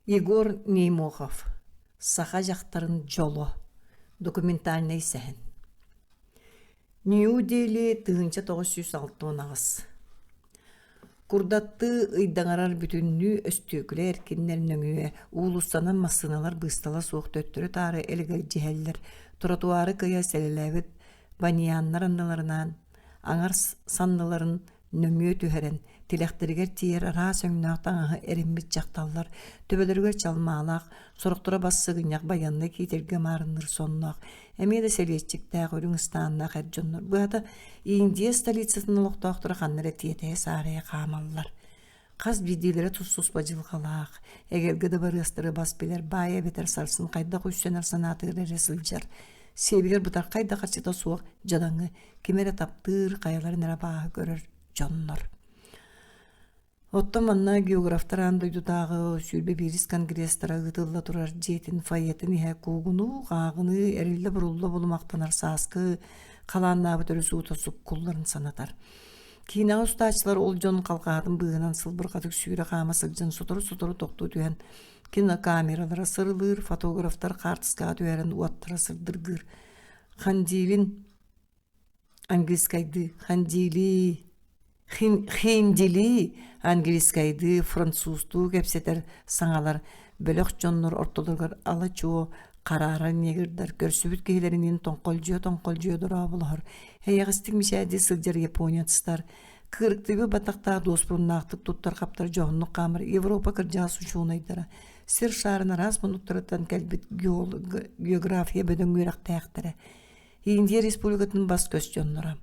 Егор Неймохов. Саха жақтарын жоло. Документальный сән. Нью-Дели 1906 ағыз. Курдатты ыйдаңарар бүтүннү өстөкүлер киннернөңүе уулустанан массыналар быстала суох төттөрү тары элегер жехеллер тротуары кыя селелебит банияннар анналарынан аңар санналарын нөңүө түһәрен тилехтергер тиер ара сөңнөктаңы эримбит жакталлар төбөлөргө чалмаалак сороктора бассыгыньяк баянны китерге марыныр соннок эмеде селиетчиктää көрүңстанна хержоннор быата Индия столицасынын локтоктора ханнере тиете сарыя камаллар каз бидилере туссус бажылгалаак эгерге барыстыры бас билер бая бетер сарсын кайда күйсөнөр санатыгы сылжар себигер бутар кайда качыта суак жадаңы кимере таптыр каялар нерабаа көрөр жоннор. Отто манна географтаран дойдутагы сүрбе бирис конгресстара гытылла турар жетин фаетин иһэ куугуну каагыны эрилде бурулла болумактанар сааскы калааннаабы төрү суута суккулларын санатар. Кинага устаачылар ол жон калкаатын быгынан сылбыркатык сүүрэ каама сылжан сотору токтуу түһэн кинокамералара сырылыр, фотографтар картыска түһэрэн уаттара сырдыргыр. Хандилин англискайды, хиндили англискайды, французду кепсетер саңалар бөлөк жоннор ортолоргар ала чоо карара негирдер көрсүбүт кейлеринин тоңколжуо дурабылар. Хеягыстык мишади сылжар япониятстар кырыктыбы батакта доспурунактык туттар каптар жоннук камыр Европа кыржаасу шуунайдара. Сир шаарына раз мунуктараттан келбит география бөдөңгүрак таяктары. Индия республикатын бас көз жоннора.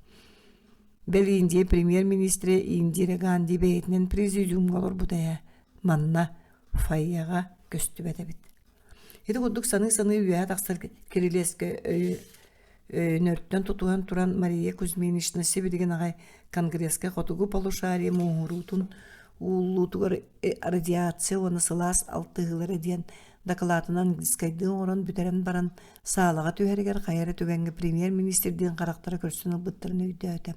Бел Индия премьер-министри Индира Ганди бейтинен президиумга олор бутая манна файяга көстүбетебит. Эди кудук саны үйә таксар Кириллеске нөрттөн тутуган туран Мария Кузьминична Себедеген агай конгресске хотугу полушария муурутун уулутугар радиация оны сылаас алтыгылары диен докладынан дискайды орон бүтерен баран саалага түһәргер кайары түгенге премьер-министрдин карактары көрсүнүл быттырын үйдөөтө.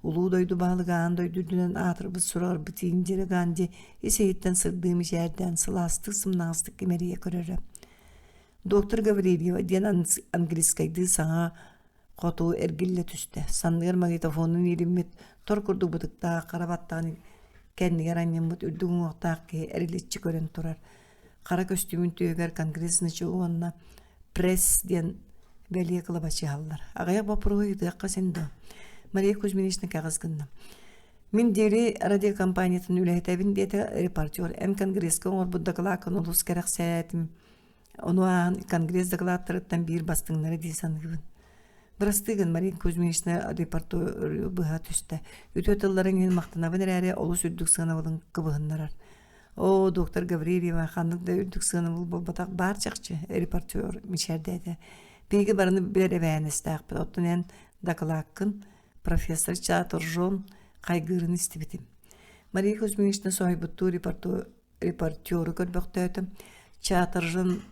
Улуу дойду баалыгаан дойдудунан атырбыз сурар бытиин жere Ганди эсейиттен сырдыымы жерден сылаастык сымнаңыстык кемерие көрөрө. Доктор Гаврилева диен англискайды саңа коту эргилле түстө. Сандыгар магнитофонун илиммит торкурду бутыкта карабаттагын кеннигер аннеммут үрдүгүн октаакки эрилетчи көрөн турар. Кара көстүмүн түйөгөр конгрессны чугуанна пресс диен белие кылабачы аллар. Агаяк бапыргы ыдыакка сендо. Мария Кузьминична кагазгынна. Мин дери радиокомпаниятын үлэхетебин диете репортер. Эн конгресске оңор буддакалакын олус керек сәэтим. Онуан конгресс докладтарыттан бир бастыңнары дейсангыбын. Бірастыгын Мария Кузьминична репортер быха түсті. Үтөтылларын ен мақтанабын әрі олус үрдік сығынавылын кыбығыннарар. О, доктор Гаврилева хандықда үрдік сығынавыл болбатақ бар чақчы репортер мишердеді. Бейгі барыны білер әбәйіністәқ бір оттын ән докладкын профессор Чатыржон кайгырын истибитим. Мария Кузьминична сойбутту репортеру көрбөктөтүм. Чатыржон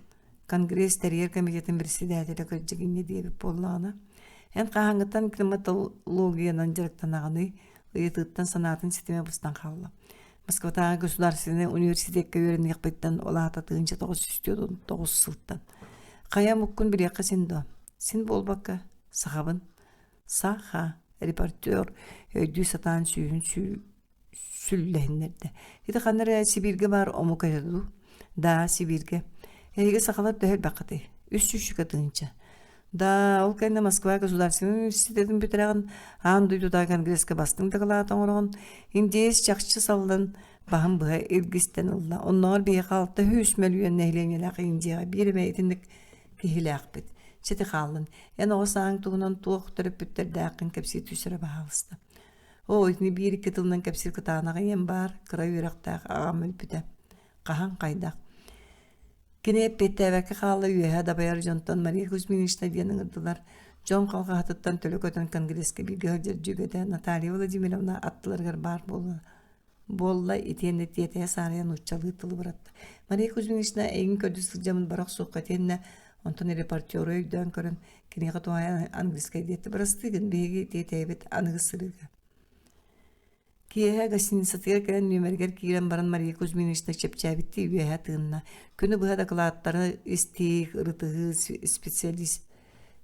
конгресс терьер комитетин председателя көржегинне дебип боллаана. Эн кахаңыттан климатологиянан жарыктанаганы ыйытыттан санатын системе бустан калла. Москватагы государственный университетке үйрөнүп якпыттан олата 1909 сылттан. Кая муккун бирекка сендо. Сен болбакка сахабын. Саха репортер өйдүү сатан сүйүн сүллэхиннерде. Ити ханнары Сибирге бар омукайду. Да, Сибирге. Эйге сахалар дөһөл бакыты. 300 катынча. Да, ол кайна Москва государственный университетин бүтүрөгөн ан дүйдүда конгресске бастың дагылаатан орон. Индиес чакчы салдан бахым быга элгистен улла. Оннор бие калты 100 миллион нехленелак Индияга бирмейтиндик кихилакпыт. Сети қалын. Яна осаң туғынан туық түріп бүттердәқін кәпсі түсірі бағалысты. О, итini bir-iki tılından кәпсір кытағынаға ен бар, кыра үйрақтақ ағам өлпіті. Қахан қайдақ. Кене петтәвәкі қалы үйәе дабайар жонтан Мария Кузьминична дейінің ұрдылар. Жон қалға хатыттан төлік өтін конгресске бірге ғыржыр жүгөді Наталья Владимировна аттыларғар бар болды. Болла итенде тетея сарыян ұтчалы тылы бұратты. Мария Кузьминична әйін көрді сылжамын барақ соққа тенне онтон репортеру өйдөн көрін кенеға туая англискай дейті бірастығын бейгі тетебет анығы сырығы. Киэһэ гостиницатыгар кэлэн нөмергер киирэн баран Мария Кузьминична чепчэбитти үөһэ тыынна. Күнү быһа докладтары истиик, ырытыгы, специалист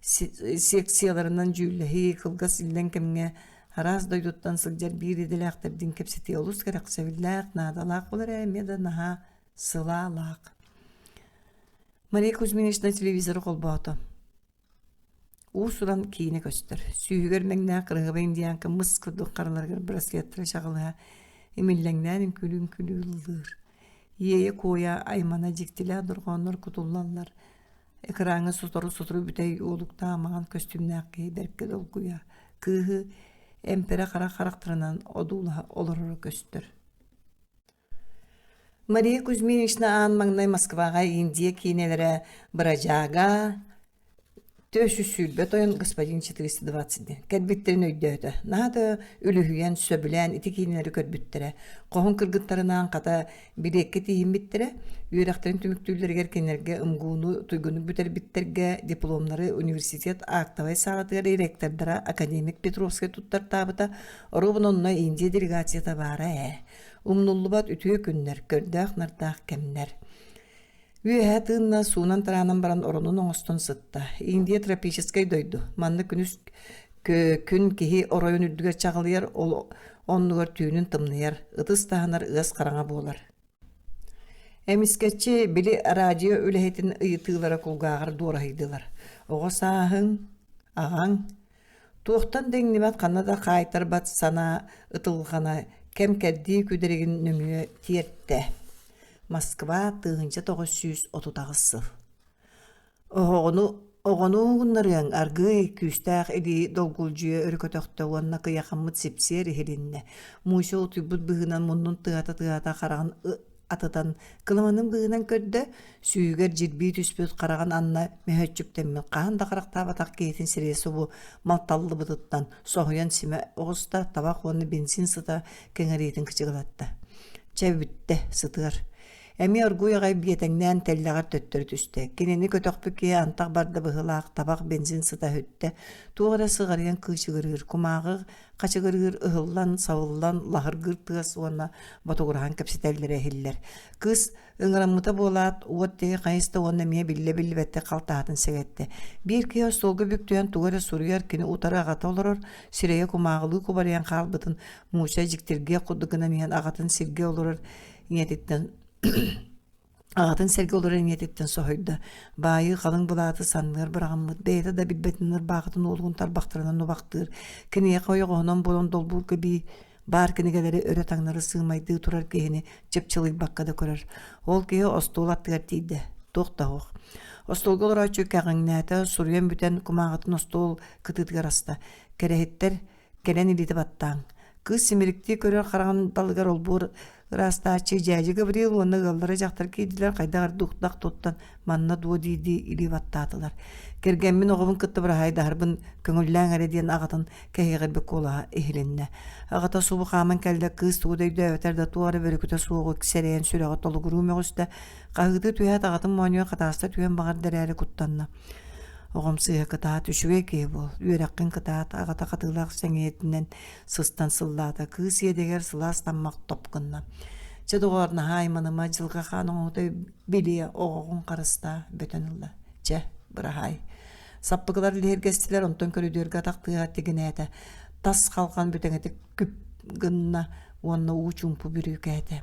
секцияларынан жүүлэһи, кылгас иллэн кэмҥэ Харас дойдуттан сылдьар биир иделээхтэрдин кэпсити олус кэрэхсэбиллээх наадалаах болар эмеда наһа сылаалаах. Мария Кузьминична телевизору холбоото. Уусуран кийине көстөр. Сүүгөр мэҥнээх кырыгыбайын диянка мыс курдук караларгар браслеттера шагалыһа эмиллэҥнээн күлүн-күлүүллыыр. Ийэйэ куоя аймана дьиктилээ дурҕооннор кутуллаллар. Экрааңы сутору бүтэй уолуктаа амаҕан костюмнаах киһи бэркэ долгуя. Кыыһы эмпере характарынан одуулаһа олорору көстөр. Мария Кузьминична аан маҥнай Москваға Индия киинелере быражаага төсүсүлбөт ойон господин 420. Кэрбиттерин өйдөтө. Наһата үлүһүйэн сөбүлэн ити киинелери көрбүттере. Коһун кыргыттарынан ката билекке тиһимбиттере. Үөрахтарын түмүктүүлэригер кенерге ымгууну туйгуну бүтербиттерге дипломнары университет актабай саатыгар ректордара академик Петровский туттар табыта орубунунна Индия делегацията бара. Умнуллубат үтүө күннер, көрдөөх нартаах кемнер. Үөһэ тыынна суунан тараанан баран оронун оҥостон сытта. Индия тропической дойду. Манны күн киһи оройун үрдүгэр чаҕылыйар, ол оннугар түүнүн тымныйар. Ытыс таһанар ыас хараҥа буолар. Эмискетчи били радио үлэһитин ыйытыылара кулгаагар дуораһыйдылар. Оҕо сааһыҥ, аҕаҥ. Туохтан дэҥнибат ханна да хаайтарбат сана ытылҕана кем кэрдии күдэригин нөмүө тиэртэ. Москва 1930 сыл. Оҕонуугуннарыаң аргый күстаах эли долгулжуя өрөкөтөхтө уонна кыйахаммыт сипсиэр ихилинне. Муйсол түйбут быһынан муннун тыата хараҕан атытан кылыманын быһынан көрдө сүүгэр жирbii түспүт хараҕан анна мэһөччүктэммит хаан да характаабатах кейтин сириэси бу малталлыбытыттан соһуйан симе оҕуста табак уонна бензин сыта кэҥэриитин кычыгылатта. Чэбүтте сытыар. Эми оргуяғай биетеңнән тәлләғар төттөр түсте. Кенени көтөкпүке антақ барда быһылаақ табақ бензин сыта хөтте. Туғара сығарыян кычыгырыр, кумағы қачыгырыр ыһыллан, савыллан, лахыргыр тыас уанна батуғырхан кәпсетәлләр әхиллер. Кыз ыңырамыта болат, уаттеге қайысты уанна мия билле бәтте қалтаатын сәгетті. Bir кия столғы бүктүйен туғара суруяр кені утары ағата олырыр, сирeye кумағылы кубарыян қалбытын, муша жіктерге құдығына миян ағатын сирге олырыр, ниететтен Ағатын сәрге олар әңететтен соғойды. Байы қалың бұлаты санлығыр бірағымыд. Бәйді да білбәтінір бағытын олғын тарбақтырынан нұбақтыр. Кінеге қойы ғонан болын долбул көбей бар кінегелері өрі таңнары сığмайды тұрар кейіні чепчылый баққада көрір. Ол кейі остол аттығар тейді. Тоқта оқ. Остолғы олар açı кәғіңнәті сұруен бүтен күмағытын остол кытытығар аста. Кәрәхеттер кәлән илеті баттаң. Кыз семерікте көрер қараған балығар ол бұр Растачы жайжы Гавриил оны ғалдары жақтар кейділер қайдағар дұқтақ тоттан манна дуо дейді или ваттатылар. Кергенмін оғымын күтті бір хайдарбын көңілләң әреден ағатын кәйгір бі қолаға эхіленне. Ағата суы қамын кәлді қыз туғдайды өтерді туары бөрі күті суығы кісерейін сүріға толы күрумі ғысты. Қағыды түйәт ағатын мойнуя қатаста түйен бағар дәрәрі күттанна. Оғым сыйы кытаат үшуге кей бол. Үйрәккін кытаат ағата қатылақ сәңетінен сыстан сыллады. Кыз едегер сыластанмақ топқынна. Чедоғарна хайманыма жылға қаның оғыдай біле оғығын қарыста бөтінілді. Че, бұрахай. Саппығылар лергестілер онтон көрідерге тақтыға теген әді. Тас қалған бөтіңеті күп гынна онна учумпу бүрік әді.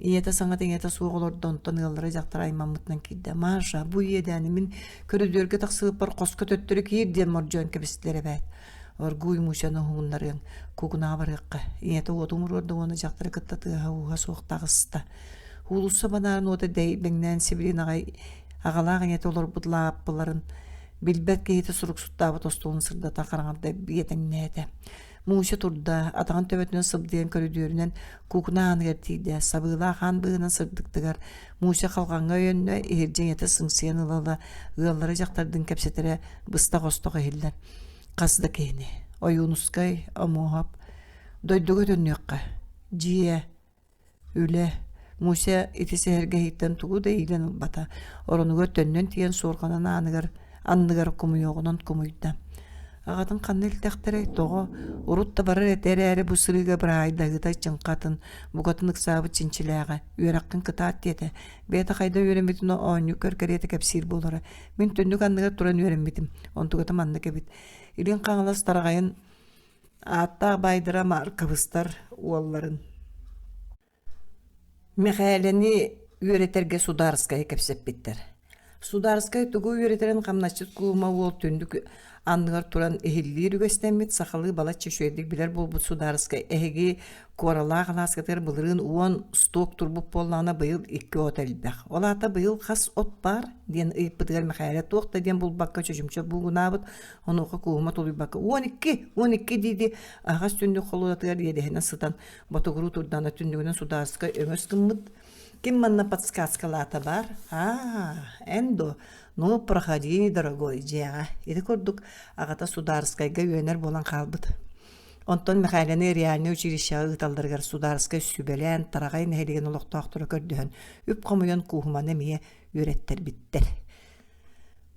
Иета саңат еңета суғыларды онтан ғалдары жақтар аймамытнан кейді. Маша, бұ едәні мен көрідерге тақсығып бар қосқа төттірі кейірден моржон кебістілері бәд. Оргуй мушаны хуңнарын кугуна барыққа. Иета отумыр орды оны жақтары кыттатыға уға соқтағысты. Хулусы банарын оты дәй бәңнән Сибирин ағалақ еңеті олар бұдлап бұларын білбәт кейті сұрық сұттабы тостуын сырдата қараңарда бетіңнәді. Муша турда атаған төбетінен сыбдыян көрідерінен кукуна аңғертейді. Сабыла қан бұғынан сырдықтығар. Муша қалғанға өйінні ерден еті сыңсиян ылала ұялары жақтардың кәпсетері бұста қостығы елдер. Қасыда кейіне. Ойуынысқай, амуғап. Дойдығы төннеққа. Жия, үлі. Муша етесі әрге хейттен тұғы да ейлен бата. Оронуға төннен тиен сорғанан анығар кумуйоғынан кумуйда. Ағатын қанны илтәхтәрәй тоға урутта барар әтәрәре бу сырыга брайдагыта чынқатын бугатын ыксабы чинчиләгә үрәккын кытат дете. Бета кайда үрәмбитне оню көркәрәте кәпсир булары. Мин төннүк анныга туран үрәмбитим. Онтугата манны кебит. Илин каңлас тарагайын атта байдыра маркабыстар уалларын. Михайлени үйретерге Сударская кепсеп биттер. Сударская тугу үйретерен камначыт куума ол түндүк андыгар туран эхиллир үгестемит сахалы бала чешөйдик билер болбут Сударская эхиги корала каласкатер былырын уон сток турбуп боллана быйыл 2 отелбек. Олата быйыл хас от бар ден ыйппытыгар Михайля туокта ден булбакка чөчүмчө бугунабыт онука куума толуйбакка 12 диди агас түндүк холуатыгар едехена сытан ботогуру турдана түндүгүнөн Сударская өңөс кыммыт. Ким манна подсказка бар? Эндо, ну, проходи, дорогой, джега. Это кордук, агата Сударскайга юэнер болан қалбыт. Онтон Михайланы реальный училище ыталдыргар Сударскай сүбелен, тарагай нәхелеген олоқтуақтыры көрдіхін. Үп қомуян кухуманы мие үйреттер биттер.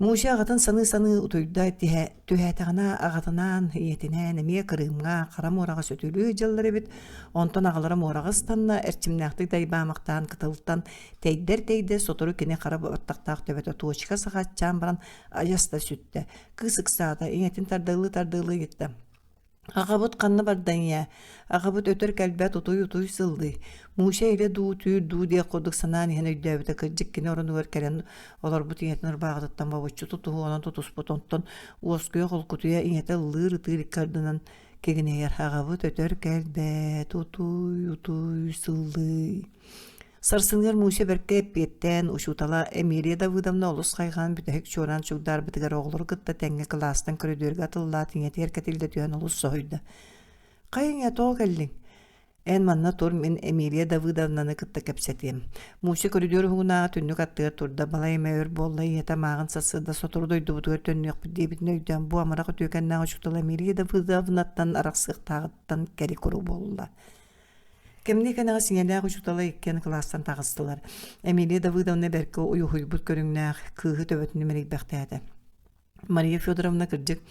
Мушы ағатын саны утуйда түхәтіғана ағатынан иетінен әмие кырымға қарам ораға сөтілі жыллары бит. Онтон ағаларым орағыстанна әрчімнәқтік дайбамақтан кытылттан тейдер сотыру кене қарап ұрттақтақ төбеті туочка сағатчан баран аяста сүтті. Кысықсада иетін тардылы етті. Ағабыт қанны бардanya, ағабыт өтір кәлбәт ұтуй сылды. Муша иле ду де қодық санан ехен өйдәбіті кірджік кені орын өр кәрен олар бұт иетінір бағыдаттан бабычы тұтуғы онан тұтус бұтонтон уоскуя қолқутуя иеті лыр ұтырик кардынан кегінегер ағабыт өтір кәлбәт ұтуй сылды. Сарсыңыр Муша берке петтен ушутала Эмилия Давыдовна олыс қайған бүтәк чоран чугдар бітігер оғылыр күтті тәңгі кластан көрөдөргі атылла теңеті еркетілді түйен олыс сойды. Қайын тоқ әлдің? Ән манна тур мен Эмилия Давыдовнаны күтті кәпсетем. Муша көрөдөр хуғына түннік аттығыр турда балай мәуір болла ета мағын сасыда сотырдойды бұтығыр түннік бүддебітін өйден бұ амырақ өтөкәннағы шутала Эмилия Давыдовнаттан арақсық тағыттан кәрі көру болла. Кемне канага сиңеләг учутала иккен класстан тагыстылар. Эмилия Давыдовна берке уйхуйбут көрүңнәг кыгы төбөтүн мерек бактады. Мария Федоровна кырдык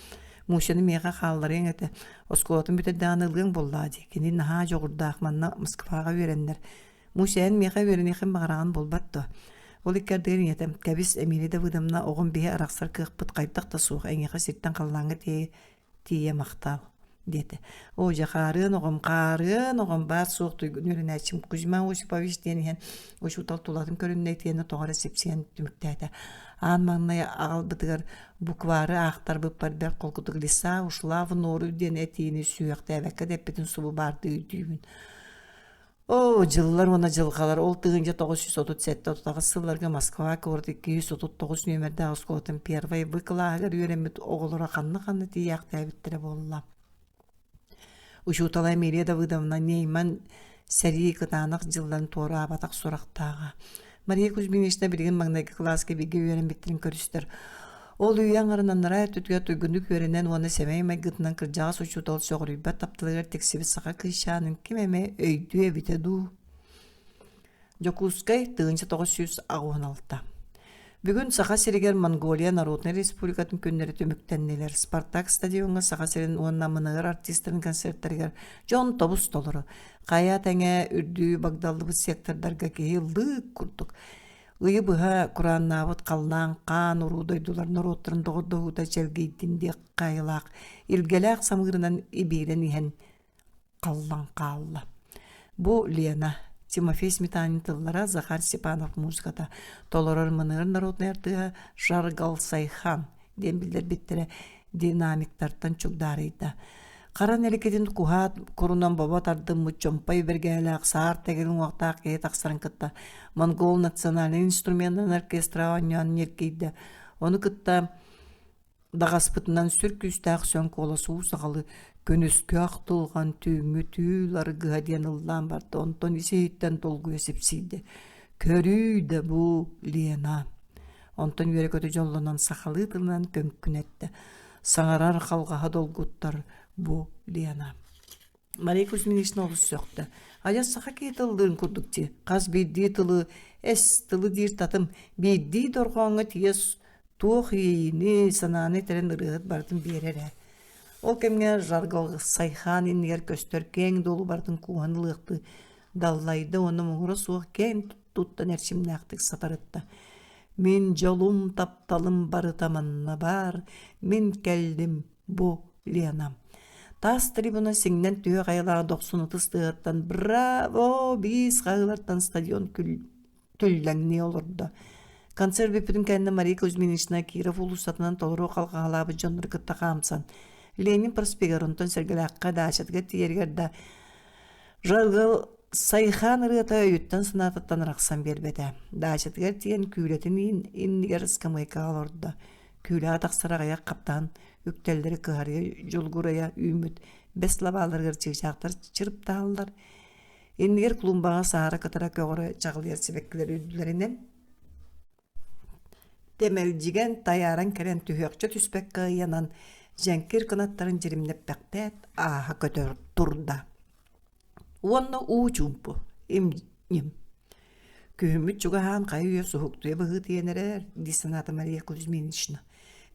мушаны мега халларын эте. Осколотун бүтө данылгын боллады. Кини наха жогурдак манна Москвага берендер. Мушен мега беренехин багараган болбатты. Ол иккерден этем кабис Эмилия Давыдовна огон бие араксар кыгпыт кайдак та сух эңеге ситтен каллаңы тие мактал. Дете. О жахарын оғым бар соқ түйгінерін әчім күзімен өші павиштен өші ұтал тұладым көріннәйтені тоғары сепсен түміктәді. Анмаңнай ағал бітігір буквары ақтар бұппар бәр қолқытық лиса ұшылавы нору ден әтейіні сүйіқті әвәккі дәппетін сұбы барды үйдеймін. О, жыллар оны жылғалар, ол тығынжа 937 тұтағы сылларға Москва көрді 239 нөмірді ауысқолатын первай бұқылағыр үйремет оғылыра қанны дейяқты әбіттірі болыла. Ушутала Эмилия Давыдовна нейман сәрі кытанық жылдан торы абатақ сұрақтаға. Мария Кузьминична білген маңнайғы классқа бігі үйерін біттерін көрістер. Ол үйен арынаннара түтіге түгінді көрінен оны сәмеймай ғытынан кіржаға сучутал соғыр үйбәт таптылығыр тексібі сақа күйшанын кемеме өйді өбітеду. Жокускай 1996. Бүгін Саха Серегер Монголия Народный Республикатын көннері төміктеннелер. Спартак стадионға Саха Серен онна мынығыр артистерін концерттергер жон тобус толыры. Қая тәңе үрді бағдалды бұд сектордарға кейілді күрдік. Үйі бұға Құраннабыт қалнан қан ұрудойдулар народтырын доғырдығыда jelgейдінде қайылақ. Илгеләқ самғырынан ибейлен ехен қаллан қалла. Бұ Лена. Тимофей Сметанин тыллара Захар Степанов музыката. Толорор мынығыр народный артыға Жаргал Сайхан. Ден білдер біттірі динамиктартан чугдарыйда. Қаран әрекетін кухат құрунан баба тарды мұчомпай бергәлі ақсар тәгелін уақтақ кейт ақсарын кітті. Монгол национальный инструментын оркестра оньян неркейді. Оны кітті дағаспытынан сүрк үстәқ сөн коласы ұсағалы көнөскө ақтылған түймі түйілар ғаден ұлдан барды. Онтон есейттен толғы есепсейді. Көрүйді бұл Лена. Онтон өрекөті жолынан сақалы тылынан көмкін әтті. Саңарар қалғаға долгуттар бұл Лена. Мария Кузьминична олыс соқты. Аяс сақа кейтілдігін күрдікте. Қаз бейді тылы, әс тылы дейір татым. Бейді дорғаңы тиес туқ ейіні сананы тәрін ұрығыт бардың берері. Ол кемге жаргал сайхан иннигер көстөр кең долу бардын куанлықты даллайды оны мұңыры суық кең туттан әршімнәқтік сатарытта. Мен жолум тапталым барытаманна бар, мен келдім бу Лена. Тас трибуна сеңнен түйе қайылаға 90-тыстығыттан браво бейіз қағыларттан стадион түлләңне олырды. Концерт бепідің кәнді Мария Кузьминична Киров улусатынан толыру қалға қалабы жоныр күтті қамсан. Ленин проспегорунтон сәргіләққа дашатға тиергерді. Жалғыл сайхан ұрыта өйттен сынатыттан рақсан бербеді. Дашатға тиен күйлетін иннігер скамайка алырды. Күйлі атақсырағая қаптан, үктелдері кығария, жолғырая, үміт, бес лавалырғыр чығжақтар чырып тағылдар. Иннігер клумбаға сағара катара көғыры чағылер себеккілер өйділерінен темелжиген таяран кәрен түйіқчі түспек қиянан жәңкер қанаттарын жерімдеп бәқтәт аға көтер тұрда. Онны ұчумпу, им. Күйіміт жүғахан қайуя сұхықтуя бұғы тиенерер, дисанаты Мария Кузьминична.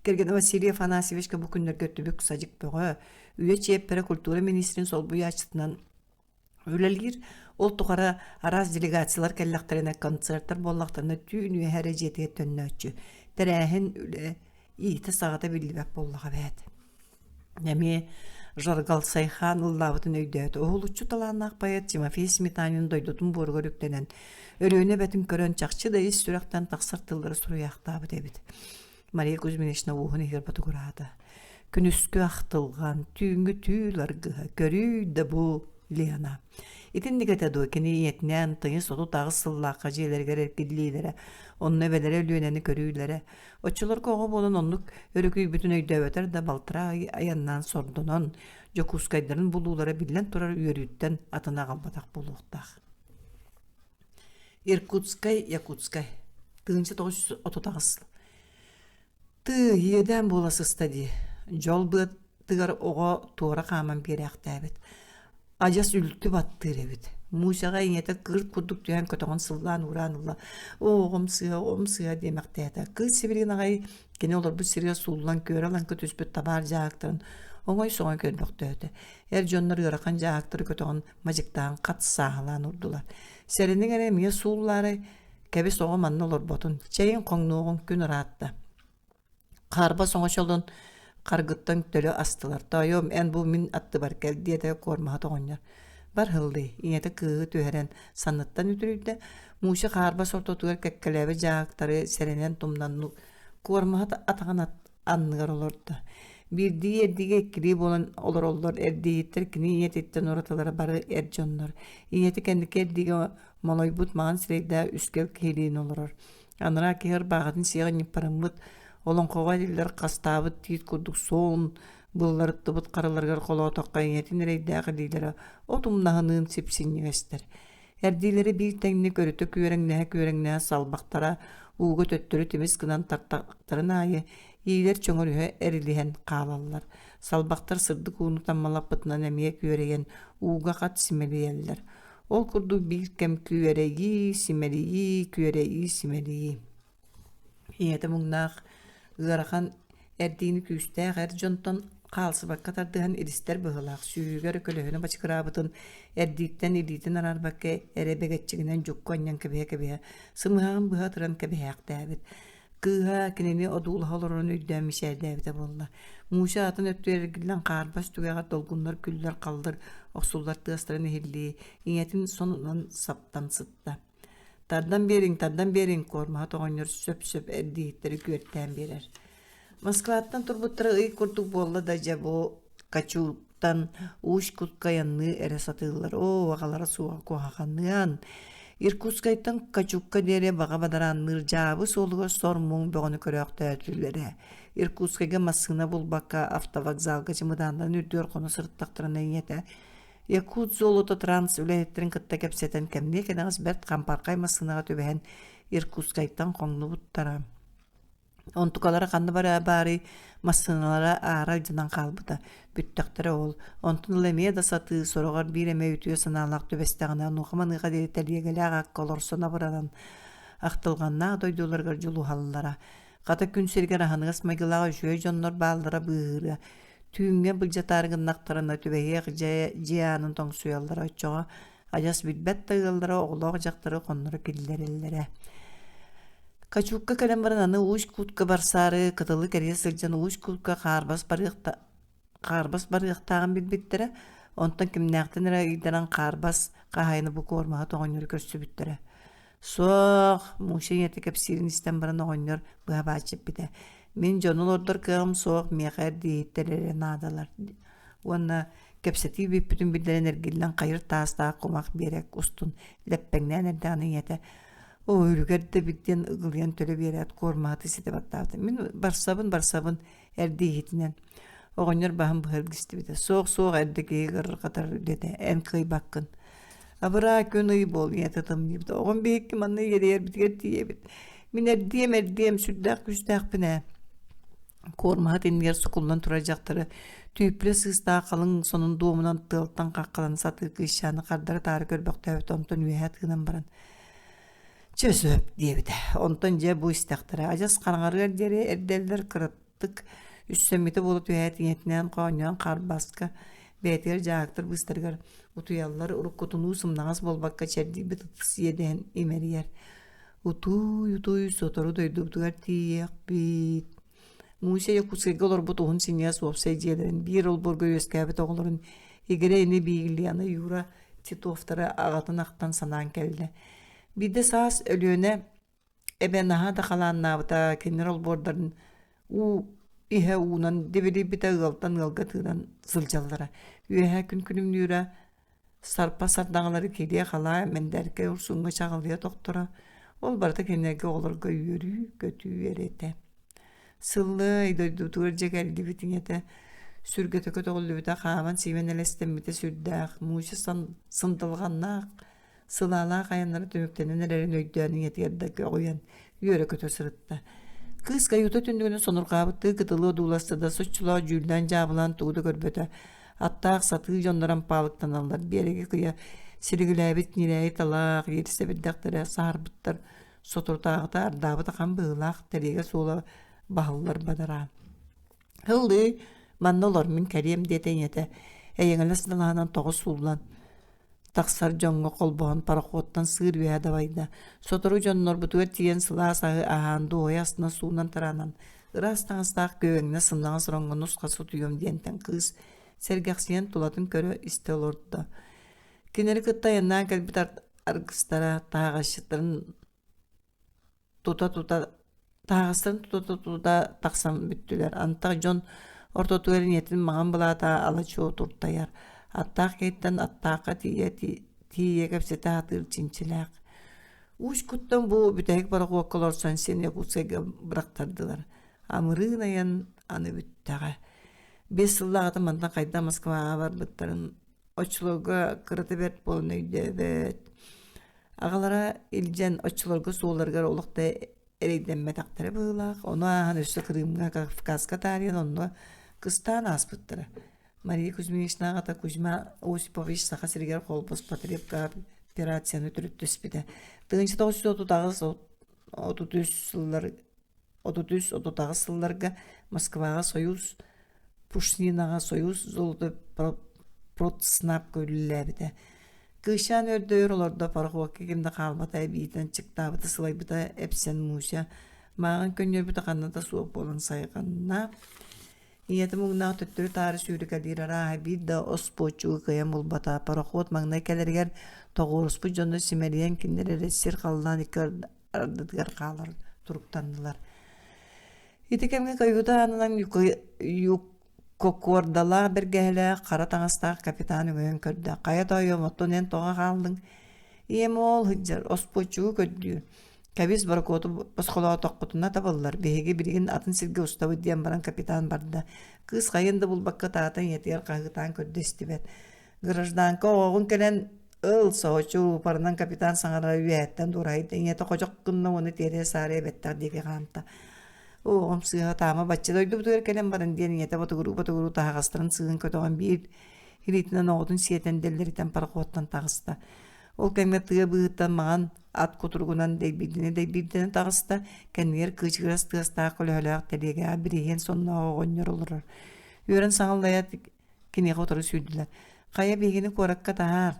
Керген Василий Афанасьевичка бұл күндер көттібік сажық бұғы, үйе чеппері культура министрин сол бұй ачытынан өлелгер, ол тұқара араз делегациялар кәллақтарына концерттар боллақтарына түйін үйе әрі жетіге төнні өтші. Тәрәхін үлі иеті сағата білдібәк боллаға бәді. Нәме жаргал сайхан ұллабытын өйдәді. Оғылучу таланақ байет Тимофей Сметанин дойдутын борғыр үктенен. Өрөне бәтін көрін чақчы да ес сүрәқтен тақсар тылдары сұруяқтабы дәбіді. Мария Кузьминична уғын егер бұты құрады. Күнүскө ақтылған түйінгі түйіларғы көрүйді бұл Лена. Итіндігеті дойкені етінен тыңы соту тағы сыллаққа желергер әркедлейлері, онны бәлері өлуенені көрүйлері. Отчылар коғы болын онлық өрікүй бүтін өйдөветер да балтыра аяннан сордунон, жокускайдарын бұлулары білен тұрар үйерүйттен атына қалбатақ болуқтақ. Иркутскай, Якутскай. Тыңыншы 930 Ты еден боласы стади. Жол бұд тығар оға туара қаман бері ақтабет. Ажас үлті баттыр әбет. Мусаға еңеті қырт күрдік түйен көтіғын сылдан ұранылы. Оғым сыға демектәді. Қыз себерген ағай кене олар бұл сирге сұлылан көралан көтіспет табар жағақтырын. Оңай соңай көрбіқті өті. Әр жонлар ғыраққан жағақтыры көтіғын мажықтан қат сағылан ұрдылар. Сәрінің әрі мие сұлылары кәбі соғы манны олар ботын. Чайын қоңнуғын күн ұратты. Қарба соңа шолдың қарғыттың төлі астылар. Тайым ән бұл min атты бар кәлді еді көрмаға тоғыныр. Бар хылды, иңеті кығы түйерен саныттан үтірүйді. Мушы қарба сорты тұғыр кәккіләбі жағақтары сәренен тұмданны көрмаға атаған аннығар олырды. Бірді ердіге кірі болын олар әрдейеттер кіні иңететтен оратылары бары әрджонлар. Иңеті кәндік ердіге малой бұд маған сірейді үскел кейлейін олар. Аныра кегір бағытын сиған непарымбыд Олон қоға делдер қастабы тиет күрдік соғын бұлларытты бұд қарыларғар қола отаққа еңетін рейдәғі дейлері отымнағынын сепсінне әстер. Әрдейлері бір тәңіне көріті көріңнәе салбақтара уғы төттірі теміз қынан тартақтарын айы ейлер чоңыр үйе әріліген қалалар. Салбақтар сырды қуыны таммалап бұтынан әмие көреген уға қат симелі әлдер. Ол күрді бір кәм көрейі, симелі. Еңеті мұңнақ Ғарахан әрдейіні күстәғ әр жонтан қалсы баққа тардыған едістер бұғылақ. Сүйігер көлігіні бачқырабытын әрдейттен едейтін арар баққа әрі бәгетчігінен жүккі аннан кәбе. Сымығағын бұға тұран кәбе әқтәбіт. Кыға кенені одуылға олырын өйдәміш әрдәбіті болла. Муша атын өтті әргілден қарбас түгәға долғынлар күллер қалдыр. Оқсулар тығыстырын хелли. Еңетін сонынан саптан сытта. Тардан берин, кормаға тоғаныр сөп әрдейттері көрттен берер. Москваттан тұрбыттыры үй күрдік болла да жабу качуттан уш күткаянны әрі сатылар. Ағалары суға қоғағанныған. Иркутскайттан качукка дере баға бадаранныр жабы солығы сормуң бұғыны көріқті әтілері. Иркутскайға масына бұл баққа автовокзалға жымыдандан үрдер қоны сырттақтырына еңеті. Якут золото транс үләйеттерін кітті кәпсетен кәмде кәніңіз бәрт қампарқай масынаға төбәген Иркутскайттан қоңлы бұттара. Онтукалары қанды бары масыналары ара жынан қалбыда. Бүттіқтірі ол. Онтын ләмея да саты сорғар бір әме үтіе саналақ төбестіғына нұқыманыға деді тәлиегілі ағақ колорсона бұрадан ақтылғанна дойдуларға жылу халылара. Қата күн сергер ағанығыз магылаға жөй жонлар балдыра бұғыры. Tüңe bıljatargınnaktарына түбәйек жиянын тоң суяллары очоға, ажас билбәт тыгылдары оғлоқ жақтары қонныры келдереллері. Качукка кәлем баран аны уш кутка барсары, кытылы кәрие сылжан уш кутка қарбас барықтағын билбеттері, онтан кімнәқтен рәйдеран қарбас қағайны бұ кормаға тоғыныр көрсі біттері. Соқ, мұшын еті кәпсирін істен баран оғыныр бұға бачып біді. Мен жонул ордор кығым соқ меқер дейттелері надалар. Оны кәпсеті бейпітін білдерен әргелден қайыр тастағы қомақ берек ұстын ләппәңнен әрдіғаны еті. О, үлгерді біттен ұғылген төлі берет корматы сеті баттавды. Мен барсабын әрдейетінен. Оғыныр бағым бұғыргісті біді. Соқ әрдігі ғырыр қатар үледі. Ән қый баққын. Абыра көн ұй бол еті тым дейді. Оғын бейіккі манны ерер бітігер тие біт. Мен әрдейем сүрдәқ күздәқ біне. Кормаға тенер сұқылынан тұра жақтары түйіплі сыста қалың сонын доғымынан тылттан қаққалан саты күйшаны қардары тары көрбіқті өті онтан үйәт ғынан баран. Чөсөп дебіді. Онтан жа бұл істіқтары. Ажас қараңары әрдері әрдерлер қыраттық үссәметі болып үйәтін етінен қауынуан қарбасқа бәйтер жағықтыр бұстырғар. Утуялар ұрық құтыну сымнағыз болбаққа чәрді бітітіс еден емерiyер. Утуй сотору дойдуғдығар тиек бейт. Муйся якутскайга олар бұтуғын синияс опсай жедерін. Bir ол борға өскәбіт оғыларын егері әне бейгілияны юра титовтары ағатын ақтан санан кәлді. Биде саас өліөне әбән аға да қалан набыта кенер ол бордарын ihe уынан дебелі біті ғалтан ғалға тыдан зылжалдара. Үйәе күн үйра сарпа сардағалары келе қала мәндәрке ұрсуңға шағылыя тоқтыра. Ол барда кенерге оларға үйері көтü ереті. Сыллы айдойдутуыр жегәлді бітін еті. Сүргеті көті қолды біті қаман сеймен әлестен біті сүрдәқ. Мұшы сындылғаннақ. Сылалақ аянлары төміктенен әрерін өйдәнің етігердікі ойын. Үйері көті сырытты. Кыз каюта түндігінің соныр қабытты кытылы дуластыда сұччыла жүлден жабылан туғды көрбеті. Аттақ саты жондыран палықтан алдар. Береге күйі сірігіләбіт неләйі талақ, ерісі бірдәқтірі сарбыттар. Сотыртағыта ардабыта қан бұғылақ, тәреге сола бағылар бадара. Хылды, манна олар мен кәрем детен еті. Әйеңілі сыдалағынан тоғы сулан. Тақсар жоңға қолбоғын парақоттан сығыр вәді байды. Сотыру жоннор бұтуыр тиен сыла сағы ағанды ой астына суынан таранан. Ырастаңыстақ көвеңіне сымнаған сұраңғы нұсқа сұтуым дентен қыз. Сәргәқсиен тулатын көрі істел орды. Кенері күттайынна кәлбіт арғыстара тағашыттарын тағыстарын тута тақсам бүттілер. Антақ жон ортотуэрін етін маған бұлата алачу тұрттайар. Аттақ кейттен аттаққа тие кәпсеті атыр чинчіләқ. Уш күттен бұл бүтәйік барақ оқылар сон сен якутсайға бірақтардылар. Амырын аян аны бүттәға. 5 сыллағаты мантан қайда Москваға бар бұттарын. Очылуға қырыты бәрт болын өйді бәт. Ағалара илжен очылуға сооларғар олықта әрейден мәтақтары бұғылақ. Оны ағын өсі Крымға Кавказға тарин, оны қыстан аспыттыры. Мария Кузьминична ағата Кузьма Осипович сақа сіргер қолбыз патрепка операцияны түріп түспеді. 1930 сылларға Москваға Союз, Пушнинаға Союз золды протснап көрілі. Кышан өрдөөр оларда парқуаққа кемді қалбата әбейтін чықтабыты сылай бұта әпсен мұша. Маған көнер бұта қанната суып болын сайғанна. Иеті мұңнақ төттірі тары сүйрі кәдер ара әбейді оспочуы қиян болбата. Парақуат маңнай кәлергер тоғырыспы жонды семериян кендер әресер қалынан ардыдығар қалар тұрықтандылар. Иеті кәмге қайуыда анынан Кокордала бергәле қара таңастағы капитаны өйін көрді. Қаят ойым оттонен тоға қалдың. Ем ол хыджар, оспочуы көдді. Кәбіз баракоты басқолаға тоққытына табылылар. Беге бірген атын сірге ұстабы дейін баран капитан барды. Қыз қайынды бұл баққа тағытан етер қағытан көрді істебет. Гражданка оғын кәлен ыл соғычу парынан капитан саңара үйәттен дұрайды. Еті қожақ күнна оны тере сары беттар деге қанта. Оғым сыға тама бачы дойды бұтығыр кәлем барын дейін еті бұтығыру тағастырын сығын көтіған бір хилитінен оғытын сиетен делдерітен парақуаттан тағысты. Ол кәмге тыға бұғыттан маған ат көтіргінен дейбірдені тағысты. Кәнігер күчігірас тығыстағы көлі-өліғақ тәлеге біреген сонына оғынер олырыр. Üren saŋallayat kini otoru sürdüler. Kaya begini korakka tahar.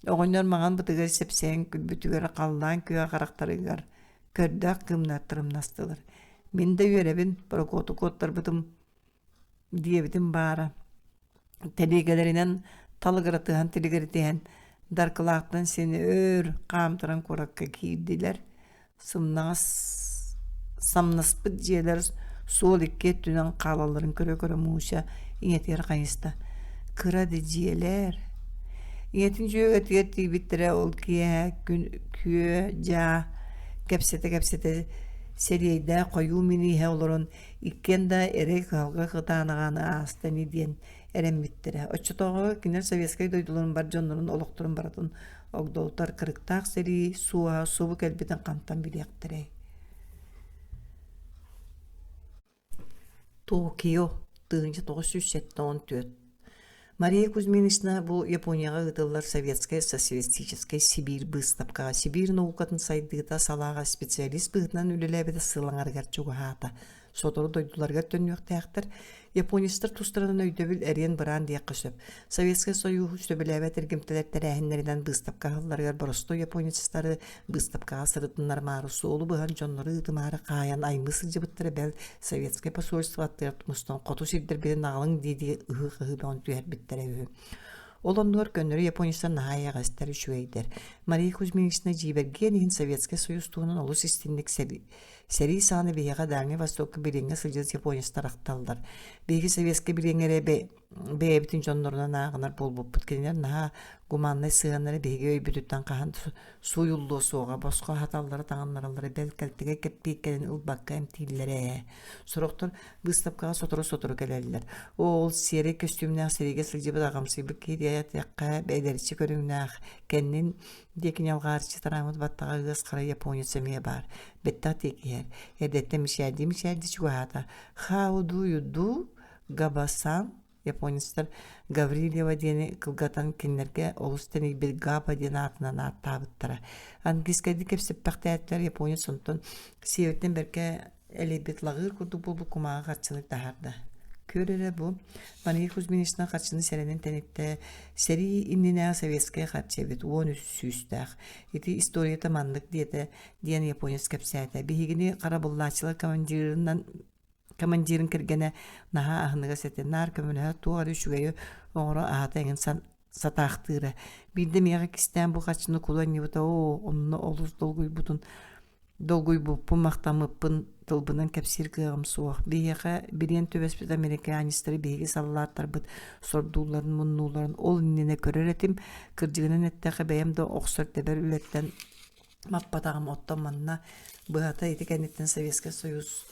Oğonlar mağan bıtıgar sepsen külbütüger kaldan köye karaktarıgar. Kördük kımnattırım nastılar. Min de yürebin prokotu kottar bıtım diye bitim bara. Teligelerinden talıgıratıhan teligeritihen darkılaqtan seni ör qamtıran korakka kiydiler. Samnaspıt jeler sol ikke tünen qalaların köre muşa ineter qayısta. Kıra de jeler. Inetin jöget yetti bitire ol kiye küye ja kepsete seriyede koyu mini heolorun ikkenda erek halga qıtanağаны astani diyen erem bittire. Oçtoğu kiner Sovetskay doyduların bar jonların olukturun baratın ogdoltar kırıktaq seri suğa subu kelbiden kantan biliyaqtire. Tokyo 1974. Мария Кузьминична bu Японияга ытыллар Советская социалистическая Сибирь быстапкага Сибирь наукатын сайдыгыта салага специалист быгытынан үлелебеде сылаңаргар чугахата. Сотору дойдуларга төннүктәктер. Японистар тустарынан өйдөбүл эрен баран дия кысып. Советский Союз сөбелебе тергемтелер терәһеннәреннән быстапкагаларга боросто японистары быстапкага сырытыннар марысы олу быган жоннору ытымары каян аймысы жыбыттары бел Советский посольство аттыртмыстан коту сирдер белен алың диди ыгы бон түер биттере. Олоннор көннөрү Японистан нахая гастары шуйдер. Мария Кузьминична жиберген Советский Союз туунун олу системдик сери саны бияга Дальний Восток билеңге сылжыз Японистар акталдар. Беги Советский билеңере бебитин жоннорунан агынар болбуп бүткенер наha гуманный сыганары беги өйбүтүттан кахан суюллу соога боско хаталлары таңаннаралары белкелтиге кеппикенин ылбакка эмтииллере. Сороктор выставкага сотору келелилер. Ол сери костюмнах сериге сылжыбы агамсыбы кирият якка бедерчи көрүңнах кеннин декин алгарчы тарамыт баттага гыз кара японец эмие бар. Бетта текер. Эдетте мишади чугата. How do you do? Габасан Японистар Гаврилева дени кылгатан кинлерге олустени бир габа дени атынан аттабыттара. Англискайды кепсеп пактаяттар японец сонтон себептен берке элебетлагыр курду болбу кумага катчылык тахарды. Көрөрө бу Мария Кузьминична катчыны серенен тенетте сери имнене советская катчебет он үстах. Эти история тамандык диен японец кепсәтә. Бигини карабуллачылар командирин киргене наха ахныга сетенар көмөнө туары шугаю оңро аатеңин сатактыры. Билде мега кистен бу качыны куланыбыта онно олус долгуй бу мактамыппын тылбынан кепсир кыгым суох. Бияга бирен төбеспит американистары биги саллаттар бит сордууларын муннуларын ол инне көрөретим кыржыгынан эттеге бәйемде оксор тебер үлеттен маппатагым оттоманна быата этикенеттен Советский Союз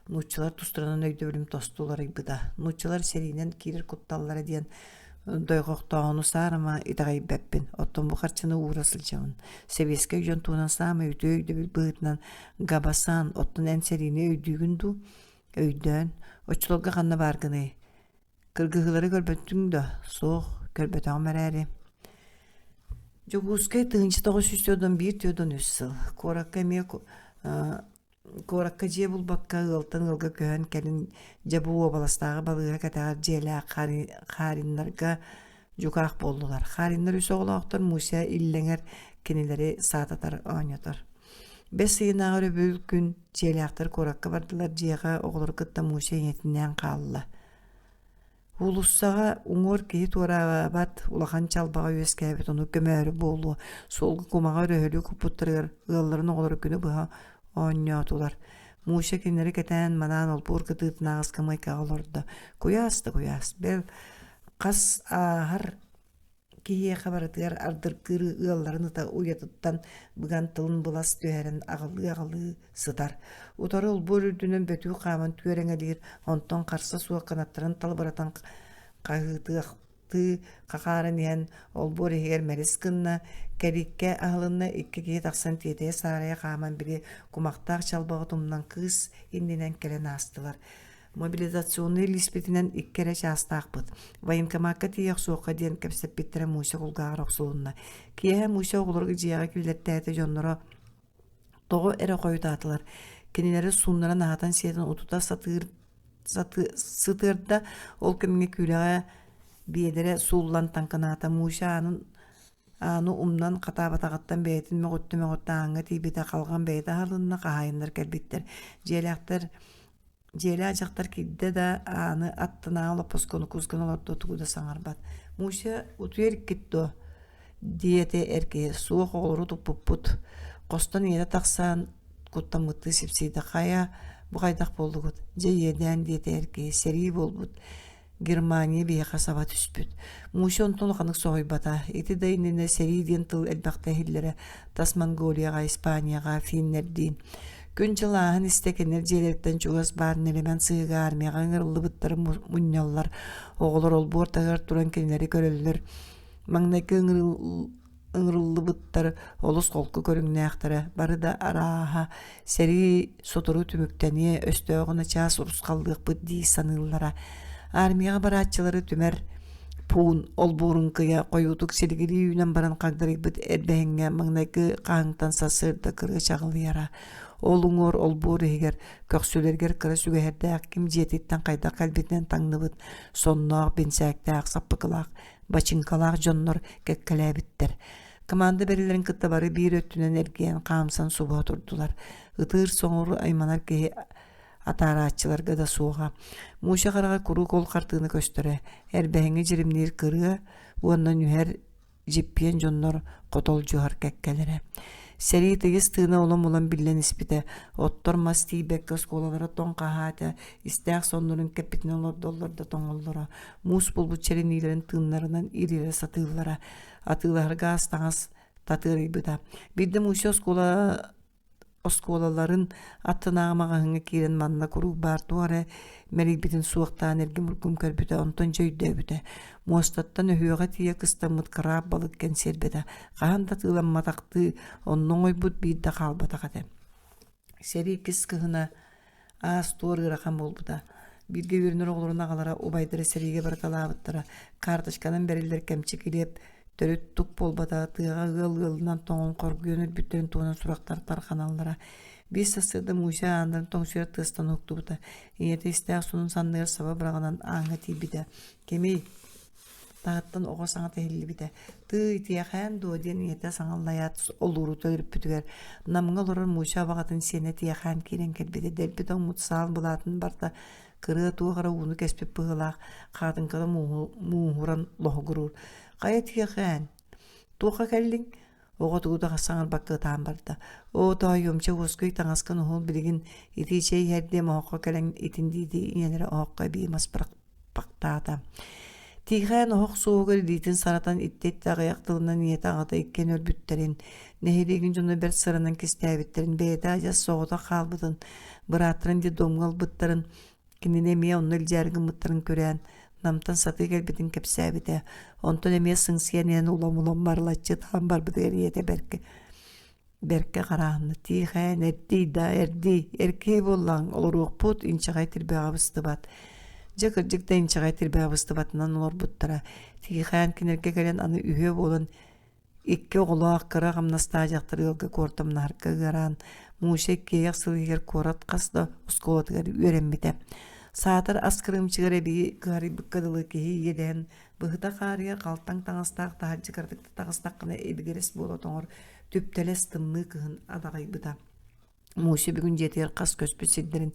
нуччалар тустранан өйдөбүлүм тостуулары быда. Нуччалар серинен кирер кутталлары диен дойгоктоону саарыма итагай беппин. Оттон бу карчыны уурасылчамын. Советский жонтуунан саама өйдөбүл быытынан габасан оттон эн серини өйдүүгүндү өйдөн очулорга канна баргыны. Кыргыгылары көрбөттүңдө соох көрбөтөң мерери. Жогускай 1901 төөдөн 3 сыл. Коракка меко Коракка же булбакка ылтын ылга көһөн келин жабуу областагы балыга катагар желе хариннарга жукак болдулар. Хариннар үсөглоктор Муса иллеңер кенелери саататар оңотор. 5 сыйнагы бүлкүн желектер коракка бардылар жега оглор кытта Муса етинен калла. Улуссага уңор кии туара бат улахан чалбага өскәбет ону көмөрү болу. Солгы кумага рөһөлү купуттырыр ылларын оглор күнү бага оңнотулар. Муша кинери кетен манан олпур кытытына аскамай каалорда. Куяс. Бел кас ахар кие хабаратыгар ардыркыры ылларын та уятыттан быган тылын булас төһәрен агылы сытар. Утары олбур үрдүнөн бөтүү каман түөреңелир, онтон карса суа канаттарын талбаратан кагыты какарын ен олбур егер мерискынна керикке ахылынна икки кие таксан тиетее сарая каман бири кумактак чалбагытымнан кыз индинен келен астылар. Мобилизационный лиспетинен иккере частакпыт. Военкоматка тиек суока диен кепсеп биттере Муса кулгагар оксулунна. Кие Муса кулурга жияга килдеттээте жонноро того эре коютатылар. Кенелери суннара нахатан сиетин утута сатыр сытырда ол кемге күләгә биедере суулан танканата муша аны умнан катабатагаттан бейтин мөгөттө тибете калган бейте халынна кахайындар келбиттер. Желе ажактар кидде да аны аттына алып поскону кузган олордо тугуда саңарбат. Муша утуер китто диете эрке суох олору туппут. Костон еде таксан куттамыты сипсиде кая бугайдак болдугут. Же еден диете эрке сери болбут. Германия бияқа саба түспүт. Мушы онтон қанық соғайбата. Ити дайнene сериден тыл әлбақта хиллері тас Монголияға, Испанияға, Финнерден. Күн жылағын істекенер желерттен чуғас барын элемент сыйға армияға ыңырлы бұттары мұнялар. Оғылар ол бортағар туран кенері көрелілер. Маңнайкі ыңырлы бұттар олыс қолқы көріңне ақтары. Бары да араға сери сотыру түміктәне өстөғына час ұрыс қалдық бұд дей саныллара. Армияға баратчылары түмер пуын ол бурынкыя қойутук селгири үйнен баран қагдыры бұд әрбәңге маңнайкі қаңтан сасырды кырғы чағылыяра. Олуңор ол буры егер көксөлергер кыры сүгәһәрдә ким жетиттен қайда қалбетінен таңны бұд. Соннақ бенсәкті ақсаппықылақ, бачынкалақ жоннор кәккәләбіттер. Команда берілерін кытта бары бір өттінен әрген қамсан суға тұрдылар. Үтір соңыр айманар кеге атаратчыларға да суға. Муша қараға күрі қол қартыны көстірі. Әрбәңі жерімнер кыры, оннан үйер жеппен жоннор қотол жуғар кәккәлері. Сәрі тегіз тыны олам білен іспіті. Оттор масти бәккі сколалары тоң қағаты, істәқ сонларын кәпітін оларды тоңылдыра. Мус болбут черенейлерін тынларынан ирері сатылары. Атыларға астаңыз татыры бұда. Бірді муша осколаларын аттынағымағыңы керен манна күру бар туары мәрейбетін суықтан әргім үркім көрбіті, онтон жөйді өбіті. Муастаттан өйеға тие қыстамыт қарап балық кәнсер беді. Қағанда тылан матақты, онның ойбұт бейді қалбатағады. Сәрі кіс кығына ас туар ғырақам бол бұда. Бірге өрінер оғылырына қалара обайдыры сәріге бір талабыттыра. Картышқанын бәрілдер кәмчі келеп, төрөт тук болбата тыга ыл-ылынан тоңын коргүйөнөр бүттен туынан сурактар тарханаллара. Бес сасырды муша андарын тоңсүйер тыстан уктубута. Иете истәк сунун санныгар саба бырағынан аңа тибиде. Кемей тағыттан оға саңа тәхилі биде. Ты тияхан дуаден иете саңаллаят олуру төліріп бүтігер. Намыңа олырыр муша бағатын сене тияхан керен келбеде. Дәлбетон мутсал бұлатын барта кыры туғара уны кәспеп бұғылақ. Қатын кыды муғыран лоғығырur. Қая тияхан, туға кәлдің, оға тұғыда қасаңыр баққы таң барды. О, тұға емче өскөй таңасқан ұғыл білген етейше ерде мауққа кәлің етіндейді енері оққа беймас бақтағыда. Тияхан оқ соғыр дейтін саратан иттетті ағаяқтылынан ниеті ағыда еккен өрбіттерін, нәхелеген жоны бір сырынан кестәбіттерін, бәйді ажас соғыда қалбыдын, бұратырын де домғал бұттырын, кеніне ме оныл жәргі мұттырын көрән, намтан саты кәлбетін кәпсәбіті. Онтон әме сыңсиянен улам-улам барлатчы таң бар бұдығыр ете бәркі қарағыны. Тихан, әрді, әркей боллаң, олар оқпұт, инчағай тірбе ғабысты бат. Жықыр-жықта инчағай тірбе ғабысты батынан олар бұттыра. Тихан кенерге кәлен аны үйе болын, икке оғылақ қыра ғамнаста жақтыр елгі кортымны арқа ғаран. Муше кейек сылғығыр корат қасты ұсколатығыр өренбеті. Саатар аскырымчыгар эби кыгары быккадылы кеhi еден быхыта қария қалтаң таңыстақ тахаджы кардыкты тағыстаққына эбигерес болу тоңыр түптелес тымны кыгын адағай бұда. Муше бүгін жетер қас көспі сілдерін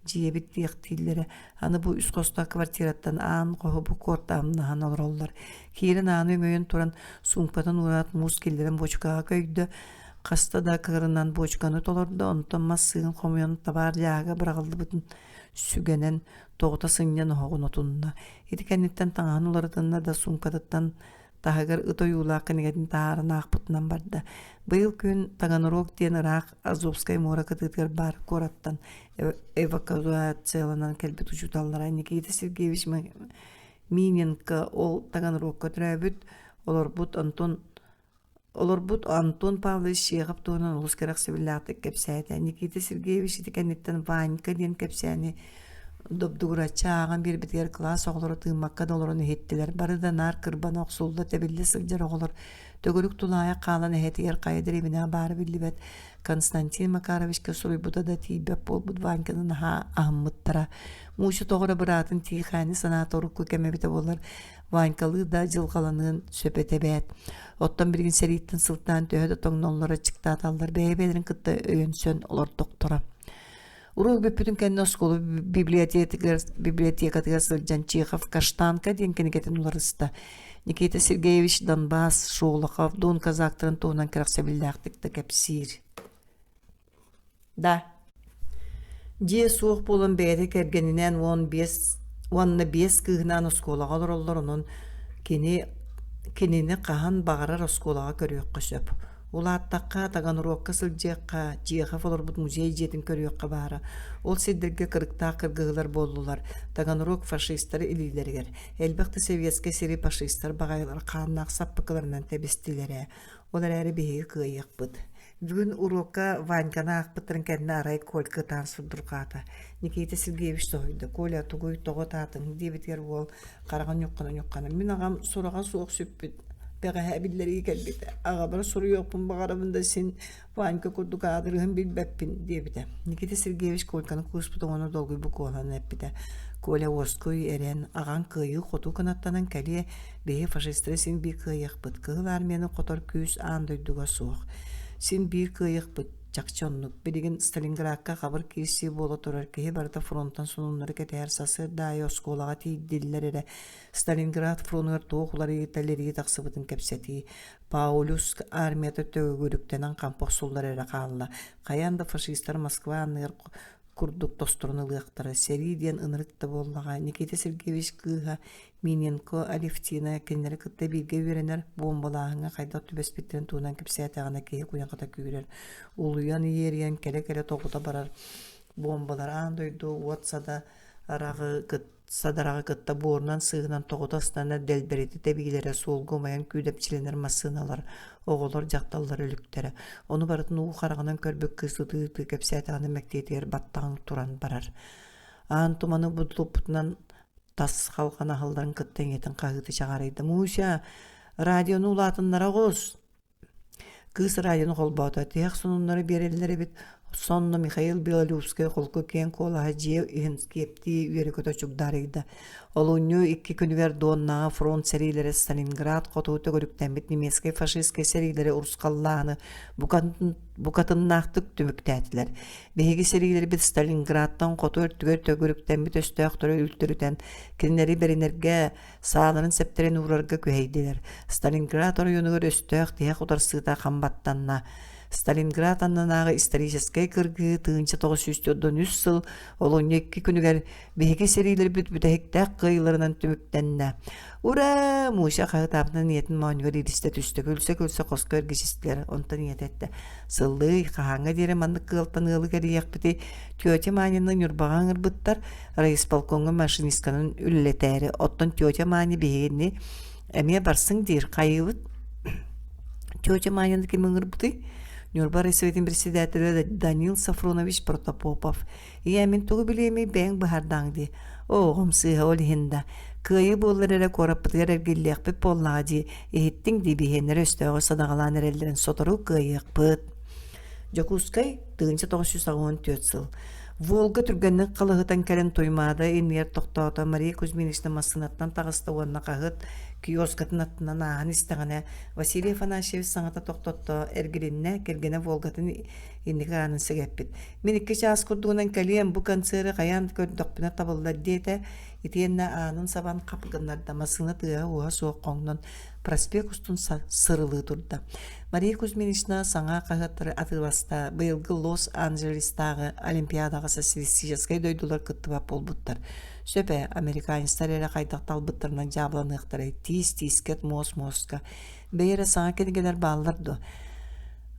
жиебіт тияқтейлері. Аны бұл үс қоста квартираттан аан қоғы бұл кортамны хан олар олар. Кейрін ааны өмейін туран суңпатын урат муз келдерін бочкаға көйді. Қаста да кығырынан бочканы толырды, онтан массығын қомойын табар жағы бірағылды бұтын сүгенен тоғыта сыңнен оғын отынна. Етікәнеттен таңған олардынна да сумкадыттан тағығыр ұтой ұлақын егетін тағарын ақпытынан барды. Бұл күн тағанырок ден ұрақ Азовскай мора кытытыр бар кораттан эвакуацияланан кәлбет ұчуталлара. Никита Сергеевич Миненко ол тағанырокқа түрәбіт, олар бұт Антон Павлович Шеғып туынан ұлыс керақ сөбіллақты кәпсәді. Никита Сергеевич етікәнеттен Ванька ден кәпсәні Dobduguraça ağan bir bitiger klas oğluru tığmakka dolorunu hettiler. Barı da nar kırban oksulda tebilli sılcar oğlur. Tögülük tulaya kalan ehetiger kaydır evine barı billibet. Konstantin Makarovичке сурuybuda da tiybep bolbud vankanın ha ahmıttara. Muşu toğra bıratın tiykhani sanatorukku kemebite bolar. Vankalı da jılgalanın söpetebet. Ottan bir gün seriyitten sılttan töhöde toğnonlara çıktı atallar. Beyebelerin kıtta öğünsön olur doktora. Урок bütün kendi skolu biblioteka сылжан Чехов Каштанка ден кенегетен уларыста. Никита Сергеевич Донбасс, Шолохов, Дон казактарын туынан кыраксабилдактык да кепсир. Да. Же суық болын бәйді кергенінен 15 кыгынан сколаға олар onun kenini qahan bağırar skolağa көрөк көсөп. Ол аттаққа таган урокка сылжаққа Чехов олар бұд музей жетін көрөкқа бары. Ол седдерге кырықта кыргығылар болулар. Таган урок фашистары илилергер. Элбақты советский сери фашистар бағайлар қаннақ саппықыларынан тәбістілері. Олар әрі бейгі қыйық бұд. Бүгін урокка Ванькана ақпыттырын кәдіне арай колькі тансырдырқаты. Никита Сергеевич сойды. Коля тугой тоғы татын. Дебетер ол қараған юққаны. Мен ағам сұраға суық сөппет. Бәға әбіллері келбеті. Аға бір сұры жоқпын бағарабында сен Ванька күрді қадырығын білбәппін дебеті. Никита Сергеевич Кольканы күспіті оны долгый бұқ олан әппеті. Коля Оскөй әрен аған қыйы қоту қанаттанан кәле бейі фашистері сен бір қыйық бұд. Қығыл армияны қотар күйіс андойдуға суық. Сен бір қыйық бұд. Жақчонлық. Білеген Сталинградқа қабыр кейсі болы тұрар кейі барда фронттан сонунлары кәтәр сасы дай осколаға тейділілер әрі. Сталинград фронтығыр тоғылары етәлері тақсыбытын кәпсәті. Паулюс армията төгіліктенен қампық солдар әрі қалыла. Қаянда фашистар Москва анығыр күрдік достырыны лықтары. Сериден ынырыкты боллаға. Никита Сергеевич Кыға, Миненко, Алевтина кенлері кітті бірге веренер бомбалағыңа қайда түбәс біттерін туынан кіпсәтіғана кейі қойан қата күйрер. Улуян ериян кәле-кәле тоғыта барар. Бомбалар андойду, уатсада садарағы кітті борынан сығынан тоғытасынан дәлбіреті тәбейлері солғымайан күйдепчіленер масыналар, оғылар жақталар өліктері. Оны барытын ұғы қарағынан көрбік кызыды кәпсәтіғаны мәктетер баттағын туран барар. Ан туманы бұдылыпытынан тас қалған ағылдарын кіттен етін қағыды жағарайды. Муся, радионы ұлатынлара ғоз. Кыз радионы қолбауды. Тек сонынлары берелілері бет. Сонны Михаил Белолюбский қолқы кен қолаға жеу үйінскепті үйері көті жүгдарыйды. Ол үню 2 күнвер доннаға фронт сәрилері Сталинград қотуыты көріктен бет немеске фашистке сәрилері ұрысқаллағыны бұқатын нақтық түміктәтілер. Бейгі сәрилері бет Сталинградтан қоту өрттігер төгіріктен бет өсті ақтыры үлтірітен кенлері берінерге сағаларын сәптерен ұрарға көйділер. Сталинград орыйынығыр өсті ақтия құдарсыда қамбаттанна. Сталинград аннанағы историческай кыргы тыынча 993 сыл олон 2 күнігер бейге серилер бүт-бүтәхіктәк қыйларынан түміктенне. Ура! Муша қағытапынан ниетін маунивер едісті түсті көлсе қосқа өргешістілер онта ниет әтті. Сыллы қағанға дері мандық қылтан ұлы кәріяқ біті тетя манinin үрбаған ұрбыттар райисполконғы машинистканын үлілетәрі. Оттан тетя мани бейгенне әме барсың дейір қайылыт. Тетя манinin кемің ұрбыты? Нюрбар Советин председателі Данил Сафронович Протопопов. Мен тұғы білемей бәң бұхардаңды. Оғым сыға ол хинда. Күйі болыр әрі қораппытығыр әргеллек біп болнаға де. Ехеттің дебейенер өстіғі садағалан әрелерін сотыру күйік бұд. Жокускай 1994 сыл. Волга түргеннің қылығытан кәрін тоймады. Энер тоқтауыта Мария Кузьминична масынаттан тағысты онына қағыт. Киоскатын аттынан ағын істіғаны Василий Афанасьевич саңата тоқтотты әргелінне кергені Волгатын ендігі ағынын сәгәппет. Мен 2 час күрдігінен кәлем бұ концеры қаян көрдіқпіне табылдар дейті етенне ағынын сабан қапығынларда масына тыға оға соқ қоңнан проспектустың сырылы тұрды. Мария Кузьминична саңа қағаттыры атыласта бұйылғы Лос-Анджелестағы Олимпиадаға социалистическай дойдулар күттібап болбуттар. Сөпе, американистар әрі қайдақтал бұттырынан жабыланықтары тиз кет мос-моска. Бейірі саңа кенігелер балырды.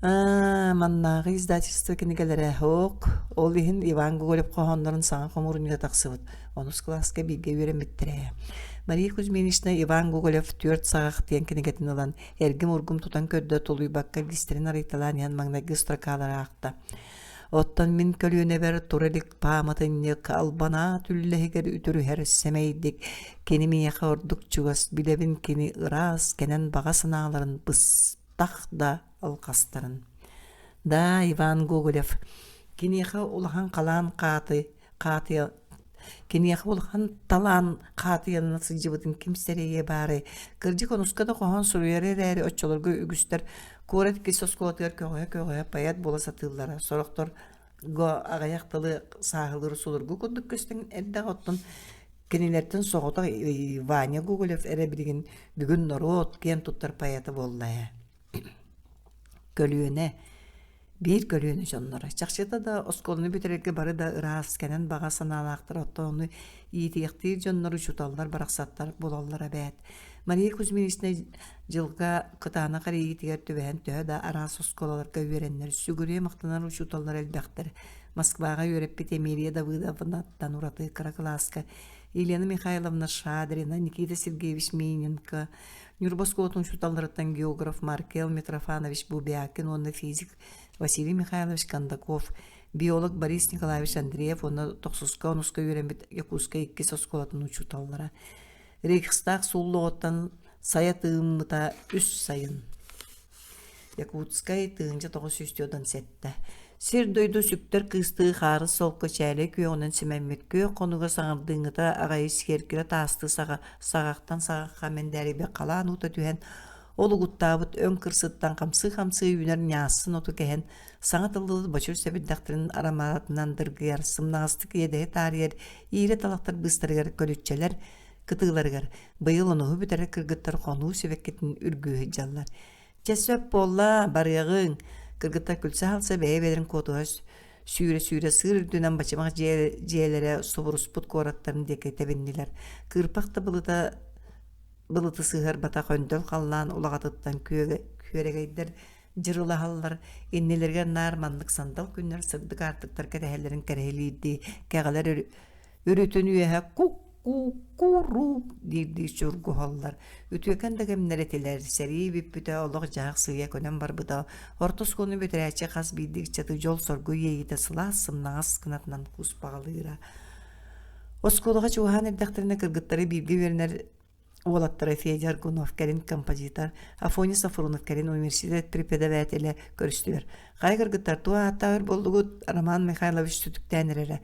Маннағы издательство кенігелері оқ. Ол ехін Иван Гоголев қоғандарын саңа қомырынға тақсывыд. Онус класска бейге өрен біттірі. Мария Кузьминична Иван Гоголев 4 сағақ тен кенігетін олан. Әргім ұргым тұтан көрді толуй баққа листерін арайталан ян маңнағы стракалары ақты. Ottan min kölüne ber turelik pamatınnyık albana tüllehger ütürü her semeydik. Kenimi yakorduk çugas bilebin keni ıras kenen bağa sınağların bıstaq da alqastarın. Da Ivan Gogolev. Keniyaha ulahan kalan qatı Keniyaha ulahan talan qatı yanına sıcıbıdın kimsereye bari. Kırcı konuskada qohan suruyarı rəri öççolorgu ügüster. Koret ki soskolatıgar köğaya payat bola satıllara. Soroktor go ağayaktalı sahılır sulurgu kunduk köstün edda ottun. Kenilerden soğuta Vanya Gogolev erebilgin bugün norot ken tuttar payatı bollaya. Gölüyöne bir gölüyöne jonlara. Çakşıda da oskolunu bitirerge bari da ıras kenen bağa sanalaqtır otta onu iyitiyektir jonları şutallar baraqsatlar bolallara bät. Maria Kuzminis'ne jılga kıtana qari iyitiger tübähen töhö da aras oskolalarga öğrenler sügürüye maqtanar şutallar elbäqtir. Moskvaga yörep bit Emiliya Давыдовнатtan uratı Karaklaska, Елена Михайловна Шадрина, Никита Сергеевич Миненко, Нюрбоскотун шуталларыттан географ Маркел Митрофанович Бубякин, онна физик Василий Михайлович Кондаков, биолог Борис Николаевич Андреев, онна тоқсуска, онуска үйренбет Якутска икки сосколатын учуталлара. Рейхстаг суллоғыттан сая тыыммыта үс сайын. Якутскай тыынча тоғыз үстеодан сетті. Сир дойду сүптер кысты хары солқы чәлі күйоғынан семәммет көй қонуға саңырдыңыта ағайы схеркіре тасты сағақтан сағаққа мен дәрібе қалан ұта түйен олығыттабыт өн кырсыттан қамсы үйінер нясын оту кәхен саңа тылдылы бачыр сөбіддақтырын араматынан дыргияр сымнағыстық едеге тарияр ире талақтар быстыргар көлітчелер кытыыларгар быйыл онуғы бүтәрі кыргыттар қону сөбеккетін үргүйі жаллар. Чәсөп болла барығың кыргыттар күлсі алса бәйбелерін котуға сүйре сыр үрдінен бачымақ жиелері собуруспут кораттарын деке тебінділер. Кырпақты бұлыты сығыр бата қөндөл қаллан ұлағатыттан күйерегейдер жырылағалар, еннелерге нарманлық сандал күннер сырдық артықтар кәрәхелерін кәрәхелейді, кәғалар өрөтін үйеға куру дирди чургу халлар. Үтөкән дә гәмнәрәтеләр сәри биппүтә Аллаһ җагы сыя көнәм бар буда. Ортос коны бетрәчә хас бидик чаты жол соргу йейте сыласым нагас кынатнан кус багылыра. Осколга чухан эддәхтерне кыргыттары бирге вернер Олаттары Федор Гунов кәрин композитор, Афони Сафронов кәрин университет преподавателе көрістілер. Қай кыргыттар туа аттағыр болдығыт Роман Михайлович сүтіктәнірері.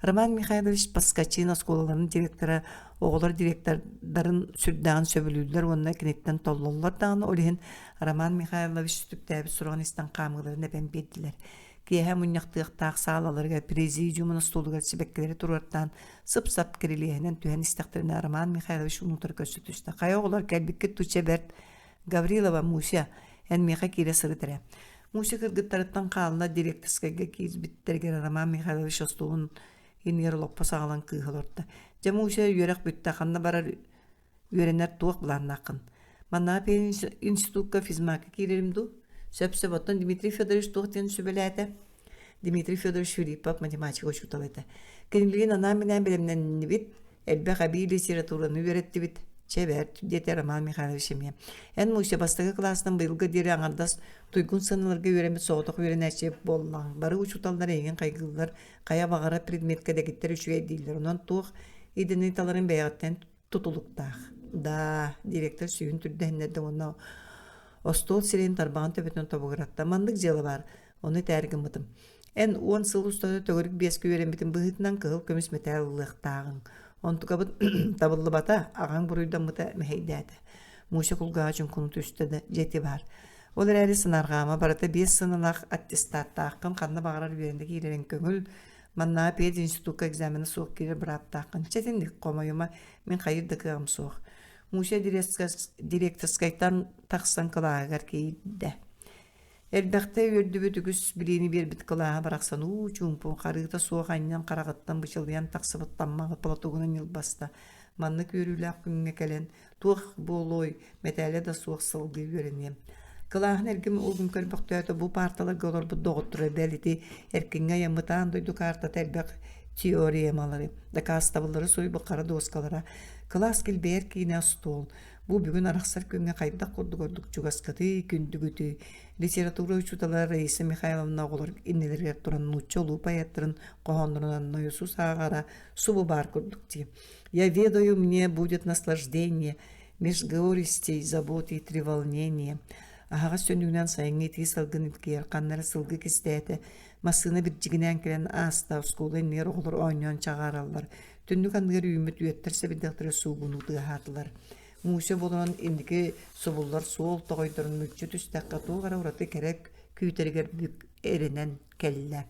Роман Михайлович Паскачин осколаларының директоры, оғылар директордарын сүрдәғын сөбілілдер, онына кенеттен толлолар дағын олығын Роман Михайлович сүтіктәбі сұрған істен қамығыларына бән бедділер. Кеһә мұняқтық тақсалаларға президиумын столығар себеккелері тұрғырттан сып-сап керелейінен түйен істіқтеріне Роман Михайлович ұнутыр көсітішті. Қай оғылар кәлбікке тұтша бәрт Гаврилова Муся ән меға келе сыры тірі. Муся кыргыттарыттан қалына директорскайға кейіз біттергер Роман Михайлович остуғын енер лоппа сағалан күйғылырды. Жамуся үйерек бүтті қанна барар үйеренер туық бұларына ақын. Манна пейін институтқа физмакы кейлерімді. Сөпсөп оттан Дмитрий Федорович туқтен сөбеләді. Дмитрий Федорович Филиппов математика учутал это. Кенилген ана менен белемнен бит, элбе хаби литератураны үйретті бит. Чеберт, дете Роман Михайлович еме. Ән Муся бастығы классынан быйылғы дері аңардас туйгун сыныларға үйремет соғытық үйренәче боллаң. Бары учуталдар еген қайгылар, қая бағара предметка дегеттер үшуе дейлер. Онан туық идені таларын бәйғаттен тұтылықтақ. Да, директор сүйін түрдәнлерді оны Остол сирен тарбаған төбетін тобығыратта мандық желі бар, оны тәргім бұтым. Ән 10 сыл ұстады төгірік бескі өрен бітін бұғытынан қығыл көміс металлылық тағын. Онтуға бұт табылы бата ағаң бұрыйдан мұта мәхейдәді. Муша құлға жүн күнті үстеді жеті бар. Ол әрі сынарғама барата 5 сынылақ аттестатта аққын қанна бағарар верендегі еререн көңіл манна пед институтқа экзамені соқ керер бір апта аққын. Чәтіндік қомайыма мен қайырдық ағым соқ. Муся директорскайттан тақсан қылағығар кейді. Әлбәқті өрді бүтігіс білені бербіт қылаға барақсан чуңпу қарығыта суағаннан қарағыттан бұшылыян тақсыбыттанмағы платуғынан елбасты. Манны көрілі күнге кәлен туық болой мәтәлі да суық сылғы өрінем. Қылағын әргім олғын көрбіқті өті бұл парталар ғолар бұл доғыттыры бәліті әркінге ямытан дойды қарта тәлбәқ теориямалары. Дақас табылары сой бұқара доскалара. Класс келбер кейіне стол. Бұл бүгін арақсар көнге қайда құрды көрдік жүгаскаты күндігіті. Литература учуталар Раиса Михайловна оголор иннелерге туран нуччолу паяттырын кохондурунан ноюсу саагара субу бар курдукти. Я ведаю, мне будет наслаждение межговористей, забот и треволнение. Ага сөнүгүнөн сайыңы ти салгын иткер каннары сылгы кистээте масына биржигинен келен аста скулын нер оголор ойнон чагаралар. Түндүк андыр үймөт үйөттөрсө бидактыр сугунуды хатылар. Муше болон индики собуллар сол тогойдорун мүччү түстакка тугара ураты керек күйтергер бүк эренен келле.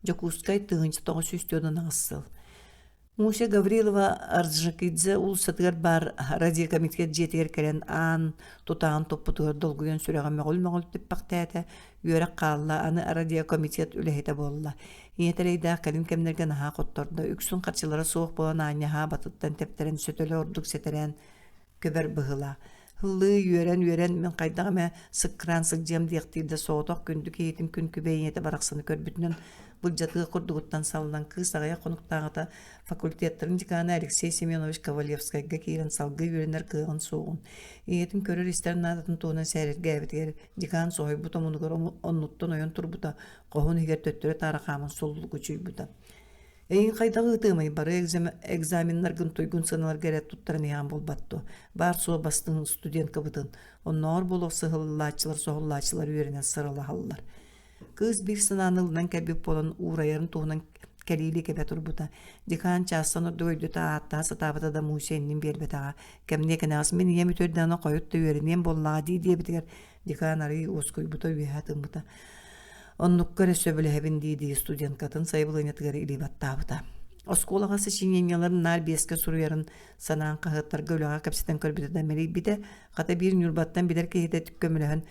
Жокускай тыгынчы тогы сүстөдөн аңсыл. Муше Гаврилова Арджакидзе улсатыгар бар радиокомитет жетигер келен ан тутаан топпутугар долгуен сүреген мөгөл типпактаата үйөрөк калла аны радиокомитет үлехете болла. Иетерейда калин кемнерге наха котторда үксүн качылары соох болан аняха батыттан тептерен сөтөлө ордук сетерен көбөр быгыла. Хыллы үйөрен мен кайдагаме сыккран сылжем диектирде сооток күндүк ийетим күн күбейете бараксыны көрбүтүнөн Булжатыгы курдугуттан салынан кысагая конуктаагыта факультеттарын деканы Алексей Семенович Ковалевскайга киирен салгы үйренер кыгын соғын. Иетин көрөр истерин адатын туунан сәрерге әбітер декан соғай бұта мұнығыр оннуттан ойын турбута қоғын егер төттөрі тарақамын соллугу чүйбута. Эйин кайдагы ытымай бары экзаменнаргын туйгун сыналар керет туттарын ян болбатту. Бар суо бастын студент кыбытын. Оннор болок сыгыллаачылар соғыллаачылар үйренен сырылахаллар. Кыз bir sınanıldan kelbip bolan uğrayarın tuğunan kelili kebe turbuta. Dikan çastan ordu öydü ta atta satabata da Muse'nin berbetağa. Kemne kenas men yemi tördana koyut da öğreneyim bolla diye bitiger. Dikan arayı oskuy buta üyehatın buta. Onnuk kare söbele hebin diye student katın sayıbılığına tıgarı ilibatta buta. Oskolağa sıçınyenyaların nar beske suruyarın sanan kahıtlar gölüğa kapsiden körbüte demeli bir de kata bir nürbattan biler ki hidet kömülehen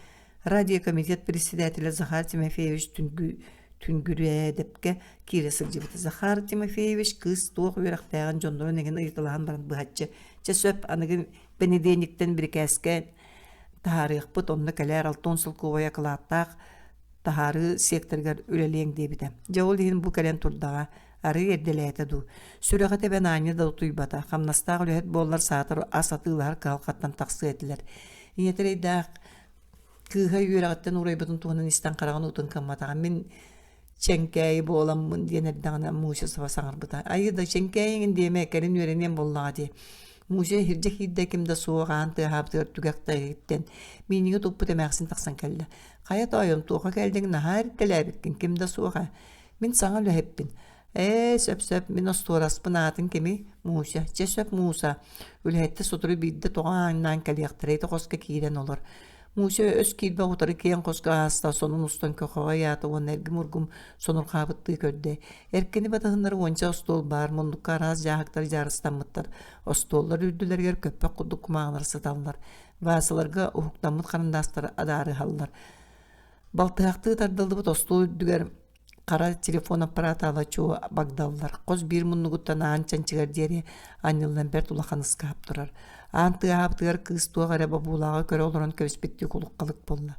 Радиокомитет председателя Захар Тимофеевич Түнгүрэ депке кире сылжыбыты. Захар Тимофеевич кыз туох үйрактаган жондору неген ыйтылаан баран быхатчы. Чесөп аныгын бенедениктен бир кәске тарих бут онны калер алтон сылкуая кылаттак тахары секторгар үлелең дебите. Жаул деген бу кален турдага ары эрделете ду. Сүрөгө тебен айны да туйбата. Хамнастагы үлет боллар саатыр асатылар калкаттан таксы этилер. Иетерейдак Кыга үйрәгәттән урайбытын тугынан истан караган утын камматаган мен ченкәй боламмын диенердәгән муша сабасаңар бута. Айда ченкәйин диеме кәрин үйрәнен боллады. Муша хирҗә хиддә кимдә суган тәһаптыр түгәктә иттен. Миниге туппы демәксин таксан келде. Кая тайым туга келдең нахар теләбиккин кимдә суга. Мин саңа ләһеппин. Сөп мен остораспын атын кеми Муша. Чесөп Муса. Үлһәтте сотуры бидде туганнан кәләктәрәйте коска кирен олар. Муше өскилбе утары киен коска аста сонун устан көкөга ята он эрги мургум сонур кабытты көрдө. Эркени батыгындар онча остол бар, мундукка раз жаактар жарыстамыттар. Остоллар үрдүлергер көппөк кудук маңлар сыталлар. Васыларга ухуктамыт карындастар адары халлар. Балтыакты тардылдыбыт остол үрдүгер кара телефон аппарат алачу багдаллар. Коз бир муннугуттан анчан чыгар дери анылдан берт улаханыска аптырар. Анты аптыр кыз тугара бабулага көрө олорон көбүспетти кулуккалык болду.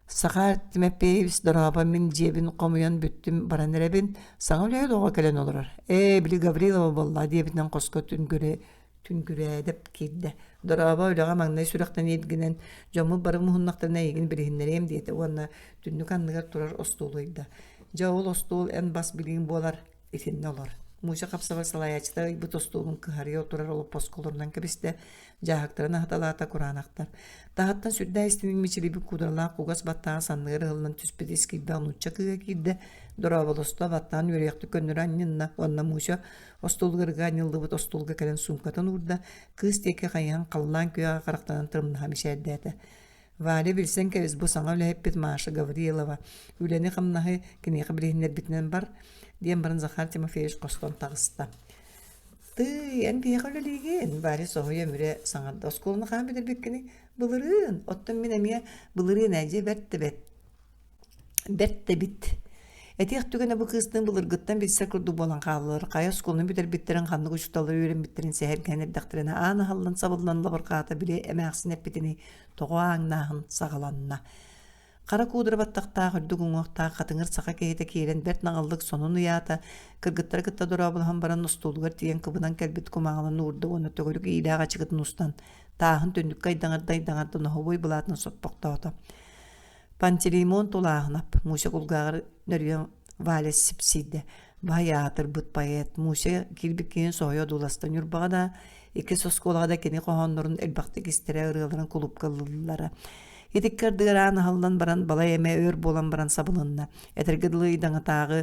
Сахар Тимофеевич дораба мен жебин комуян бүттүм баранеребин саңа эле дога келен олорор. Били Гаврилова болла дебинен коско түнгүрө деп кирди. Дораба өлөгө маңнай сүрөктөн едгенен жому бары мухуннактарына эгин бириннерем дейти. Уонна түндүк анныгар турар остолойда. Жаул остол эн бас билин болар итинне олор. Муша капсава салаячта бут остолун кыхарыя отурар олуп посколорунан кебисте жаактарына хаталаата куранактар. Тахаттан сүрдә истинин мичилиби кудырла кугас баттаа санныгыр ылынан түспедис килбе ануча кыга кирде. Дораволоста баттаан үрөйөктү көннөр аннинна. Онна Муша остолгырга анылдыбыт остолга келен сумкатын урда кыз теке каян каллан күйага карактанан тырымна мишердете. Вали билсен кебиз бу саңа леппит Маша Гаврилова. Үлени камнахы кинеге билинер битнен бар. Диен барын Захар Тимофеевич костон тагыста. Ты эн биягөлөлеген бары соһуя мүре саңа осколны хам бидер беккени былырын оттон мен эмие былырын әже бетте бит. Этих түгенә бу кыздын былыргыттан битсә курду болан каллар. Кая осколны бидер биттерен ханны гучталар үрен биттерен сәһәргәнер дактрына аны халлан сабыллан лабырката биле эмәксине битени тогааңнахын сагаланна. Кара кудыр баттакта хүрдүгүңөкта катыңыр сака кейте киерен берт наңалдык сонун уята кыргыттар кытта дурабыл хамбаран устулгар тиен кыбынан келбит кумаңалан урды оны төгөлүк ийлага чыгытын устан Тағын төндік кайдаңар нохобой бұлатын соппоқтауыта. Пантелеймон тулағынап, Муша кулгағыр нөрген валес сипсиді. Баяатыр бұт поэт, Муша килбіккен соғыя дуластан юрбағада, екі сосколағада кені қоғанларын әлбақты кестері ұрығыларын кулуп кылылылары. Етіккердігіран халдан баран бала еме өр болан баран сабылынна. Әтіргідлі идаңатағы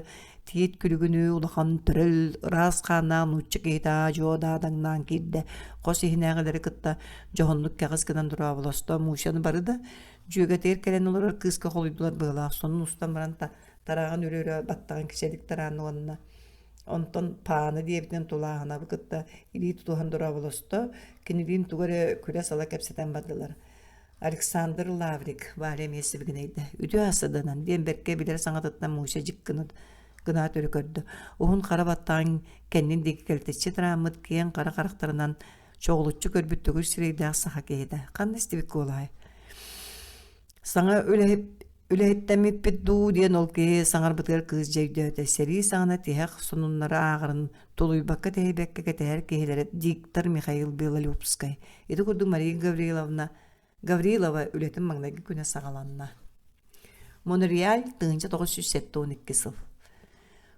тиет күлігіні ұлақан түріл, рас қанан ұтчық ета жоададаңнан келді. Қос ехінәғілері күтті жоғынлық кәғіз кідан тұра боласты. Мушаны бары да жүйеге кәлен олар қысқа қолыдылар бұғылақ. Сонын ұстан баран тараған өрері баттаған кішелік тараны онына. Онтон паны диебден тулағына бұқытта илі тұтуған тұра боласты. Кенелін тұғыры күлі сала кәпсетен бадылар. Александр Лаврик валем есібігінейді. Үді асыдынан Демберке білер саңатытынан Муша жик гына төрі көрді. Оғын қарабаттағын кәннен декі кәлтетші тұрамыд кейін қара қарақтарынан çoğulutçu körbüttөгür sireydağı saha keyde. Kandı istebik olay. Sana ölehettemi peddu diyen ol ki sanar bıtgar kız jeyde öteseri sana tihak sonunları ağırın toluy bakka tehebekke keteher kehelere diktar Mikhail Belolyupskay. Edi kurdu Maria Gavrilova ületin magnagi güne sağalanna. Monreal tığınca 972 sıl.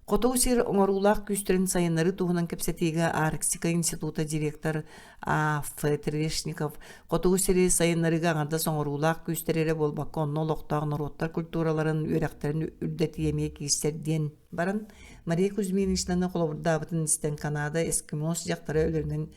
Qotoğusir oңорулақ күстерін сайынлары туғынан кепсетігі Арктика института директор А.Ф. Терешников Qotoğusiri сайынларыға аңарда оңорулақ күстерері болбаққа онны олықтағы народтар культураларын өрәқтерін үрдеті емей кейстерден барын Мария Кузьминичнаны қолабырдабытын істен Канада эскимос жақтары өлерінен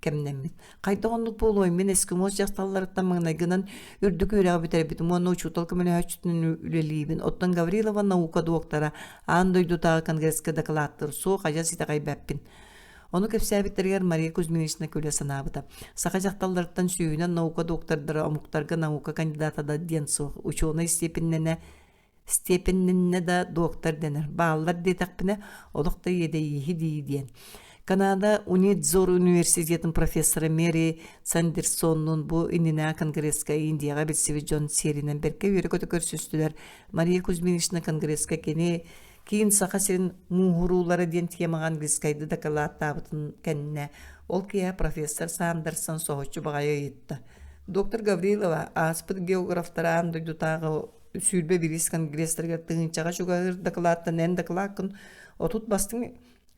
кемнеммит. Кайда онлук болой мен эскимос жакталларыттан маңнайгынан үрдүк өрәгә битербитим. Оны учутал кемеле хачтын үлелибин. Оттан Гаврилова наука доктора андойду та конгресска докладтыр. Со кажа ситагай бәппин. Оны кепсәбиттергәр Мария Кузьминична көлә санабыта. Сака жакталларыттан сүйүнән наука доктордары омуктарга наука кандидата да денсо. Ученый степеннене да доктор денер. Баллар детакпине олукта едейи диен. Kanada Unizor Üniversitetin profesörü Mary Sanderson'un bu inine kongreska Indiyaga bir John serinen berke yürek körsüstüler. Maria Kuzminichna kongreska keyin sakasirin muhuruları diyen tiyemagan griskaydı da kalat tabıtın kendine. Ol kiya profesör Sanderson soğuçu bağaya yitti. Doktor Gavrilova aspıt geograftara andoydu tağı sülbe biris kongreslerge tığınçağa şuğağır da kalattan en da kalakın otut bastın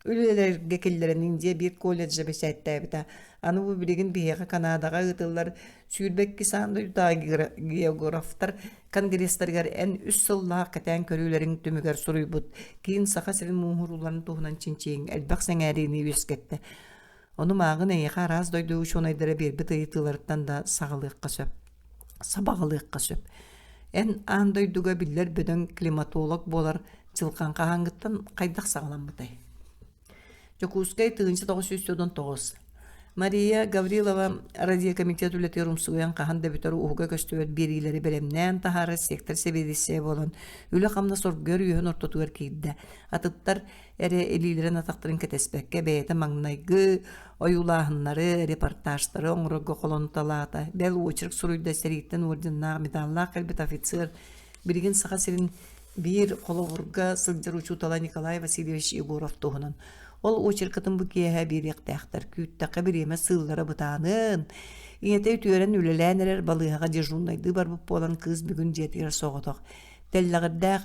Ülüler gekillerinin diye bir kolejde beşettebita. Anı bu bilgin biheğe Kanadaga ıtıllar sürbekki sandı da geograftar kongreslerger en üst sılla katen körülerin tümüger soruybut. Kiyin sakasirin muhuruların tuğunan çinçeyin elbaq sengerini yüskette. Onu mağın eyeğe araz doyduğu şonaydara bir bıtayıtılarından da sabağılıqqa söp. En andoyduga biller böden klimatolog bolar çılkan kahangıttan kaydak sağlam bıtay. Jokuskay tığınca 909. Maria Gavrilova Radyo Komitet Ületerum Suyan kahan debütörü uğuga köstüvet birileri beremnen taharı sektör sebedisi bolon. Üle kamna sorgör yuhun ortotuver kiydi. Atıttar ere elilerin ataktarın ketesbekke beyete magnaygı oyulahınları, reportajları oңrogo kolonu talata. Bel uçırık suruyda seriyitten ordinna medalla kalbet ofisir. Birgin sağa serin bir kolovurga sıldır uçutala Nikolay Vasilyevich Yegorov toğunan. Ol uçırkıtın bu kiyehe bir yaktağıtlar. Küttaqı bir yeme sığıllara bıtanın. İnete ütüren ülelәнерер balığağa dejurnaydı bar bu olan kız bugün jetiger soğutuq. Tellağırdaq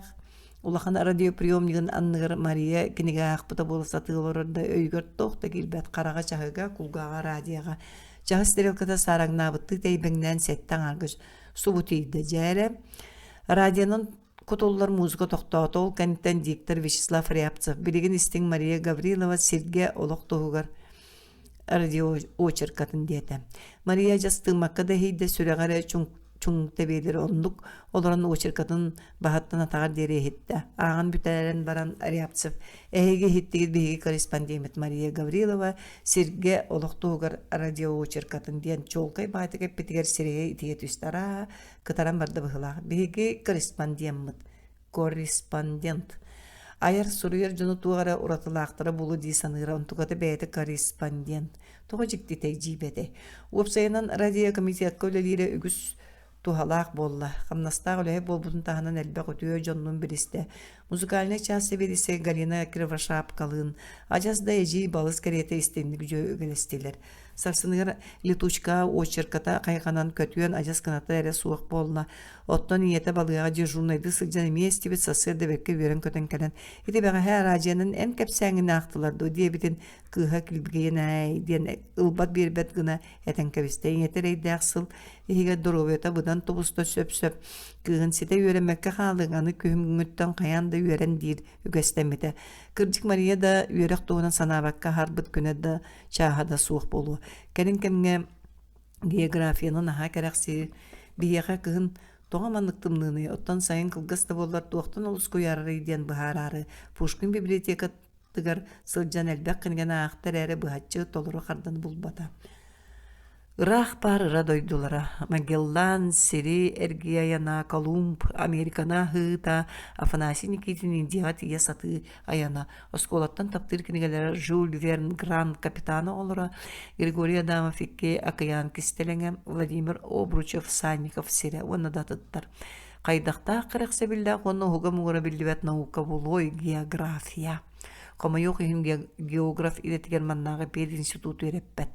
ulaqan radio priyomniğin annığır Maria kiniga aqpıta bolsa tığılırında öygör toqta kilbet qarağa çahıga kulgağa radioga. Çahı strelkada saragna bıttı teybengnen setten argıç subutiydi jere. Radionun Kutollar muzika toqtaqta ol kanitten diktor Vyacheslav Ryabtsev. Bilgin istin Maria Gavrilova Serge olaq toğugar radio oçerkatın diyete. Maria jastı makkada heyde süregare çung tebeleri onduk. Olaran oçerkatın bahattan atağar dere hitte. Ağın bütelerin baran Ryabtsev. Ehege hittigir bihegi korespondiyemet Maria Gavrilova Serge olaq toğugar radio oçerkatın diyen çolkay bahatık epetiger sereye itiyet üstara kıtaran barda bıhıla. Bihegi korespondent. Ayar soruyor jonu tuğara uratılaqtara bulu di sanıra ontukata beyte korespondent. Toğa jikti tecibede. Websayından radio komitet kölelere ügüs tuhalaq bolla. Kamnastaq ölehe bolbutun tahanan elbaq ötüyor jonunun biriste. Muzikalne çası verise Galina Krivashapkalın. Acaz da eci balız kariyete istenlik jö ögelestiler. Сарсыныгар летучка очерката кайганан көтүен ажас каната эре суак болна. Оттон иете балыга дежурнайды сылжан эмес тибет сасыр дебекке берен көтөн келен. Ити бага һәр аженин эн кепсәңин актыларды диебитин кыха килбигейен ай ден ылбат бербет гына этен кебистен етерейди аксыл иге доробета будан тобуста сөп-сөп кыгын сите үйренмекке халыганы көмгүттөн каянды үйрен дир үгестемите. Кырдык Мария да үйрек туунан санабакка харбыт күнө да чахада суық болу. Кәрін кәмге географияның аға кәрәқсі бияға кығын тоғаманлықтымныны, оттан сайын кылгасты болар туақтан олыс көярары иден бұхарары. Пушкин библиотека тыгар сылжан әлбәк кінген ақтар әрі бұхатчы толыры қардан бұлбата. Ырах бар ыра дойдулара. Магеллан, Сири, Эргияяна, Колумб, Американа, Хыта, Афанасий Никитин, Индига тие саты аяна. Осколаттан таптыр кенегелер Жюль Верн, Гранд Капитана олара, Григорий Адамов икке Акаян Кистеленге, Владимир Обручев, Санников, Сирия, оны датыттар. Кайдақта қырықса білді, оны хуга мұғыра білдібет наука болой география. Кома yok географ илетігер маннағы пед институту ереппет.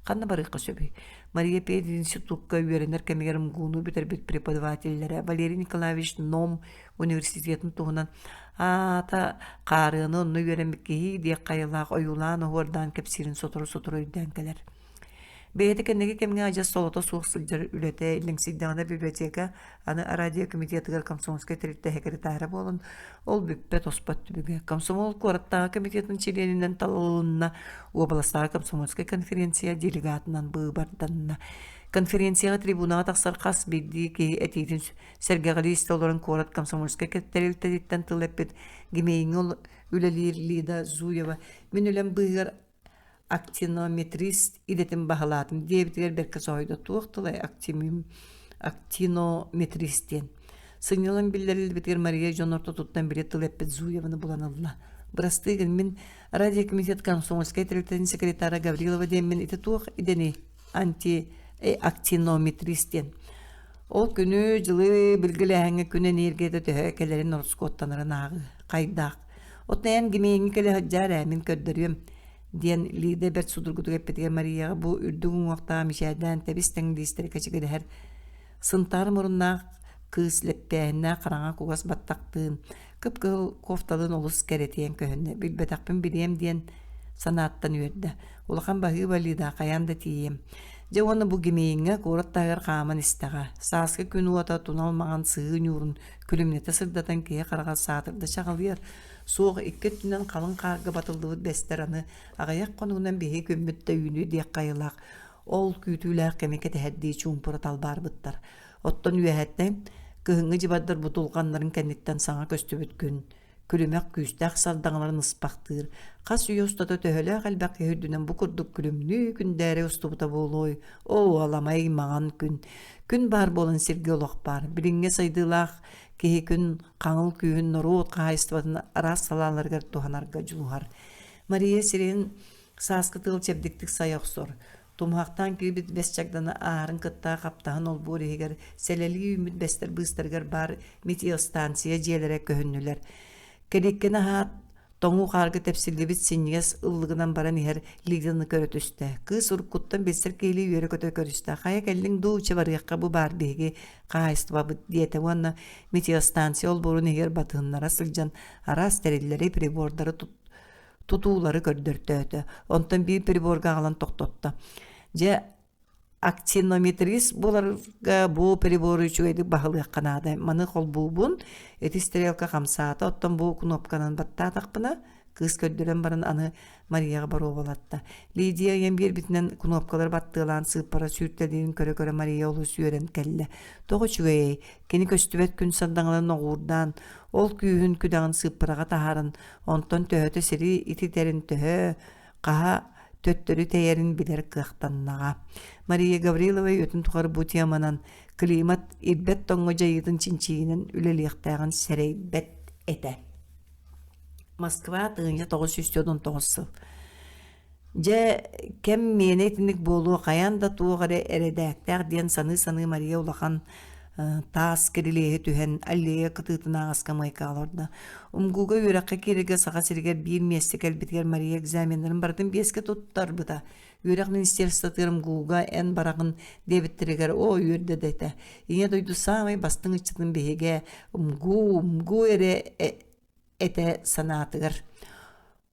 Қанна барыққа сөбі. Мария пед институтка үйеренер кәмегерім гуну бітер бит преподавателлері. Валерий Николаевич Ном университетін туғынан ата қарыны оны үйеренбеккеhi дек қайылақ ойулан оғырдан кепсирін сотыру үйден келер. Бейді кәнеге кәмге ажас солото суық сылжар үлеті іліңсіздіғана библиотека аны радио комитетігер комсомольскай тәрітті секретары болын. Ол бүппет оспат түбіге. Комсомол қораттағы комитетінің членінен талылынна областағы комсомольскай конференция делегатынан бұғбарданна. Конференцияға трибунаға тақсар қас бейді кей әтейтін Сергеғали істоларын қорат комсомольскай кәттәрілттәдеттен тылеппет гемейін ол үлелерлейді Зуева. Мен өлем бұғыр актинометрист идетин бағалатын дебитер берке сойда туқтылай актинометристен. Сыңнылын білдерілді бітер Мария Жонорто туттан білет тылеппет Зуеваны бұланылла. Бірастығын мен радио комитет комсомольскай тәрілтетін секретары Гаврилова демен ити туқ идені актинометристен. Ол күні жылы білгілі әңі күні нергеді түхі кәлерін орскоттанырын ағы, қайдақ. Отнаян гемейіңі кәлі хаджар әмін көрдірем. Диен лиде бер судургуду кеппетиге Марияға бу үрдүгүн уақта мишайдан тебистен дистери качыгыды хэр сынтар мұрынна кыз леппәйінна қараңа кугас баттақтын кып-кыл кофталын олыс кәретиен көхінне білбетақпын білем диен санаттан үйерді. Улақан бағы балида қаянда тием. Же оны бұ гемейінге қораттағыр қамын істіға. Сасқы күн уата туналмаған сығын юрын күлімнеті сырдатан кeye қарға сатырды шағалыр. Соғы иккет түнен қалың қарға батылдығы бәстер аны ағаяқ қонуынан бейе көмметті үйіні дек қайылақ. Ол күйтілер кәмекет әддей чумпыры талбар бұттар. Оттан үйәттен көхіңі жібадыр бұтылғанларын кәнеттен саңа көсті бүткін. Күлімәк күстәқ салдаңларын ұспақтыр. Қас үй ұстады төхілі қалбақ үйдінен бұ күрдік күлімні күндәрі ұстыбыта болой. О, аламай маған күн. Күн бар болын серге олақ бар. Білінге сайдылақ кеhe күн қаңыл күйін нұруыт қайыстыватын арас салаларғар туғанарға жұлғар. Мария сирен сасқы тыл чепдіктік сайық сор. Тумақтан күйбіт бәсчагданы арын кытта қаптағын ол бұр егер сәлелі үміт бәстер бұстырғар бар метеостанция желері көхіннілер. Кәлеккені хат тоңу қарғы тәпсілі біт сенегес ұлығынан баран егер лигданы көріт үсті. Қыз ұрқұттан бәстер кейлі үйері көті көрісті. Қая кәлінің доучы барғаққа бұ бар беге қайыстыва бұд дейті. Онна метеостанция ол бұрын егер батығынлара сылжан арас тәрелері прибордары тұтулары көрдірті. Онтан бір приборға ағалан тоқтотты. Же актинометрист боларға бұл приборы үшігейді бағылық қанады. Маны қол бұлбұн, әті стрелка қамсаты, оттан бұл кнопканан батта тақпына, кыз көддірен барын аны Марияға бару болатты. Лидия ембер бітінен кнопкалар баттығылан сыппара сүрттелерін көрі-көрі Мария олы сүйерен кәлі. Тоғы чүгей, кені көстібет күн сандаңылын оғырдан, ол күйін күдағын сыппараға тахарын, онтан төхөті сірі ититерін төхө, қаға төттөрі тәйерін білер қықтаннаға. Мария Гаврилова өтін тұғар бұ теманан климат ирбет тоңғы жайытын чинчиінен үлеліқтағын сәрей бәт әті. Москва тығынja 919 сыл. Же кәм мен етінік болу қаян да туғары әреді әктәқ ден саны Мария улақан таас керилеhe түһен аллея кытыытына аскамайка алорда. Умгуга үрәккә киреге саға сиргер бир месте кәлбитгер Мария экзамендерин бардын беске туттар быта. Үрәк министерство тырым гуга эн барагын дебиттерегер о үрдә дәтә. Ине дойду самай бастың ичтын беге умгу эре эте санатыгар.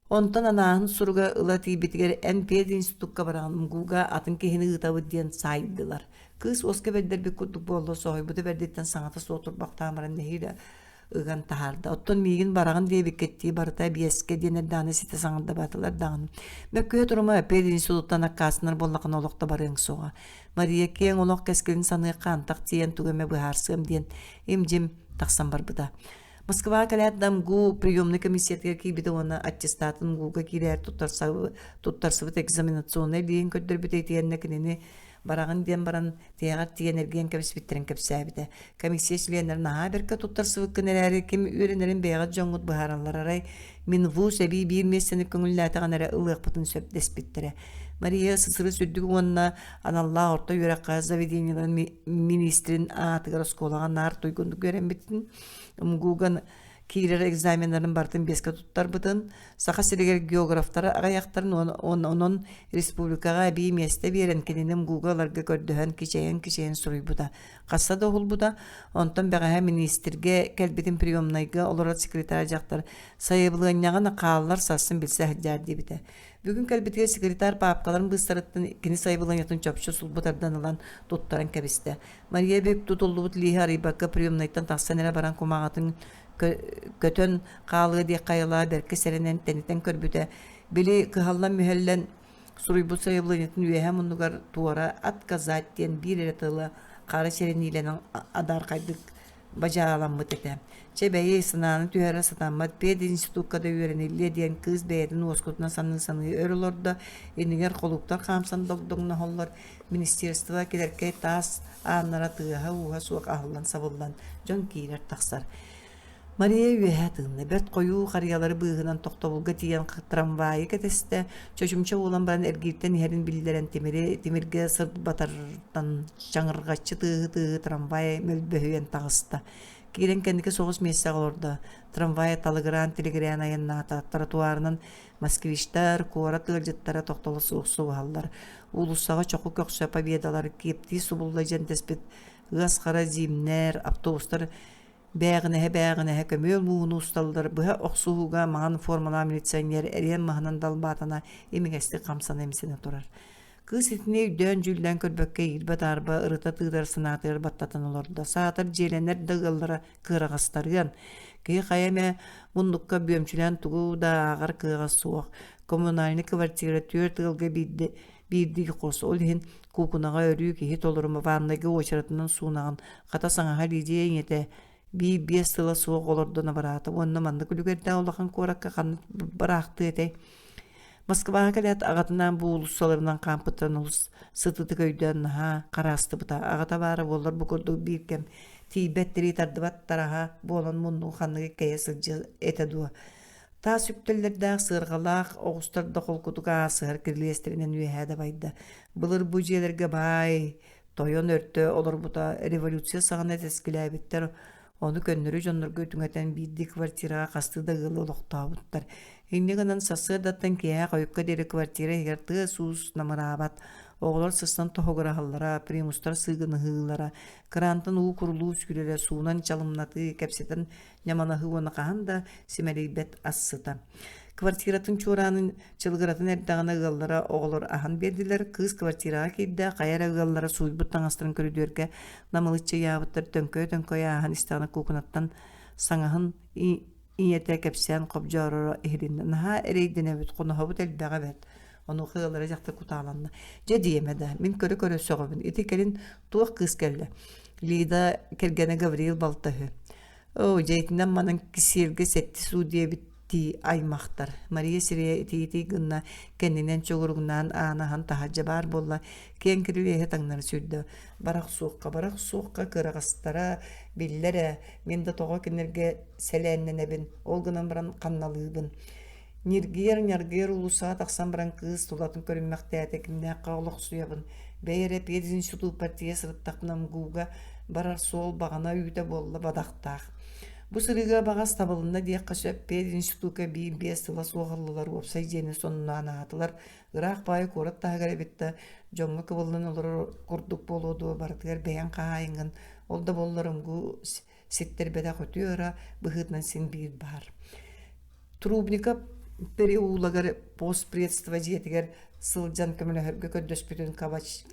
Онтан анаһын суруга ыла тибитигер эн пед институтка бараган умгуга атын кehini ытабы диен сайдылар. Кыз оска бердер бик кутуп болду сой бу бердеттен саңата сотур бактамаран нехире ыган тахарда. Оттон мигин бараган дебик кетти барта биеске денер даны сите саңында батылар дан. Мөккө турума пед институттан аккасынар боллакын олокта барың сога. Мария кең олок кескелин саны кантак тиен тугеме быхарсым диен имжим таксан бар быда. Москва калядам гу приемный комиссиятга кибиде оны аттестатын гуга кирер туттарсыбыт экзаменационный диен көддөрбүт этиеннекинини барагын диен баран тиягар тиен эрген кепсбиттерин кепсәбите. Комиссия членлер наха берке туттарсыбыт кенелери ким үренерин бейгат жоңгут быхаралар арай мин вуз эби бир мессени көңүлләтаган эре ылык бутун сөп деспиттере. Мария сысыры сүрдүк онна аналла орта юракка заведенияларын министрин атыгар сколаган нар туйгундук көрен битин. Умгуган кирер экзаменларын бартын беске туттар бытын. Сақа сирегер географтары ағаяқтарын онын республикаға бей месте берен кененім гугаларга көрдіген кишейен сұруй бұда. Қасса да ол бұда. Онтан бәғаға министрге кәлбетін приемнайға оларат секретарь жақтар сайыбылғаннағына қалалар сасын білсе әддер дебіді. Бүгін кәлбетге секретар папкаларын бұстарыттын кені сайбыланятын чопшы сұлбытардан алан туттарын кәбісті. Мария бек тұтылды бұт лиха рибакка приемнайттан тақсанера баран комағатын көтөн қалы де қайыла бәркі сәрінен тәнетен көрбіті. Білі қығалан мүхеллен сұруйбу сайбыланятын үйәһә мұнығар туара атказаттен бір еретілі қары сәрінейленің адар қайдық бажаламыт эте. Чебейе сынаны түһәрі сатаммат пед институткада үйренелі дейін кыз бәйдің оскутына саны өрілорда енігер қолуптар қамсан догдогна холлар министерства келеркей тас аннара тыға уға суық ахылан сабылдан жон кейлер тақсар. Мария үйәтігіне бәрт қою қариялары бұғынан тоқтабылға тиен трамвайы кәтесті чөчімчі олан баран әргейттен ерін білдерен темірге сырт батардан жаңырғачы тығы трамвайы мөлбөхүйен тағысты. Кейлен кәндікі соғыс мессі қалорда. Трамвайы талығыран телегірен айынната тротуарынан москвиштар, куара тығыржеттары тоқталы суық алдар. Улуссаға чоқу көксі победалары кепті субылдай жентеспет ғас қара зимнер, автобустар бәғінәе көмел мұғыны ұсталдар. Бұға оқсуғыға маған формала милиционер әрен мағынан далбатана емігесті қамсан емсені тұрар. Кыз итіне үйден жүлден көрбөкке елбат арба ырыта тыгдар сынатыр баттатын оларда. Саатыр желенер дығылдары кырағастарыған. Кей қаяме мұндыққа бөмчілен тұғу да ағар кыға суық. Коммунальный квартира төр тығылға бейдігі қосы. Ол ең кукунаға өрі кейт олырымы ваннайғы очаратынан суынаған. Қата саңаға лидия еңеті бес тыла суық олырдына бараты. Онына манды күлігерді олаған қораққа қанып барақты еті. Москваға кәлет ағатынан бұл ұлысаларынан қампыттан ұлыс сытыты көйден қарасты бұта. Ағата бары болар бұқырды бейкем тейбеттері тардыбаттараға болан мұнну қанығы кәйесілжі әтәдуа. Та сүптелерді сырғалақ оғыстарды қолқұтыға сығыр кірлестерінен үйәді байды. Бұлыр бұ желерге бай, тойон өртті олар бұта революция сағын әтескілі әбеттер. Оны көннөрі жонларға өтіңәтен бейді квартираға қастыда ғылы олықта бұттар. Иннегінен сасы даттан кея қойыққа дері квартира егерті суыз намырабат. Оғылар сыстан тоғығыра халлара, примустар сығыны ғылара, крантын ұғы құрылу үскілері суынан чалымнаты кәпсетін яманағы оны қағанда семелейбет ассыта. Квартиратын чуранын чылғыратын әрдағына ғыллара оғылар ахан берділер. Кыз квартираға кейді қайар ғыллара суйбыт таңастырын көрідерге намылытчы ябыттар төнкөй ахан истағына көкінаттан саңағын иете кепсен қобжарыра ehrinden naha ereydine bit qonu habut elbaga bet onu xılara jaqta kutalandı je diyemede min körü soğubun etikelin tuq kız geldi lida kelgene Gavril Baltahı o jeytinden manan kisirge setti su diye bitti aymaqtar Maria Siriye eti günna kendinden çoğurgundan anahan tahacca bar bolla ken kirliye tangnar sürdü barak suqqa kırağastara billere men de toğa kinerge selennenebin olgunan baran kannalыбын Ниргер улуса тақсан баран кыз тулатын көрінмәқті әтекімне қаулық суябын. Бәйірі 5-ші партия сұрыттақынан гуға барар сол бағана үйде болла бадақтақ. Бу сырыга багас табылында диэк кашап пер институка бийин биэс сыла суоҕаллылар уопсай диэни сонуннаан аатылар ыраах баай куорат таһагар эбитте дьоҥҥо кыбыллын олорор курдук болуоду барытыгар бэйэҥ хаайыҥҥын ол да болларымгу ситтербэдэ хотүөра быһыытынан син биир баар. Трубника переулагар постпредство диэтигер сылдьан көмөлөһөргө көддөспүтүн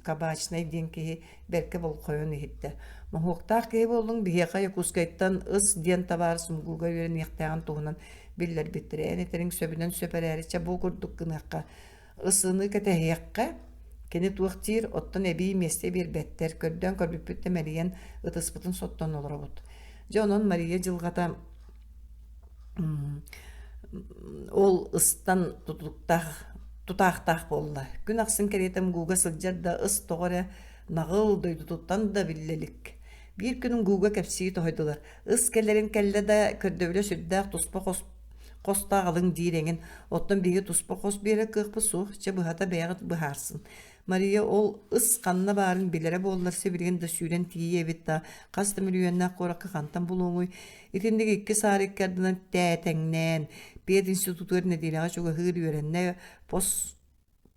кабачнай диэн киһи берке болхойон иһитте. Мохуктаах киһи боллуң биһиэха якускайттан ыс диэн табаар сумгууга үөрэн иэхтээгэн туһунан биллэр биттирээн этериң сөбүнэн сөпэрээриччэ бу курдук гыныахха ысыны кэтэһиэххэ кини туохтиир оттон эбии месте биэрбэттэр көрдөн көрбүппүттэ мэрийэн ытыспытын соттон олоробут. Дьэ онон Мария дьылгата ол ыстан тутаахтаах болла. Күн аксын керетем гууга сылдьар да ыс тоҕоре нагыл дойдутуттан да биллелик. Бир күнүн гууга кэпсии тоһойдулар. Ыс келлерин келле да көрдөбүлө сүрдээх туспа костааҕылыҥ диирэҥин оттон биһиги туспа кос биэрэ кыахпы суох че быһата бэйэҕит быһаарсын. Мария ол ыс ханна баарын билэре буоллар сибиригин да сүүрэн тиийэ эбит да хаста мürüýänнээх куоракка хантан булуҥуй итинник икки саарыккардынан тээтэҥнээн биэт институтугар нэдиилэҕэ чуга ыыр үөрэннэ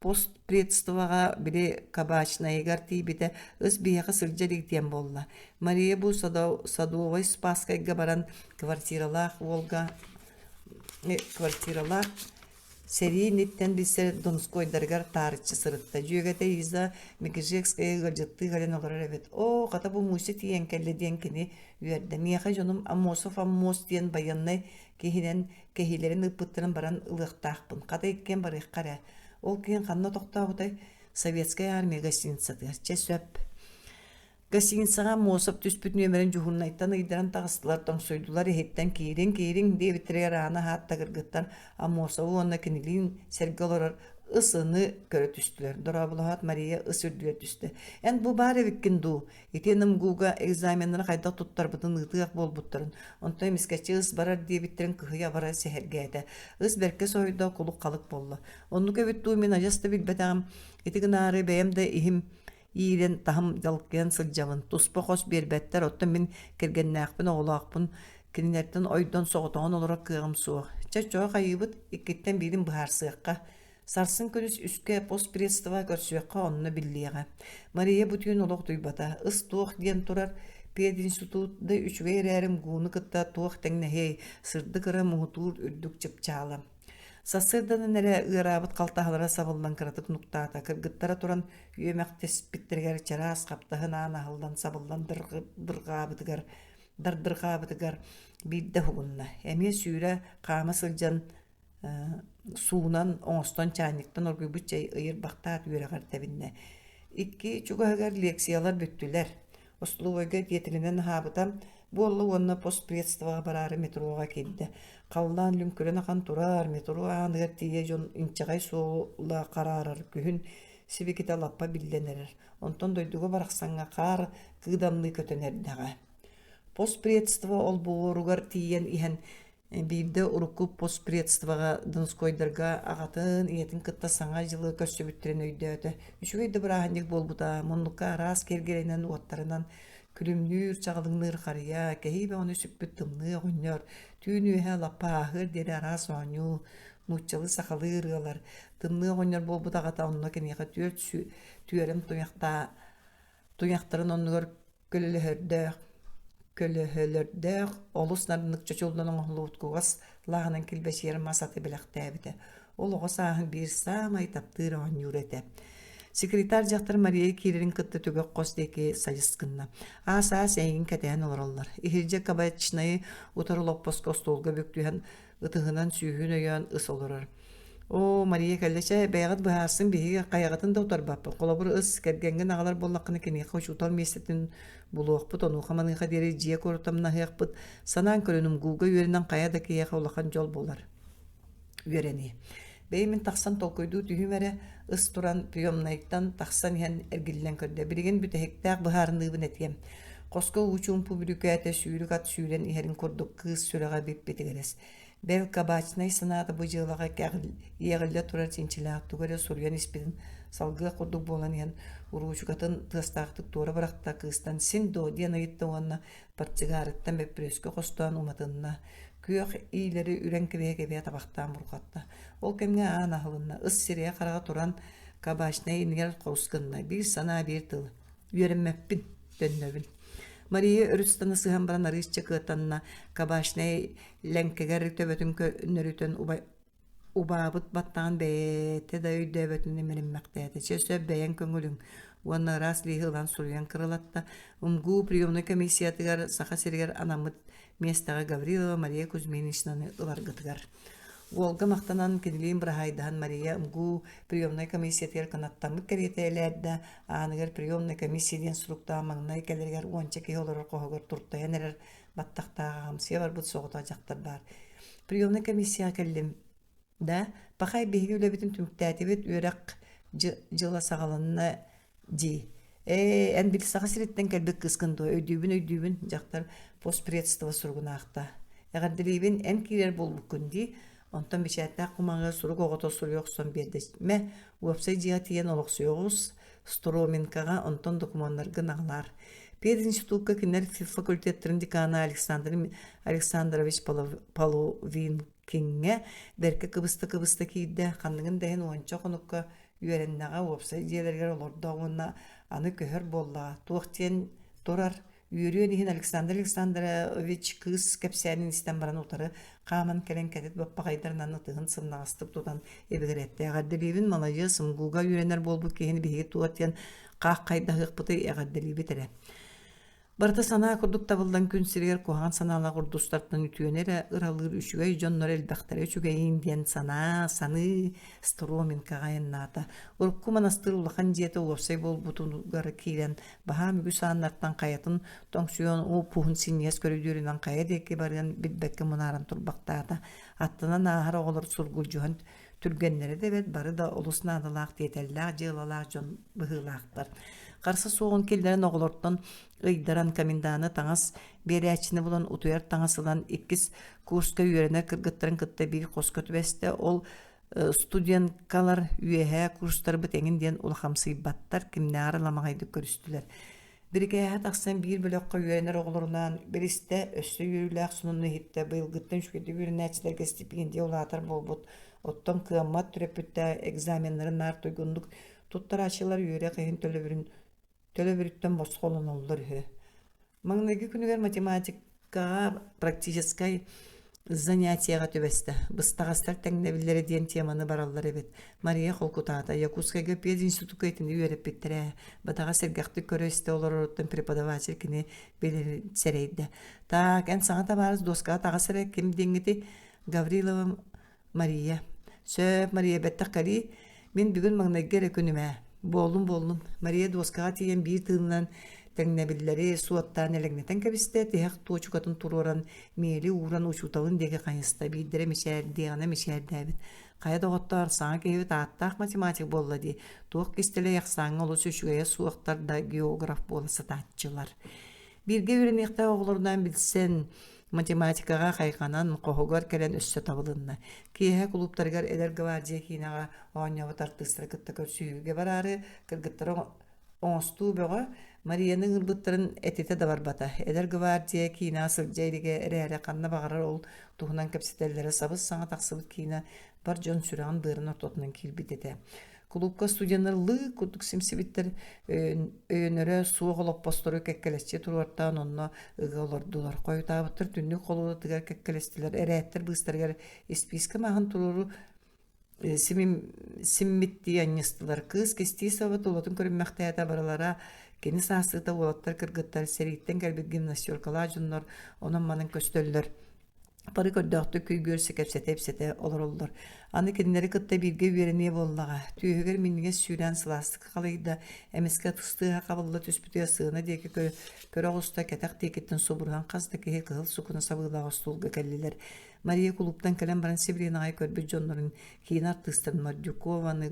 постпредствоға бири кабачнайыгар тиибите ыс биэҕэ сылдьар игтиэн болла. Мария бу Садовой Спаскайга баран квартиралаах серии ниттен билсер Донскойдаргар таарыччы сырытта. Жүйөгөтэ Иза Мегежекская гыржытты гален олорар эбит. О, ката бу муйсы тиен келле диен кини үөрдэ. Мияха жонум Аммос диен баяннай кехилерин ыппыттырын баран ылыктаахпын. Ката иккен барык кара. Ол кийин ханна токтообутай Советская армия гостиницатыгар че сөп. Гостиницаға мосып түспүт нөмерин жуһуннайттан ыйдаран тагыстылар тоңсойдулар эһиттен киирин диэбиттерер аана хаатта кыргыттан аммосову онна кинилиин сергалорор ысыны көрө түстүлөр. Доробулаат Мария ыс үрдүлө түстү. Эн бу баары виккин ду. Итеним гууга экзаменнер кайда туттарбытын ытыак болбуттарын. Онтой мискачы ыс барар диэбиттерин кыһыя бара сехергээте. Ыс берке сойдо кулук калык болла. Онну көбүттүү мен ажаста билбетагам. Итигинаары бэйэмде ихим иирен тахым жалкыян сылдьабын. Туспа хос биэрбэттэр оттон мен киргеннээхпин оҕулаахпын кинилерден ойдон соҕотоҕун олора кыагым суох. Чачоҕа хайыбыт иккиттен биирин быһаарсыакка. Сарсын көнүс үскэ постпредство көрсүөкка онно биллиэҕэ. Мария бутүүн олох туйбата. Ыс туох диэн турар пединститутда үчүгэй эрээрим гууну кытта туох тэҥнэһэй сырды кыра муһутуур үрдүк чыпчаала. Сасырданын эре ыараабыт калтаһалара сабылдан кыратык нуктаата кыргыттара туран үөмэхтес биттергер чараас каптаһын аанахылдан сабылдан дардыргаабытыгар биирдэ хугунна. Эмиэ сүүрэ хаама сылдьан суунан оҥостон чаанниктан оргуйбут чэй ыйыр бахтаат үөрэгэр тэбиннэ. Икки чугаһыгар лекциялар бүттүлэр. Ослуойга диетилинен хаабытам буолла уонна постпредствоға барары метроға келді. Қаллан люмкөрен ақан турар, метро аныгар тие жон инчағай соула қарарар күхін сибекета лаппа билленерер. Онтон дойдуға барақсанға қар кыдамны көтөнердіға. Постпредство ол буоругар тиен иен бирде урукку постпредствоға Донскойдарга ағатын иетін кытта саңа жылы көссөбүттірен өйдөті. Үшігейді бірағандек болбута, мұндыққа арас кергерейнен уаттарынан күлүмнүүр чагалыңныр хария, кehиbe onu süppüt tımны oğunyor, tüynühe lapa ahır deri aras oğunyu, nutçalı sakalıyrılar, tımны oğunyor bol budağata onunla keniyaka tüyörüm tuyaktарын onluğur kölühördök, oluslarınlık çocuğundan oğlu utkuğaz, lağının kilbeş yerim masatı bilaktäbide. Ol oğuz ahın bir samay taptır oğunyur ete. Sekretar жақтар Мария Кирилин кытты түгөк костеки сайыскынна. Аса сейин кәтән олороллар. Ихирже кабачнайы утарылып поскостолга бүктүһән ытыгынан сүйүн өйөн ыс олорор. О, Мария кәлләчә бәягат баһасын биһиге каягатын да утарбап. Колобур ыс кергенген агалар боллакны кене хошутал местетин булуакпыт, ону хаманыга дери жие корутамна хыякпыт. Санан көрүнүм гуга үйренен каяда кия улахан жол болар. Үйрени. Беймин тахсан толкойду түйүмере ыс туран приемнайттан тахсан иһэн эргиллен көрдө. Бириген бүтэхиктаах быһаарыныыбын этием. Коско учуун публиката сүүрүк ат сүүрен иһэрин курдук кыыс сүрэҕэ биппитигерес. Бел кабачнай санаата бу жылага егылля турар чинчилаак тугара сурьян испитин салгыа курдук болан ян уруучукатын тыстаактык туора баракта кыстан син до диэн айытта уанна партигарыттан беппүрөскө костуан уматынна күйөх иилери үрен кебе табактаан буркатта. Ол кемге аан ахылынна ыс сирия карага туран кабачнай ингер коускынна бир сана бир тыл үйөренмеппин төннөбүн. Мария өрүстаны сыхан баран арыйсча кытанна кабашнай ләңкегер төбөтүн нөрүтөн убабыт баттан бәте да өйдөбөтүн эмерин мактайды. Чөсө бәян көңүлүң. Уанна раз лихылан сурьян кырылатта умгу приемный комиссиятыгар саха сиргер анамыт местага Гаврилова Мария Кузьминичнаны ыларгытыгар. Волга мақтанан кенилин брахайдахан Мария умгу приемный комиссиятыгар канаттамык керетелерді аныгар приемный комиссияден суруктаа маңнай келергер уанча кеолорор кохогор туртаян эрер баттактаага хамсия бар бут соғыта жактар бар. Приемный комиссия келдим да пахай биһиги үлебитин түмүктәтибит үрәк жыла сагаланна ди. Эн бил сага сириттен келбек кыскынды өйдүүбүн жактар постпредство сургунаакта. Эгардилибин эн кирер болбук күнди онтон бичәттә кумага сурук огото суруйоксон бердесме уапсай жиатиен олоксуйогус Строминкага онтон документларга наглар. Пединститутка кинер факультеттерин деканы Александрович Половинкинге берке кыбыста кийде ханныгын дайын уанча конукка үйереннага уапсай жиелергер олордоғуна аны көхөр болла. Туақтен турар үйөрүөн ихин Александр Александрович кыз кепсянин истен баран утары каман келен кетет баппагайдарнан тыгын сымнагастып тудан эбегеретте. Эгардилибин малайы сымгуга үйренер болбу кехини биһиги туатен каах кайдагыкпыты эгардилиби тере. Барта санаа курдук табылдан күн сиргер кухан санаала курдустартан үтүөнере ыралыр үшүгэй жоннор элбахтары үчүгэй индиен саны Строминка гайыннаата. Урукку манастыр улахан диете уопсай болбутугар кийлен баха мүгү сааннартан каятын тоңсуyon о пухун синьяс көрүдүрүнан кая деки барган бидбекке мунаран турбактаата. Аттынан аахар оголор сургулжухан түргеннери дебет бары да олуснаадалаак диетеллаак жылалаак жон быһыылаактар. Карсы соғын келдерін оғылорттан ыйдаран коменданы таңас берячini булан утуяр таңасылан 2 курска үйеріне кыргыттарын кытта bir қосқа түбесте ол студенткалар үйеһе курстар бітеңін ден улахамсый баттар кимне арыламағайды көрістілер. Бірге тақсан bir бөлөкқа үйерінер оғылорынан бірісте өссі үйеріләк сұнынны хитті бұйылгыттан шүкеті үйерінәчілерге стипендия олатар болбут. Оттон кыаммат түрепітті экзаменларын артуйгундук туттар ачылар үйере қиын төлөбүрүттөн босқолын олдар хө. Маңнаги күнігер математикаға практическай занятияға төбесті. Быстағастар тәңнебілері ден теманы баралар ebet. Мария Холкутата, Якутскайга пединститутка етінде үйеріп беттірі. Батаға сергақты көресті олар ороттан преподаватель кіне белер сәрейді. Так, ән саңата барыз досқа таға сәрі кем денгеті Гаврилова Мария. Сөп Мария бәттіқ қали, мен бүгін маңнагер күніме. Болун. Мария доскаға тиен bir тыыннан тәңнәбілләре суаттан әлігнетен кәбісті тәйіқ туочукатын туроран мейлі уран учуталын деге қайыста бейдері мешәрдеғана мешәрдәбіт. Қая доғыттар саңа кейбіт аттақ математик болла де. Туық кестелі яқсаңы олысы үшігая суақтар да географ болысы татчылар. Бірге үйренекті оғылырдан білсен математикаға қайқанан қоғығар кәлен өссі табылынна. Кейхе клубтаргар әдер гвардия кейнаға оғанявы тартыстыры кітті көрсүйіге барары кіргіттірі оңысту бөға Марияның ұрбыттырын әтеті да бар бата. Әдер гвардия кейна сылжайдеге әрі қанна бағарар ол тұғынан кәпсетелері сабыз саңа тақсыбыт кейна бар жон сүраған дырын ортотынан келбет еті. Клубка студентлы курдук симсибиттер өөнөрө суох олоппостору кеккелесче туруартан онно ыголордулар коютабыттыр түннүк колууда тыгар кеккелестилер эрээттер быстаргар списка махын туруру симмитти анныстылар кыз кестисова тулатын көрүммактаята баралара кени саасыта улаттар кыргыттар сериттен келбит гимнастеркалар жуннор онон манын көстөллөр Пары көрдөктү күйгөр секепсете олоролдор. Аны кеннери кытта бирге үйрене боллага. Түйөгөр минниге сүйрен сыластык калыйда. Эмеске тыстыга кабылла түспүтүгө сыына деки көрөгүста кетак текеттен собурган казда кеhe кыл сукуна сабыгылага стулга келлилер. Мария клубтан келен баран Сибиринага көрбү жоннорун кийин артыстарын Мардюкованы,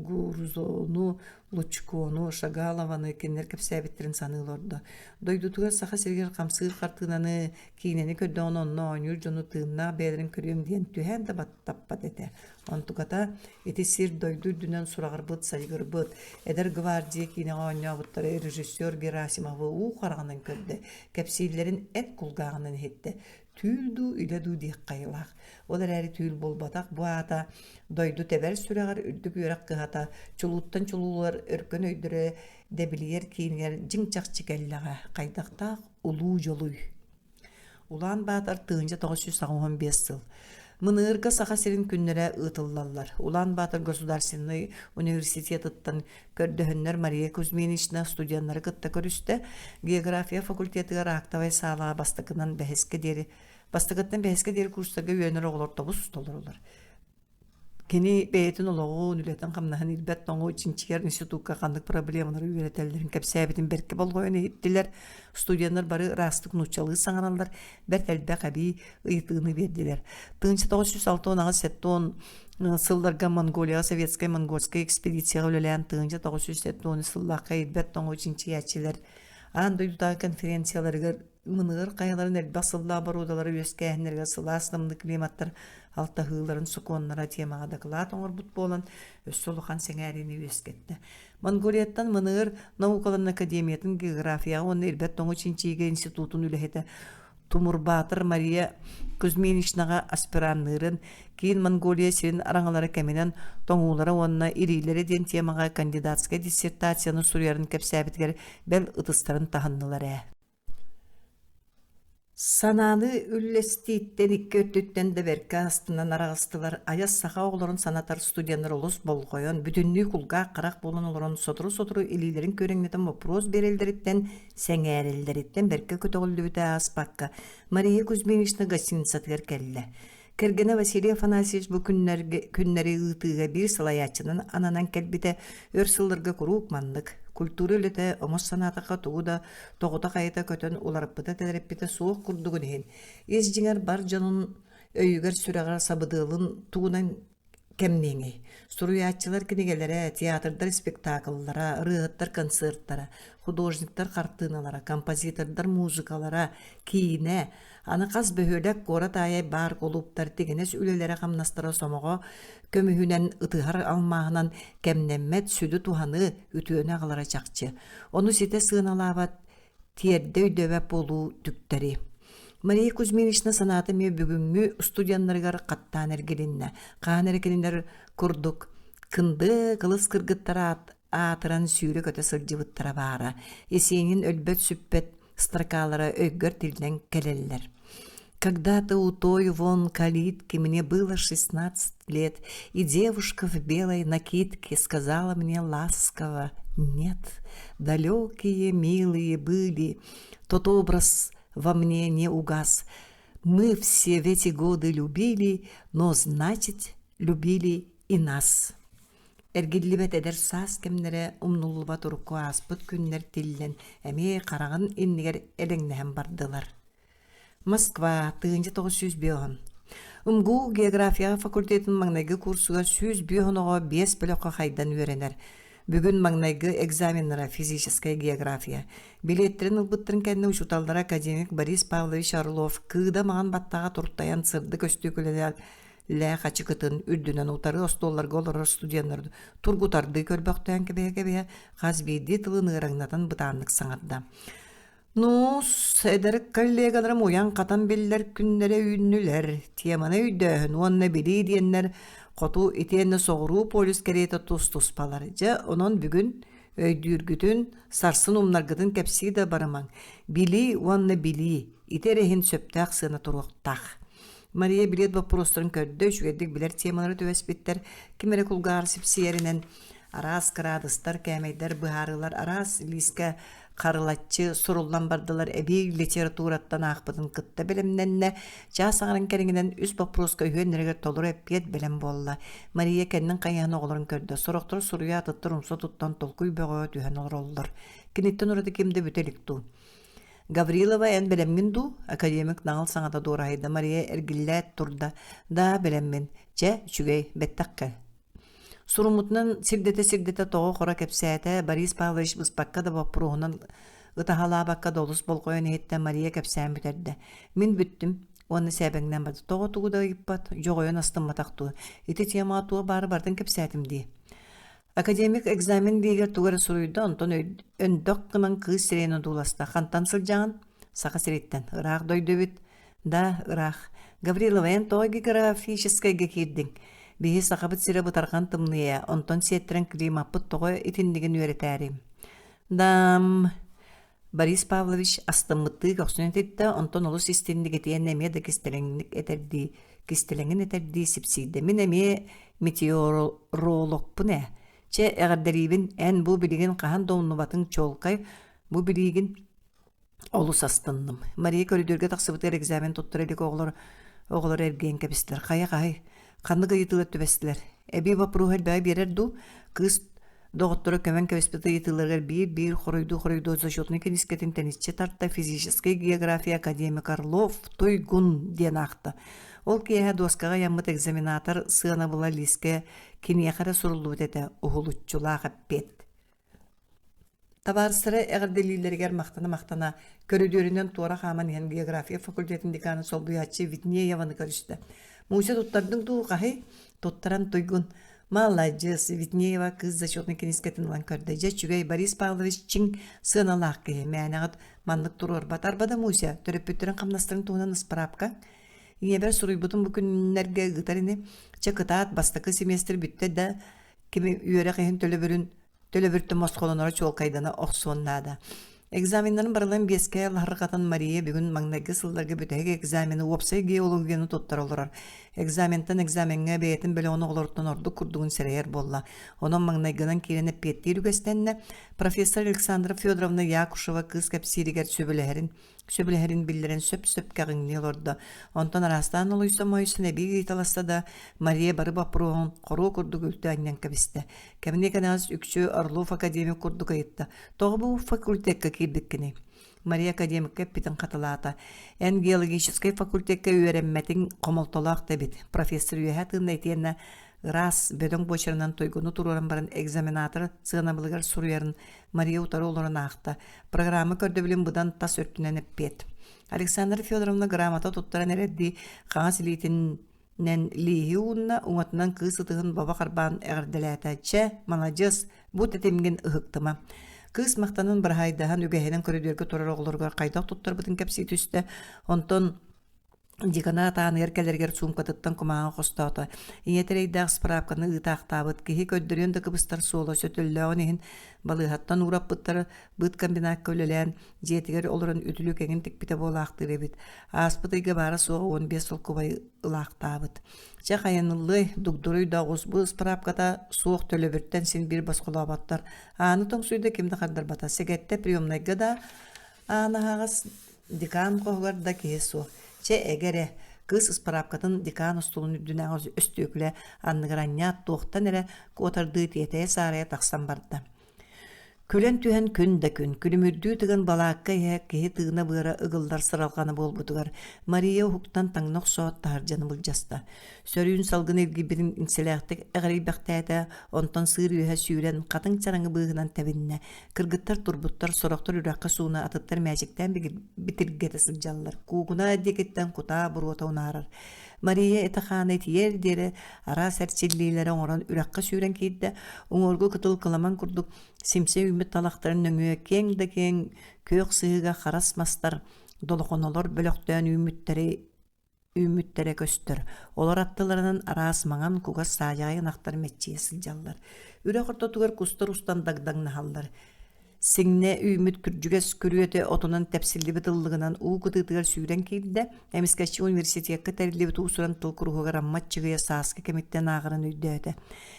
Гурзону, Лучкону, Шагалованы кеннер кепсәбиттерин саныылорда. Дойдутуга саха сергер камсыыр картынаны кийнени көрдө ононно онюр жону тыынна бәдерин көрүм диен түһән да баттаппат эте. Онтугата эти сир дойду дүнен сурагырбыт, сайгырбыт. Эдер гвардия кийне оонньообуттары режиссер Герасимовы уу караганын көрдө. Кепсииллерин эт кулгаагынан хетте. Түүлду үледу диек кайылах. Олар әри түүл болбатак бу ата дойду тебер сүрәгәр үрдүк үрәк кыһата чулуттан чулуулар өркөн өйдөрө дебилер кийингер жиңчак чикеллага кайдакта улуу жолуй. Улаан Баатар тыынча 915 жыл. Мыныырга саха сирин күннере ытыллаллар. Улаан Баатар государственный университеттан көрдөһөннөр Мария Кузьминична студенттары кытта көрүстө география факультетыга рактабай саала бастыкынан бәхеске дери бастыкыттан бәхеске дери курстарга үйөнөр оголортобуз столорулар. Кени бәйтін олығы үлетін қамнахан илбәт тоңы үшіншігер институтқа қандық проблемалары үйретелдерін кәпсәбетін берке болғойыны еттілер. Студенттер бары растық нұтчалығы саңаналар, бәрт әлбә қаби ұйытығыны берділер. 1906 сылларға Монголия, Советская монгольская экспедицияға өлелән 1907 сыллаққа илбәт тоңы үшінші ячелер. Андойдудағы конференцияларға мыныгыр кайаларын элбасылла барудалары өскә әнерге сыласынымды климаттар алтahıların суkonlara темаға докладат оңырбут болан өссолухан сеңәрені өскетті. Монголияттан мыныгыр наукаларын академиятын география оны элбәт тоңы чинчиге институтын үләхеті Тумурбатыр Мария Кузьминичнаға аспираннырын кейін Монголия сирин араңалары кәменен тоңулары онына ирилері ден темаға кандидатская диссертацияны сурьярын кәпсәбіткер бәл ытыстарын тахыннылары. Сананы үллеститтен икки өттүттен де берке астынан арағыстылар. Аяс саха оғыларын санатар студенттер олыс болғойын. Бүтінні кулға қарақ болын оларын сотыру-сотыру илилерін көріңнетін вопрос берелдеріттен, сәңәрелдеріттен берке көтіғілді бүті аспаққа. Мария Кузьминична гостиницатығыр кәлі. Кергені Василий Афанасьевич бұл күннері ұтыға бір сылаячының ананан кәлбіті өрсылдырға құруқ мандық. Культура өліті омос санатыға туғыда тоғыда қайыта көтін оларыппыта тәдіріппіті суық күрдігін ең. Ез жіңер бар жанын өйігер сүрәғар сабыдығылын туғынан кәмнеңі. Суруятчылар кенегелері, театрдар спектакллара, рығыттар концерттара, художниктар қартыналара, композитордар музыкалара, кейіне, аны қаз бөхөлек қорат аяй бар қолуптар тегенес үлелері қамнастыра сомығы көміхінен ұтығар алмағынан кәмнеммет сүді туғаны үтіөне ағылара жақчы. Оны сете сығыналабат тиерді өйдөбәп болу түктері. Мария Кузьминична санаты ме бүгүнгү студенттарыгар каттан эргелинне. Каан эргелиндер курдук. Кынды кылыс кыргыттара атыран сүйрө көтө сылжыбыттара бара. Эсенин өлбөт сүппет строкалары өйгөр тилден келеллер. Когда-то у той вон калитки мне было 16 лет, и девушка в белой накидке сказала мне ласково: «Нет, далекие, милые были, тот образ во мне не угас. Мы все в эти годы любили, но, значит, любили и нас». Эргиллибет эдер саас кемнере умнулуба турукку аспыт күннер тиллен, әме қарағын иннигер элеңнәһен бардылар. Москва, 1905. Умгу география факультетин маңнайгы курсуга 105 5 бөлөккө хайдан үйренер. Бүгін маңнайгы экзаменлара физическая география. Билеттерин ылбыттырын кәнне учуталдара академик Борис Павлович Орлов кыыда маған баттаға турттаян сырды көстүкөлелер лә хачы кытын үрдүнен утары остолларга олорор студенттарды тургутарды көрбөктөн кебе казбийди тылын ыраңнатын бытааннык саңарда. Ну, эдер коллегаларым уян катан беллер күннере үйүннүлер, теманы үйдөһүн, онна били диеннер коту итенне соғыру полис керейті тұс-тұспалар. Жа, онон бүгін өйдүргүтін сарсын умнаргытын кәпсиді барымаң. Били, онна били, итерехин сөптәқ сына тұруқтақ. Мария билет вопростарын көрді, жүгердік білер темалары төвеспеттер, кемері кулғар сепсиерінен арас кырадыстар, кәмейдер, бұхарылар, арас лиске қарылатчы сұрулан бардылар, әбей литератураттан ақпыдын кытта білімненне, жасағырын кәріңінен үз вопроска үйенлерігер толыр әппет білім болла. Мария кәннің қаяны оғыларын көрді, сұрықтыр сұруя тұттыр ұмса тұттан толқуй бөғі түйен олар олар. Кенеттен ұрады кемді бүтелік ду. Гаврилова ән білеммен ду, академик нағыл саңада дорайды. Мария әргілләт тұрда, да білеммен, жа жүгей бәттаққа. Сурумутунан сирдете тоҕо хора кепсээте Борис Павлович быспакка да баппуруһунан ытаһалаабакка долус болкойон иһитте Мария кепсээн бүтердэ. Мин бүттүм. Уонна сээбэҥнэн баты. Тоҕо тугуда ыйыппат, жоҕойон астымматахтуу. Ити тиямаатуа бары бартын кепсээттим дии. Академик экзамен биигер тугара суруйда, онтон өндök кынан кыыс сирээн удууласта. Хантан сылдьаҕын саха сириттен. Ыраах дойдубит. Да, ыраах. Гаврилова, эн тоҕо географическайга киирдиң. Биһи сахабыт сире бутархан тымныйа, онтон сиэттерен климаппыт тоҕо итиннигин үөрэтээрим. Дам... Борис Павлович астыммытты көксүнен тетте, онтон олус истиннигетиен эме да кистелеңин этерди сипсийде. Мин эме метеорологпун Че эгардерибин эн бу билигин кахан доуннубатын чолкай бу билигин олус астынным. Мария коридорга таксыбытыр экзамен туттур элик оголор эрген кебистер. Кай. Канныга йытылып төбестилер. Эби вопроһел бай берерду, кыз доғыттыры көмөн кебеспеті йытылыргар бир хоройду зачетный кенискетин тенисче тарта физический география академик Орлов Тойгун ден акты. Ол кеһэ доскага яммыт экзаменатор сыана була лиске кинияхара суруллубут эте ухулуччулаага пет. Табарсыры эгерделилергер мактана көрөдөрүнөн туара хаман география факультетин деканы Солбуячы Витнееваны көрүстө. Муся туттардың туғахи, туттаран Тойгун. Молодец, Витнеева кыз зачетный кенискетін ұлан көрді. Чүгей Борис Павлович чин сыналақ кеге. Мәнағыт мандық тұрыр. Батарбада Муся, төрөппөттөрін қамнастырын туғынан ысправка. Инебер суруйбутун бүкүннерге гытарыны чакытаат бастакы семестр бүтті да кеми үйері қиын төлөбүртті мосқолонора чолкайдана оқсуыннада. Экзаменларын барылан беске ларқатын Мария бүгін маңнайғы сылдарғы бүтәге экзамені опсай геологияны тоттар олырар. Экзаментен экзаменге бәйтін бөлі оны олырттан орды күрдігін сірейер болла. Оның маңнайғынан керені петтер үгестенне профессор Александра Федоровна Якушева кыз кәпсирігер сөбілерін білдерін сөп кәғіңне олырды. Онтан арастан олыйса мойсын әбеге италаса да Мария бары бапыруғын қору күрдіг үлті әннен кәбісті. Кәміне кәнәз үкші Орлов академик күрдіг айытты. Тоғы бұл факультетке кирдиккини. Мария академикке питин катылаата. Эн геологический факультетке үйренметин комолтолақ дебит. Профессор үйәтін әйтенне раз бөдөң бочарынан Тойгуну туруран барын экзаменатор сыгынабылыгар суруярын Мария утары олорын ақты. Программа көрдөбілін бұдан тас өрттінен әппет. Александра Федоровна грамота туттаран әрәдді қаңас илейтіннен лейхи уынна уңатынан кыз ытығын баба қарбан әғірділәті. Че, молодец, бұд әтемген ұғықтыма. Кыз мақтанын бір хайдахан үгәйінен көрідерге тұрар оғылырға қайдақ тұттар бұтын кәпсей түсті. Онтон декана атағын еркелергер сумкатыттан кумаға қостауты. Иетерейдақ справканы ұтақтабыт. Кехи көддірен ді кыбыстар солы сөтілләуін ехін балығаттан урап бұттары бұт комбинат көлелән жетігер олырын үтілі кәңін тікпіте болақтыр ебіт. Аспытыйға бары соғы 15 сол кубай ұлақтабыт. Ча қайынылы дугдурый дағыз бұл справката соқ төлі бірттен сен бір басқыла баттар. Аны тоң суйда кемді қардар бата. Сегетте приемнайға да аны ағыз декан қоғылар да кеге соқ. Че эгере кыз справкатын декан устулун үдүнө өстөкле анныгранят тоқтан эре котарды тете сарая таксан барды. Көлен түһен күн да күн, күлүмүрдүү тыгын балаакка кеһи тыгына быра ыгылдар сыралганы болбутугар. Мария хуктан таңнок соот таржаны булжаста. Сөрүүн салгын элги бирин инселяктык эгрибактаата онтон сыр үйө сүүрен катын чараңы быгынан табинне. Кыргыттар турбуттар сороктор үракка сууна атыттар мәжиктен битиргете сылжаллар. Куугуна декеттен кута буруота унаарар. Мария этаханы тиер дере ара сәрчиллилері оңыран үраққа сүйрен кейді, оңырғы күтіл кыламан күрдік, семсе үміт талақтарын нөңі кең да кең көк сыйыға қарасмастар, долықонолар бөліқтен үміттері көстір. Олар аттыларынан арас маңан кугас сағайын ақтар мәтчие сылжалар. Үрек ортотугар кустар устан дагдаңны халдар. Сеңне үміт күрджүгес көрүөте отунан тәпсилли тыллыгынан уукытыгар сүйрен кейді, Эмискачы университетке тәрилебит уусуран тыл куругугар амматчыгыя сааскы кемиттен ағырын үйдөте.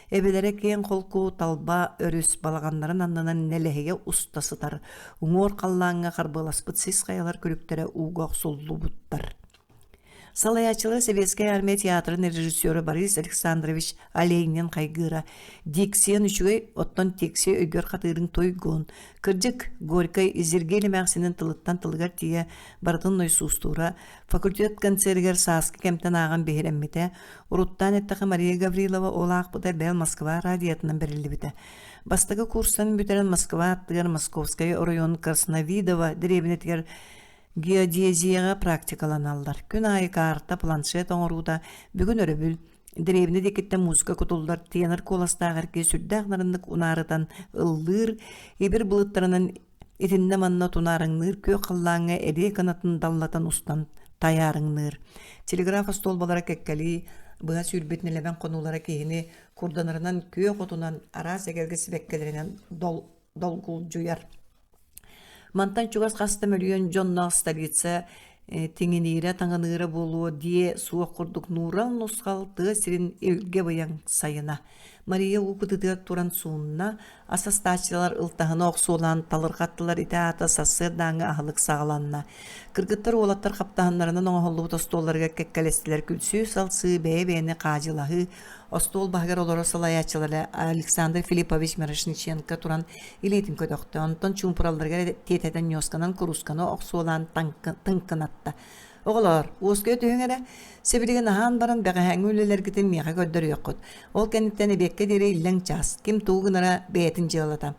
Эбелере кең колку талба өрүс балаганнарын аннынан нелехеге устасытар. Уңор қаллаңга карбыласпыт сис каялар көрүктөрө уугак соллубуттар. Салаячылы Советская армия театрының режиссері Борис Александрович Олейнин қайгыра. Диксиен үшігей оттан тексе өйгер қатырың тойгон. Кырдык Горькой изергелі мәқсінің тылыттан тылығар тие бардың ойсустура. Факультет концергер Саски кемтен ағын бейреммете. Уруттан еттіқі Мария Гаврилова олақ бұда бәл Москва радиятынан берілі біті. Бастығы курстан бүтерін Москва аттығар Московская район Красновидова деребінетігер геодезияға практикаланалар. Күн айы карта, планшет оңыруда бүгін өрөбіл. Деребіне декетті музыка күтулдар тенір коластағыр ке сүрдәғнарындық унарыдан ыллыр, ебір бұлыттарынан етінді манна тунарыңныр, кө қыллаңы әде канатын даллатан ұстан таярыңныр. Телеграфа столбалара кәккәлі, бұға сүрбетнелебен қонулара кейіні күрданырынан кө қотунан арас әгерге сібеккелерінен долгул жуяр. Мантан чугас қасты мөліен жонна столица теңенейре таңыныры болуы дие суық құрдық нурал нұсқал тұғы сирин елге баян сайына. Мария ұқытыдыр туран суынна асастачылар ылтағына оқсуылан талырғаттылар итаата сасы даңы ағылық сағаланна. Кыргыттар олаттар қаптағынларынан оңғылы столларға кәккәлестілер күлсі салсы бәйбәйіні қажылағы. Остол бағыр олары салаячылары Александр Филиппович Мирошниченко туран илейтін көдөқті. Онтон чумпыралдарға тетеден нёсканан курусканы оқсуылан тыңқынатты. Оғылар, уосқы өтігіңері, себілеген ахан баран бәғәң өлелер кетін меға көддір еққыд. Ол кәнеттен әбекке дере илің час, кем туғынара бәйтін жылыда.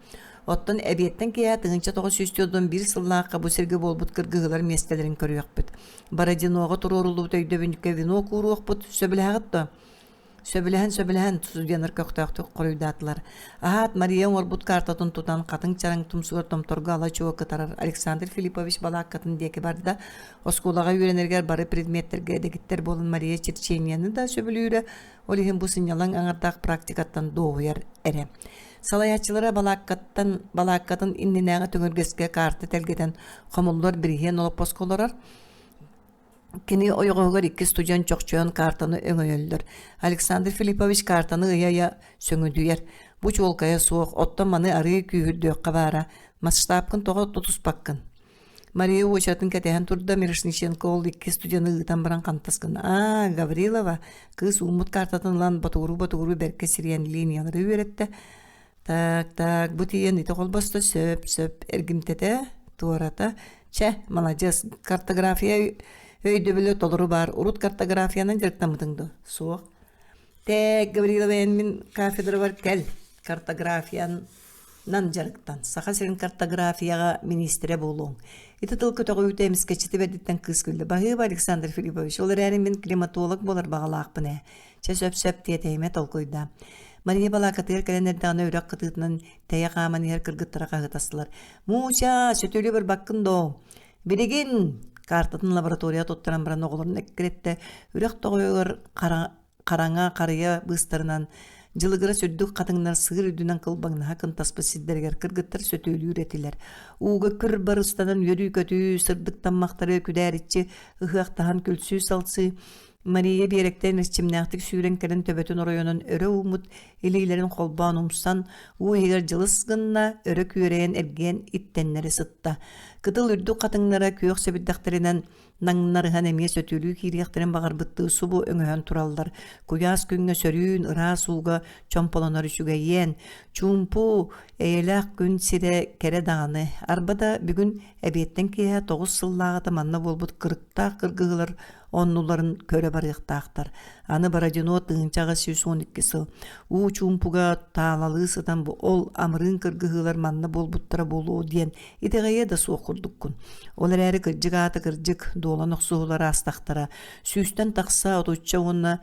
Оттан әбеттен кея тыңынша тоғы сүстеудің бір сыллаққа бұл серге болбұт кіргігілер местелерін көрі еқпіт. Барадиноға тұр орылу өтөйді бүйінікке вино көрі еқпіт, сөбіләғытты. Сөбіләһен тұзуденір көқтақты қорыйдатылар. Ахат Мария орбут картатын тұтан қатын чарың тұмсуыр томторға ала чуы кытарар. Александр Филиппович бала қатын декі барды. Осколаға үйренергер бары предметтерге дегіттер болын Мария Черченияны да сөбілүйрі. Олеген бұл сынялан аңырдақ практикаттан доғыяр әрі. Салаячылары балаққатын инненәңі түңіргеске карты тәлгеден қомылдар бірген олып посколарар. Кені ойғығыр 2 студент чоқчуын картаны өңөйелдір. Александр Филиппович картаны ұяя сөңөдүйер. Бұ чолқая соқ, оттан маны арығы күйірдөққа бара. Масштабқын тоғы тұтуспаққын. Мария очатын кәтәйін тұрда Мирошниченко ол 2 студенті ұғытан баран қантасқын. Гаврилова, қыз ұмыт картатын лан батуғыру бәрке сириян линиялары өретті. Так, бұ тиен еті қолбасты сөп, әргімтеті, туарата. Молодец, картография өйді білі толыру бар. Урут картографияның жырықтамыдыңды. Соқ. Гаврилова әнмін кафедра бар кәл. Картографиянан жырықтан. Сақа серін картографияға министрі болуың. Иті тыл көтіғі өте әміскетчеті бәдеттен қыз күлді. Бағып Александр Филиппович, олар әрімен климатолог болар бағалақ бұны. Сөп тетейме толқойда. Мария балақатыр кәленердіғаны өрек қытытынан тәйі қаман ер кіргіттіра қағытасылар. Муша, сөтөлі бір баққындо. Береген картатын лаборатория тоттыран біран оғыларын әккіретті. Үрек тоғыйығыр қараңа қария бұстарынан жылығыра сөддік қатыңнар сығыр үдінен қылбаңына хақын таспы сіздергер кіргіттір сөтөлі үретілер. Уғы күр барыстанан өрі көті сырдықтан мақтары күдәрітчі ұғақтаған күлсі салсы. Мария беректен ісчімнәқтік сүйрен кәрін төбетін орайонын өрі ұмыт елейлерін қолбан ұмсан уығығыр жылысқынна өрі күйерейін әрген иттеннері сытта. Кытыл үрді қатыңлара күйек сөбіддіқтерінен наңнарыған әме сөтілі кейректерін бағар бұтты сұбы өңіған туралдар. Күйас күнге сөрүйін ыра суға чомполонар үшіге ен. Чумпу әйеләқ күн сире кәрі дағаны. Арбада бүгін әбеттен кея 9 сыллағыты манна болбыт қырықта қырғығылар оннуларын көрі барықтақтар. Аны Барадино тыңчаға 112 сыл. У чумпуға таалалы сыдан бұл ол амырын қырғығылар манна болбыттара болуы ден. Итеғайы да суық құрдық күн. Олар әрі кіржік аты кіржік долан ұқсуғылары астақтара. Сүйістен тақса отуча оны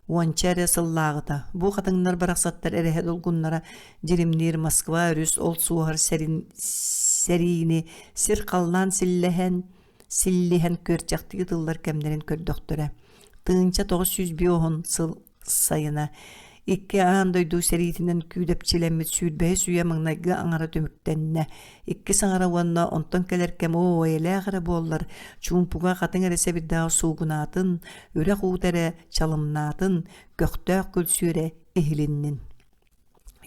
уанчаря сыллағыта. Бұл қатыңнар барақсаттар әрі долғынлара жерімнер Москва өріс ол суғар сәрейіні сір қаллан силлиһэн көрчақтығы тыллар кәмдерін көрдіқтірі. Тыңча 900 сыл сайына. Икке аан дойду сәрейтінен күйдепчелемет сүйдбәе сүйе маңнайғы аңара төміктенне. Икке саңара уанна онтон кәлер кәм ойелі ағыры боллар. Чумпуға қатын әресе бірдағы суғынатын, өре қуытәрі чалымнатын, көқтөк көлсүйері эхіліннен.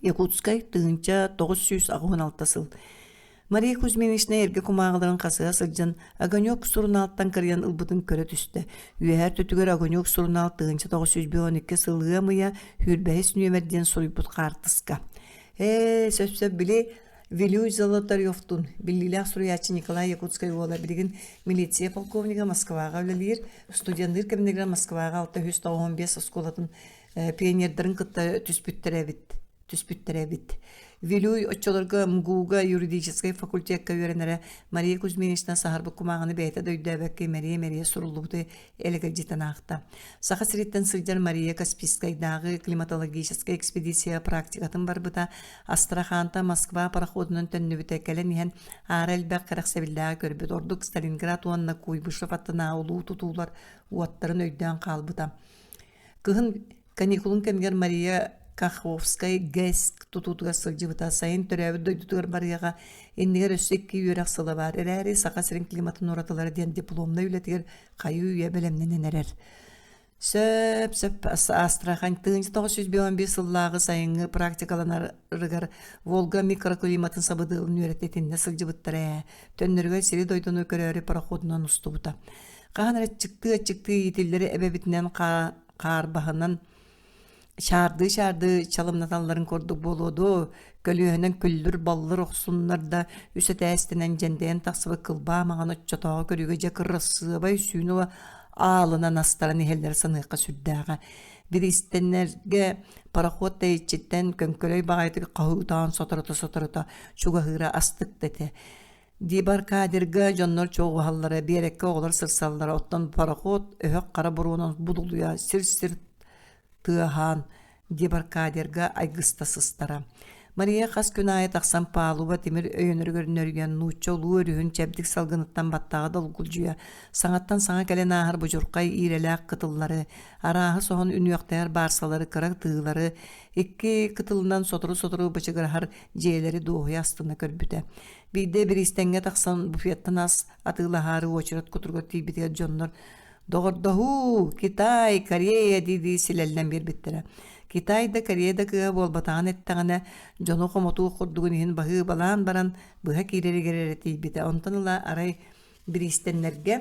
Якутскай тыңча 916 сыл. Мария Кузьминична эрге кумағыларын қасыға сылжан Огонек сурналттан кырыян ылбытын көрі түсті. Үйәр төтігер Огонек сурналт 912 сылыға мыя хүрбәйіс нөмерден сұрыйбыт қартысқа. Сөп-сөп біле Вилюй Золотаревтун, Биллилях Суруячи Николай Якутской ола билеген милиция полковнига Москваға өлелер, студенттер кемнегер Москваға 615 осколатын пионердерін кытта түспүттеребит. Вилюй отчолорга МГУга юридической факультетка үйренері Мария Кузьминична сахарбы кумағаны бәйті дөйдәбәкке Мария сурулубыты әлігі житанақта. Сақа сіреттен сылжар Мария Каспийскайдағы климатологическая экспедиция практикатын барбыта Астраханта Москва пароходынан төннүбіті кәлен ары әлбәк қарақсабілдағы көрбіт ордық Сталинград уанна Куйбышев аттына олу тұтулар уаттарын өйден қалбыта. Кығын каникулын кәмгер Мария Каховскай гэс тутутуга сылжыбыта сайын төрәбі дойдутугар барыяға еннігер өссекке үйерек сылы бар. Әрәрі сақа сірін климатын оратылары ден дипломна үйлетігер қайы үйе бәлемнен әрер. Сөп Астрахан 1915 сыллағы сайынғы практикаланарығар Волга микроклиматын сабыдығын үйрететінне сылжыбыттары төннерге сері дойдуны көрәрі пароходынан ұстыбыта. Қаған чыкты етелдері әбәбітінен қарбағынан Şardı çalımnatalların korduk boludu, gölühenen küldür ballar oxsunlarda, üset əstinen cəndeyen taksıbı kılba mağana çatağı körügece kırrası, bay suyunu ağlına nastara niheller sanıqqa süddəğa. Bir istenlerge paraxot da içitten könkölöy bağaydı qahıdan sotarıta, çuga hıra astık dedi. Dibar kadirga jonlar çoğu hallara, bir ekke oğlar sırsallara, ottan paraxot, öhök qara buruğunun buduluya, sir Тыахан дебаркадерга айгыстасыстара. Мария қас күн айы тақсан палуба темір өйінір көрінерген нучча олу өрігін чәбдік салғыныттан баттағы долгулжуя. Саңаттан саңа кәлен ағыр бұжырқай иреләк қытыллары, арағы соғын үнуяқтайар барсалары, қырақ тыылары, екі қытылынан сотыру бычығырахар жейлері доғый астына көрбіті. Бейде бір истенге тақсан буфеттан ас атылахары очырат күтіргі тейбітер жонлар. Доғырдағу, Китай, Корея дейді сілелден бір біттірі. Китайда, Кореяда кыға болбатаған әттіғана жону қомоту құрдығын ең бағы балан баран бұға кейлері керері тейбіті. Онтаныла арай бір істенлерге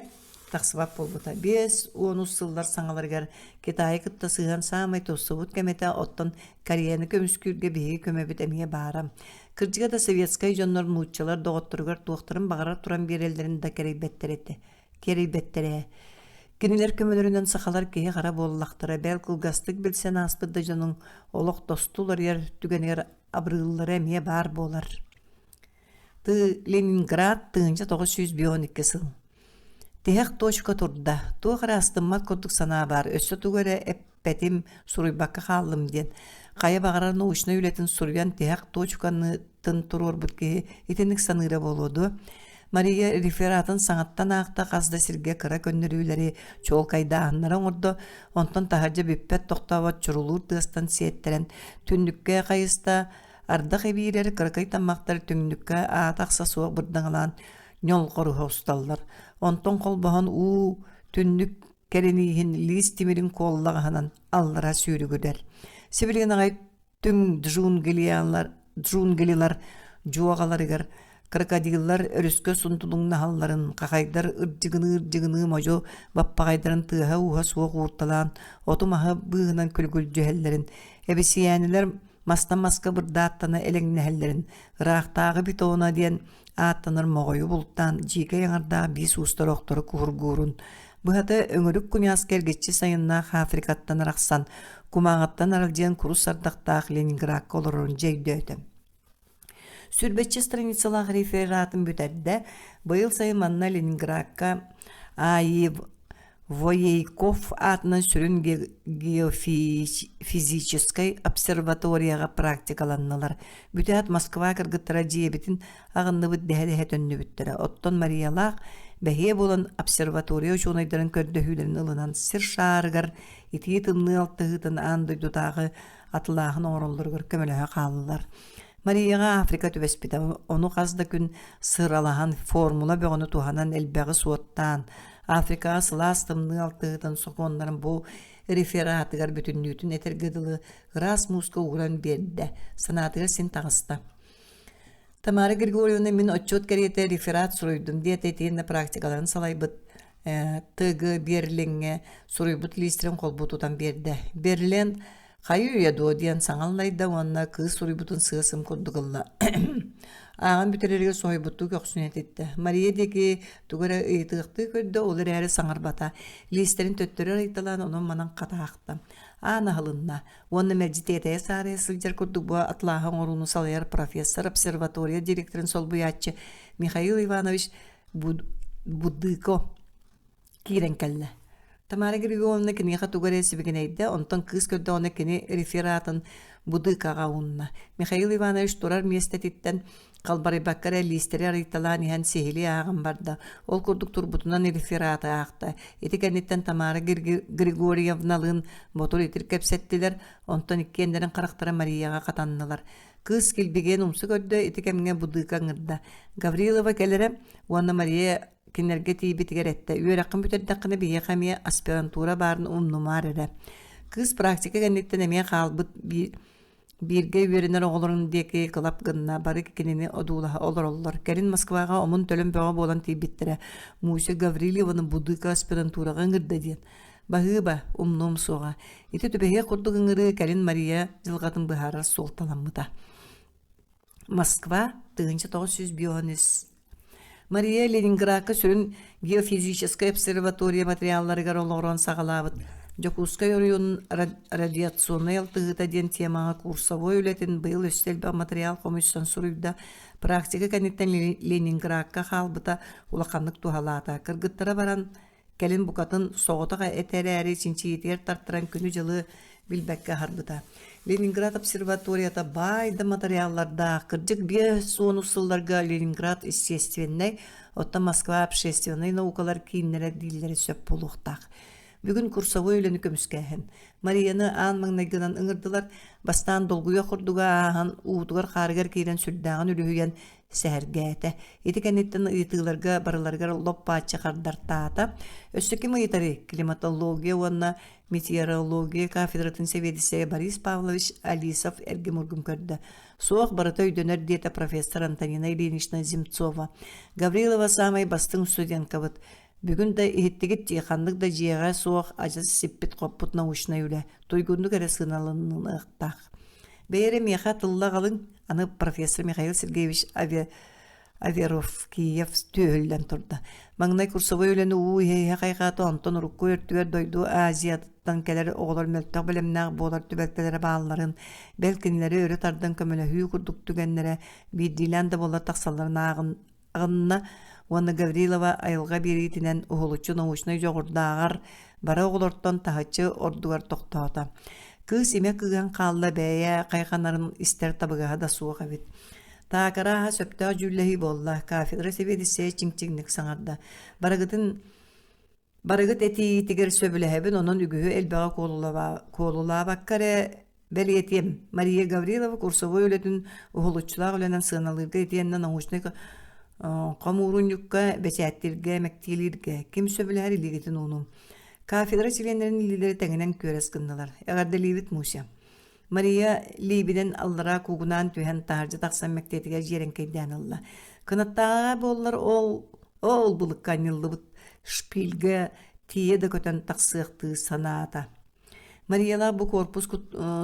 тақсыбап болбыта. 5-10 сыллар саңаларғар Китай кытта сыған самай тосыбыт кәметі оттан Кореяны көміскүрге бейгі көмебіт әмие барам. Кыржыға да советскай жонлар мұтчалар доғыттырғар туақтырын бағарар туран бір елдерін да керейбеттері. Кенелер көмөлөрүнөн сахалар кеhe қара боллақтыра бәл кылгастык білсен аспыдда жоның олық достулар ер түгенер абрыллары әмие бар болар. Ленинград 1912 сыл. Теғек точка турда. Туы қара астыммат көрдік сана бар. Өссі түгері әппәтім сұруйбаққа қалым ден. Қайы бағарар научна үлетін сұруян теғек точканы тын тұрор бұткеге етінік саныра болуды. Мария рефератын саңаттан ақта қазда сірге кыра көннөрүләре чол кайда аннаран ордо, онтан тахаджа биппет тоқтават чурулур тыастан сиеттерен түннүкке қайыста ардақ эбийлер кыркай таммақтар түннүкке атақса суақ бұрдаңылан ньол қорыға ұсталдар. Онтан қолбаған түннүк керенейін лиз тимирин қоллағанан аллара сүйрігідер. Сибилген ағай түн джунгелилар жуағаларығар крокодиллар өріскө сұнтылыңна халларын, қақайдар ыржығыны мажо баппағайдарын тыға уға суық ұрталан, отымаға бұғынан күлгіл жөһәллерін, әбісиянілер мастан маска бұрда аттана әлеңнәһәллерін, ырақтағы битоғына ден аттаныр моғойы бұлттан, жеке яңардағы бес ұстар оқтары күхіргұрын. Бұғаты өңірік күні аскергетші сайынна Африкаттан арақсан, кумағаттан аралден күріс ардақтағы Ленинградқа олырын жейді өтім. Сүрбетчі страницалағы рефератын бүтәдді, бұйыл сайын манна Ленинградқа Воейков атынан сүрін геофизической обсерваторияға практикаланналар. Бүтәт Москва кіргіттара жиебетін ағынны бұд дәхе төнні бүттірі. Оттон Мариялақ бәхе болан обсерватория жоғынайдарын көрдіхілерін ылынан сір шарығар, итие тымны алтығытын андойдутағы атылағын орылдырғыр көміліға қалылар. Марияға Африка түбәспіді, оны қазда күн сыралаған формула бөғіні туғанан әлбәғі суоттан, Африка сыластымны алтығытын соқонларын бұл рефератығар бүтіннютін әтергіділі ғырас мұсқа ұғыран берді, санатығыр сен тағыста. Тамара Григорьевна мен отчет керете реферат суруйдум диететинне практикаларын салайбыт тыгы берлинге суруйбут листерин колбутудан берде. Берлен хайы уяду диен саңаллайда онна кыз суруйбутун сыгысым курдугылла. Ағын бүтерерге сойбутту көксүнет етті. Мария деки тугара ыйтықты көрді, олар әрі саңарбата. Листерин төттөрөр ыйтылан onun манан қатақты. Ана хылынна. Оны мәджитетая сарая сылжар күрдік бұа атлағын оруну салайар профессор, обсерватория директорын сол бұятчы Михаил Иванович Будыко кирен кәлі. Тамара Григорьевна кiniha тугара сибигенейді, онтан кыз көрді оны кини рефератын Будыкаға унна. Михаил Иванович турар местетиттен қалбары баккара листері арыйталан ихан сехили ағын барда. Ол күрдік турбутунан рефераты ақты. Еті кәнеттен Тамара Григорьевналығын мотор етір кәпсеттілер, онтан иккендерін қарақтара Марияға қатаннылар. Кыз келбеген умсы көрді, еті кәміне Будыка ңырда. Гаврилова кәлері, оны Мария кинерге тиибитигер этте. Үөраққын бүтердаққыны бие қамия аспирантура барын умнумар әрі. Кыз практика кәнеттен әме қалбыт бирге үйерінер оғылырын деке қылап гынна бары кекенені одулаға олар. Кәрін Москваға омын төлім бөға болан тиибиттірі. Муся Гаврилеваны Будыка аспирантураға ңырда ден. Бағы ба, умнум соға. Еті түбеге құрдығы ңыры Кәрін Мария жылғатын бұхарар солталамыда. Москва 1900 Мария Ленинградка сүрін геофизическая обсерватория материалларыгар олорон сағалабыт. Жокускай районun радиационный алтыгыта ден темаға курсовой үлетін бұл өстелбі материал комиссион сұруйда практика кәнеттен Ленинградка қалбыта улақанлық тухалата. Кыргыттара баран кәлін бұқатын соғытыға әтәрі әрі синчи етер тарттыран күні жылы билбәкке харбыта. Ленинград обсерваторията байда материалларда кырдык бе сону сылларга Ленинград естественный, отта Москва общественный наукалар кейіннері диллері сөп болуқтақ. Бүгін курсовой өліні көміскәхін. Марияны аң маңнайгынан ыңырдылар, бастан долгуя құрдуға ағын уутуғар қарығар кейден сүрдағын үліхүйен сәргәті. Етікәнеттен ұйтығыларға барыларғар лоппачы қардартата. Өссікім ұйтары климатология, онна метеорология кафедратын севедісі Борис Павлович Алисов әргемұргым көрді. Соқ барыта өйдөнер дета профессор Антонина Ильинична Земцова. Гаврилова самай бастың студентка бұд. Бүгін да ехеттегет тейхандық да жиеға соқ ажыз сеппет қоппут научна үлі. Тойгундық әрі сыналының ұқтақ. Бәйірі меха тылла қалың, аны профессор Михаил Сергеевич Аверов Киев түйілден тұрды. Маңнай курсовой өліні ұйхейе қайқаты онтон ұрыққы өрттігер дойду Азиятыттан кәлері оғылар мөлттақ білімнәғ болар түбәктелері бағаларын, бәлкінлері өрі тардан көмілі хүй күрдік түгенлері бейдилянды болар тақсаларын ағынна Уанна Гаврилова айылға берейтінен ұғылычы научной жоғырдағар бара оғылырттан тағычы ордуғар тоқтауыта. Кыз еме кыған қалла бәйе қайқанарын істер табыға да суға бет. Тағараға сөпті жүлләхи болла, кафедра себедісі чиң-чиңнік саңарда. Барығыт әті тігер сөбіләхебін оның үгігі әлбәға қолыла баққары бәл етем. Мария Гаврилова курсовой өлетін ұғылычылақ өлінен сығыналырға етеннен научной Қамурунюкка бәсәттірге, мәктелерге, кем сөбілер илегетін оның. Кафедра силенлерін илелері тәңінен көрес кындылар. Әғарда лейбет Муся. Мария лейбеден аллара кугунан түйен тағаржы тақсан мәктетіге жерен кейден алла. Кынаттаға боллар ол бұлыққан елді бұд шпилге тие де көтен тақсықты санаата. Марияла bu korpus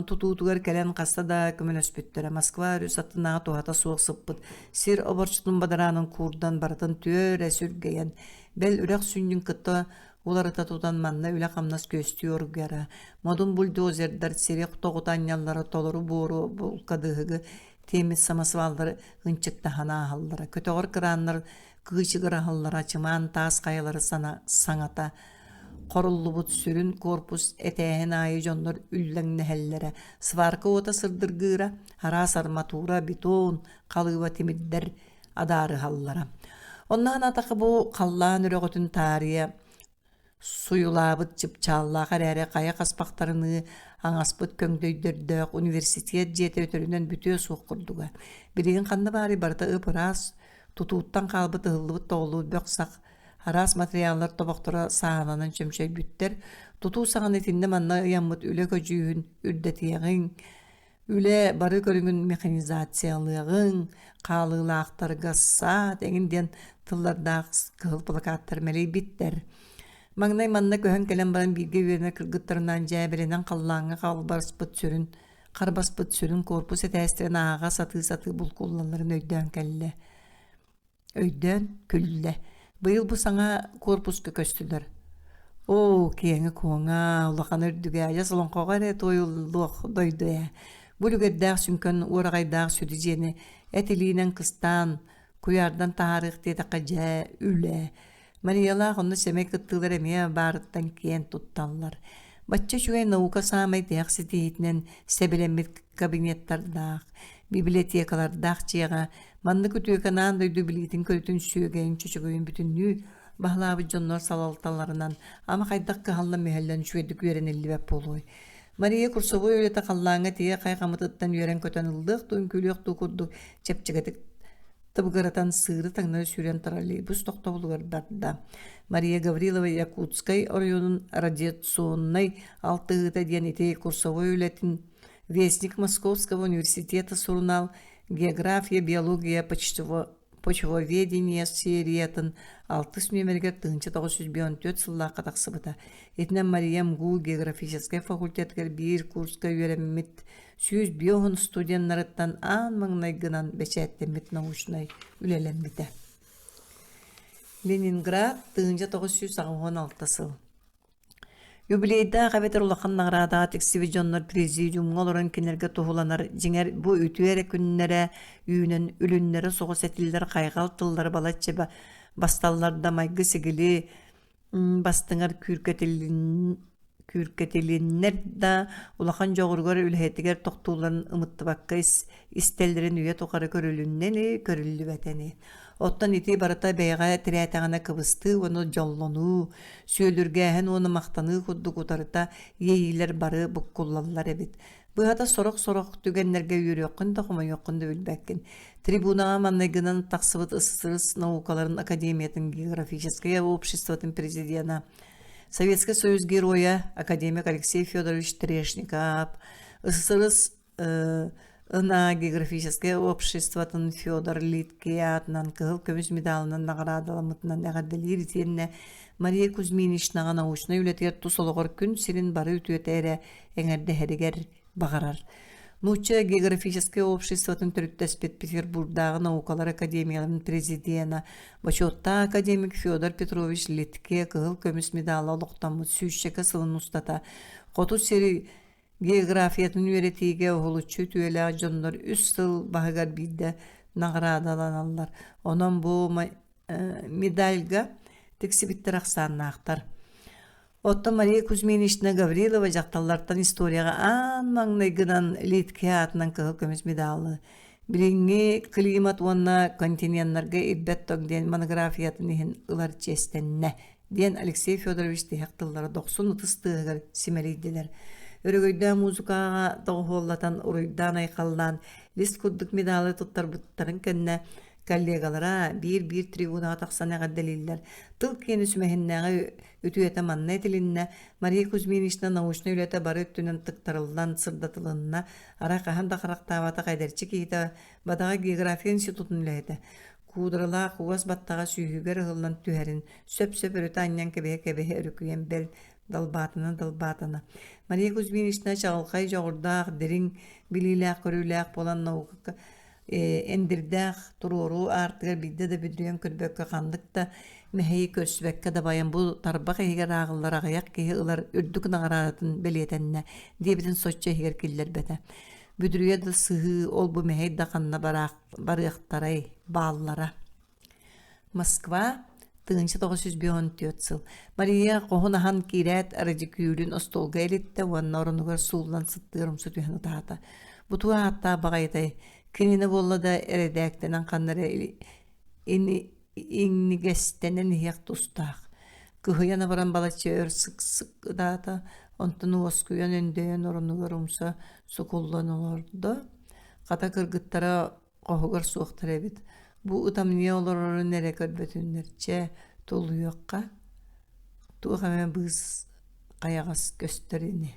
tutuğutugar kelen kasta da kömülös büttüre. Moskva rüsattınağı tuhata soğuk sıppıt. Sir obarçutun badaranın kurdan baratın tüöre sürgeyen. Bel ürek sündün kıtta ularıta tutan manna üle kamnas göstüyor gara. Modun buldozerler sirek toğutan yallara toluru boru bulkadığıgı temiz samasvalları hınçıkta hana hallara. Kötüğür kıranlar kıçıgır hallara çıman tas kayaları sanata. Qorullu bud sürün korpus eteğen ayı jonlar üllen nehellere. Svarka ota sırdırgıra, haras armatura, beton, kalıva timidder adarı hallara. Ondan atakı bu kallan üregötün tarihe suyulabıt çıpçalla karere kaya kaspaktarını aŋaspıt köngdöydördök universitet jete ötöründen bütüö suuk kurduga. Birigin kanda bari barda ıpıras tutuuttan kalbıt ıhıllıbıt toğulu böksak haras materiallar tobaktora sahananın çömşöy bütter. Tutu sağın etinde manna yammıt üle köcüğün ürdetiyeğin Üle bары көрүngүн механизациялыгын, каалыылаактар гасса дегинден тыллардаах кыл плакаттар мелей биттер. Маңнай манна көһөн келен баран бирге үйеріне кыргыттарынан жайбеленен қаллаңа қарбаспыт сүрін корпус этәстерін аға саты бұлкуллаларын өйдөн кәлле. Өйдөн күлле. Быйыл бу саңа корпуска көстүлөр. О, кеңі коңа, улақан үрдіге, ясылонқоға тойылдық дойды. Бүлігердәқ сүнкін орағайдақ сүрдізені әтілінен қыстан, куярдан таарық дедіққа жа үлі. Мариялақ оны сәмей кыттылар әме барыттан кен тұтталар. Батча шуай наука самай дәқсі дейітінен сәбіленмет кабинеттардақ, библиотекалардақ чеға, манны күтуеканан дойду білетін көрітін сүйегейін чөчігейін бүтінні бағлабы жоннор салалталарынан, ама қайдақ қағалла мөхеллен шуайдық өрен әлібәп болуй. Мария Курсовой өлеті қаллаңа тие қайқамытыттан өрен көтанылдық, туын күліқ тұқырдық чепчігетік табыгаратан сыры таңнары сүйрен троллейбус тоқта болуғардарда. Мария Гаврилова Якутскай районын радиационной алтығыта дианетей Курсовой өлетін Вестник Московского университета сурнал география, биология, почвоведение сериятын 6 нөмерге тыңчы 954 сыллаққа тақсыбыта. Етінен Мария МГУ географический факультеткер бір курска үйереммет сүйіз биоғын студенттарыттан аң маңнайгынан бәчәттемет научнай үлелембіті. Ленинград тыңчы 916 сыл. Юбилейда қабетер улақан нағырада тексиви жоннар президиум оларын кенерге тухуланар жеңер бу үтүере күннері үйінен үліннері соғыс әтілдер қайғал тылдар балатчы басталларда майгы сегілі бастыңар күркетеліннер да улақан жоғырғар үлхетігер тоқтуларын ұмытты баққа истелдерін үйе тоқары көріліннені көрілі бәтені. Оттан ити барата бәйға тірәтәғана кыбысты, оны жоллону, сөйліргәһін оны мақтаны құдды құтарыта ейілер бары бұққулалар әбет. Бұғата сорық түгенлерге үйір өқін да құмай өқінді өлбәккен. Трибунаға маннайгынан тақсыбыт ысысырыс наукаларын Академиятын географическое обществотын президиана, Советский Союз героя академик Алексей Федорович Трешников, ысысырыс Ына географическое обществотын Федор Литке атынан кығыл көміз медалынан нағырадаламытынан әғарделер етеніне Мария Кузьминичнаға научна үлетер тұсылығыр күн сирин бары үтуетері әңәрді әрігер бағарар. Нуча географическое обществотын түріттәспет Петербургдағы наукалар академияларын президиена Бачотта академик Федор Петрович Литке кығыл көміз медалы олықтамы сүйшекі сылын ұстата. Қоту сері географиятын үйретиге оғылычы түйелі жонлар 3 сыл бағығар бейді нағырадаланалар. Онан бұл медальға тексібіттір ақсанына ақтар. Отта Мария Кузьминична Гаврилова жақталлартан историяға аң маңнайгынан Литке атынан кығыл көміз медалы. Біліңгі климат онна континентларға ирбет тоғден монографиятын ехін ұлар честенне. Ден Алексей Федорович дейхтылары 90 ұтыстығығыр симерейділер. Өрөгөйдә музыкаға тоғоллатан уройдан айқалдан лист күрдік медалы тұттар бұттарын кәнне коллегалара бір трибунаға тақсанаға дәлелдер. Тыл кені сүмәхіннәға өтуеті манна етілінне Мария Кузьминична научны үлеті бары өттінен тұқтарылдан сырдатылынна ара қахан дақырақтаваты қайдарчы кейті бадаға география институтын үлеті. Кудырыла қуғас баттаға сүйігер ғылынан түхәрін сөп-сөп өріті аннан кәбе өрікуен бәл далбатына. Мария Кузьминична чағылқай жоғырдақ, дерін біліләқ, көріләқ болан науқы әндірдәқ, тұрору артығыр білді де бүдірген көрбөкке қандықта мәхейі көрсібәкке да баян бұл тарбақ егер ағылар ағаяқ кейі ұлар үрдік нағырадатын бәлетеніне дебетін сотча егер келдер бәді. Бүдірге дыл сығы ол бұл мәхей дақанына барықтарай баллара. Москва 1954 сыл. Мария қоғынахан керәт радикүлін остолға әлетті, уанна орынығар суылдан сыттығырым сүтіғін ұтағата. Бұтуа атта бағайтай, кенені болла да әрәдәктенен қаннары иннігестенен еқ тұстақ. Күхияна баран балачы өр sık ұдағата, онтыны оскүйен өндейен орынығар ұмса сұқылдан оларды. Қата кыргыттара қоғығар суықтар әбет. Бу утамния олорору нере көрбөтүннерче толуюакка туғаме быз қаяғас көстерини.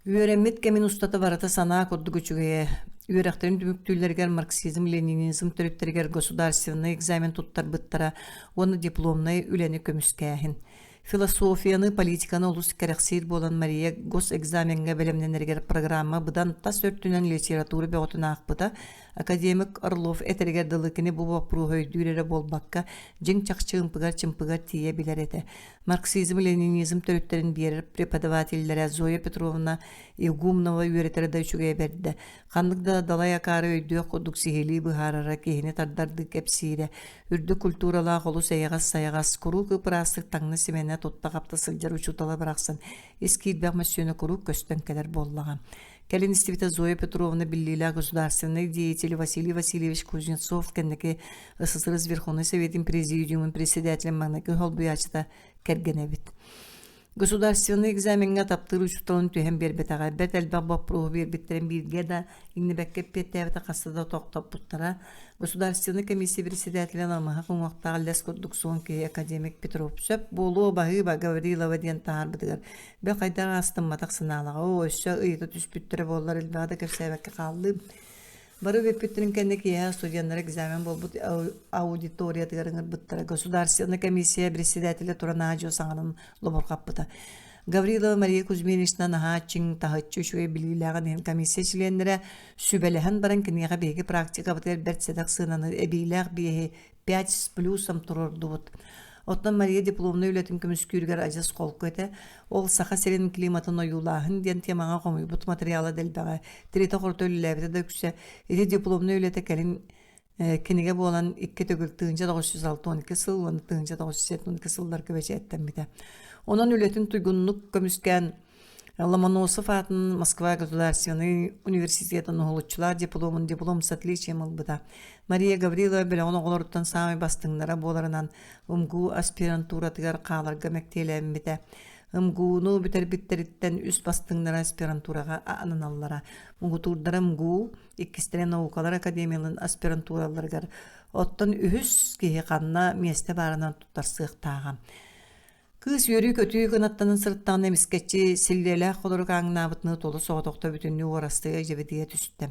Üöremmit kemin ustata barata sanaa koddu güçüge. Üörekterin tümüktüyleriger marksizm, leninizm, törütteriger gosударственный экзамен tuttar bıttara, onu diplomnay üleni kömüskähin. Filosofiyany, politikany ulus kerексир bolan Maria gos экзамenge belemleneriger programma bıdan tas örtünen literaturu beğotun akbıda, akademik Orlov eteriger dılыкini bu vapru höydüylere bolbakka, jing çakçığımpıgar tiye biler ete. Marksizm, leninizm törütterin birer prepodavatillere Zoya Petrovna Evgumnova üretere da üçüge berdi. Kanlıkda dalay akarı öydüğü koduk sihili bıharara kehine tardardı kepsire. Ürdü kulturala kolu sayağas kuru kıpırastık tanglı simene totta kapta sılcar uçutala bıraksın. Eski idbaq mösyöne kuru kösten keler bollağa. Kelin istivita Zoya Petrovna Billila государственный деятель Василий Васильевич Кузнецов кеннеки СССР Верховный Советин Президиумын председателем маңнеки холбуячыта кергенебит. Государственный экзаменге таптыры учуталын түйен бербетаға бет әлбақ баппруғы бербеттерін бірге да иннебәкке петтәбіті қасыда тоқтап бұттара Государственный комиссия председателі намаға қоңақтағы ләс көрдіксуын кей академик Петров сөп болу бағы ба Гаврилова ден тағар бұдығар. Бәк айдағы астын матақ сыналаға о өссі ұйыты түспүттірі болар әлбәғада көрсәбәкке қалды. Бары веппеттерин кеннеки я студенттер экзамен болбут аудитория тыгарыңыр буттара Государственная комиссия председателя Туранажо саңанын лоборкаппыта. Гаврилова Мария Кузьминична нахачин тахаччу шуе билилаган комиссия членлері сүбелеген баран кенега беги практика бутер бертседак сынаны эбилаг бие 5 с плюсом турурдубут. Оттан Мария дипломны үлетін көміскүргер ажас қолқ көті, ол сақа селен климатын ойулағын ден темаға қомой бұт материалы дәлбәға. Тірета құрты өліләбіті да күші, еті дипломны үлеті кәлін кенеге болан 2-906-12 сыл, 1912 сылдар көбәчі әттен біті. Онан үлетін тұйгынлық көміскен Ломоносов атын Москва государственный университетін ұғылытчылар диплом с отличием албыда. Мария Гаврилова білі оны оларыттан самай бастыңдара боларынан ымгу аспирантуратығар қаларға мәктейлі әмбіді. Ымгуну бітер-біттеріттен үс бастыңдара аспирантураға аныналлара. Мұңғы турдары ымгу иккістерен наукалар академиялын аспирантураларғар. Оттан үхіс кейі қанна месте барынан тұттар сықтағам. Кыз yörü kötüyü kınattının sırttan emisketçi sillele koloruk ağnabıtını tolu soğutukta bütünlüğü orastığı jebediye tüstü.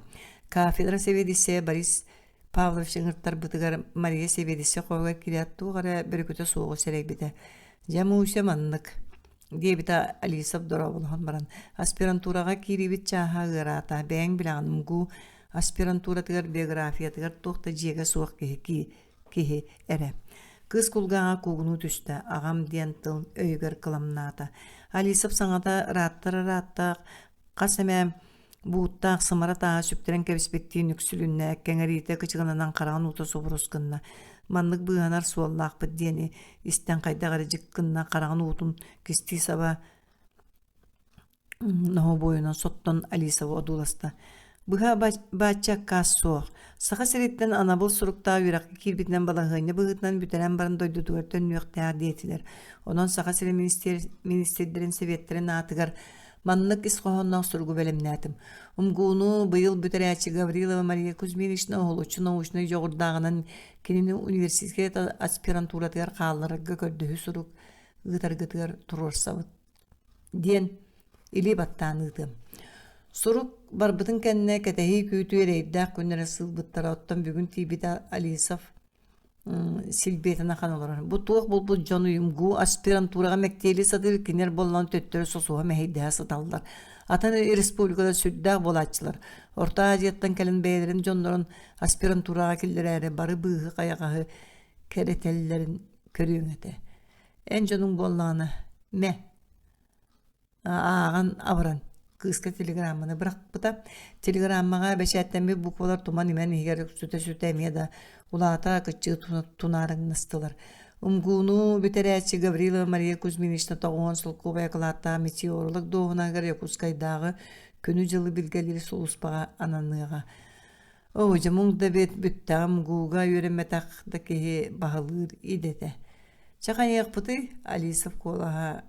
Kafedra sevedisi Boris Pavlovич'in hırtlar bıtıgar Maria sevedisi koyga kiryattığı gara bir kötü soğuğu serek bide. Jamuşa manlık diye bita Alisab Doravulhan baran. Aspiranturaga kiribit çaha gırata beğen bilanım gu aspirantura tıgar biografiya tıgar tohta jega soğuk kihi ere. Kız kulgağa kuğunu tüstü, ağam diyen tıl öygür kılamnata. Alisap sаңата rattara qasamam buuttaq sımara tağa süpteren kebisbektiğin yüksülünne, kengerite kıçığınanan qarağın uta sobruskunna. Manlık bığanar suallaq bidiyeni, isten qayda qarıcık kınna qarağın utun kisti saba naho boyuna sottan Alisap odulasta. Bıha bachak kas soğuk. Sağa seritten anabıl surukta yürekli kirbitinden balağını bığıtından bütenen barın doydudugar tönüyöktəğə deyetiler. Ondan sağa seri ministerlerin seviyyetlerin atıgar manlık isqoğundan surgu belimnətim. Umgunu bıyıl büterəçi Gavrilova Maria Kuzminichna oğluçu nauşunu yoğurdağının kenini universitet aspiranturatıgar qallarıqqa kördühü suruk gıtar turursavıt. Diyen ili battanıdım. Suruk barbıtın kendine ketehi kütü ereydaq günlere sılbıttara ottan bugün tibida Alisaf silbetine kan olur. Bu tuğuk bul canuyum gu aspiranturaga mekteli sadır kiner bollan töttörü sosuğa meheydeha satallar. Atan Respublikada süddağ bolatçılar. Orta Aziyattan kelin beylerin jonların aspiranturaga killere barı bığı qayaqahı keretellerin körüğünete. En canun bollağını ağan avran. Kıska telegramını bırakıp telegrammaga beşetten bir bukvalar tuman imen higer süte emiye da ulata kıçı tunarın nıstılar. Umgunu bitereçi Gavrilova Maria Kuzminichna toğun sulku bayakılata meteorolog doğuna gar Yakuskay dağı könü jılı bilgeleri soluspağa ananığa. Oğuca mungda büttağım guga yöremetaqdaki bağılır idete. Çakan yakpıtı Alisab kolaha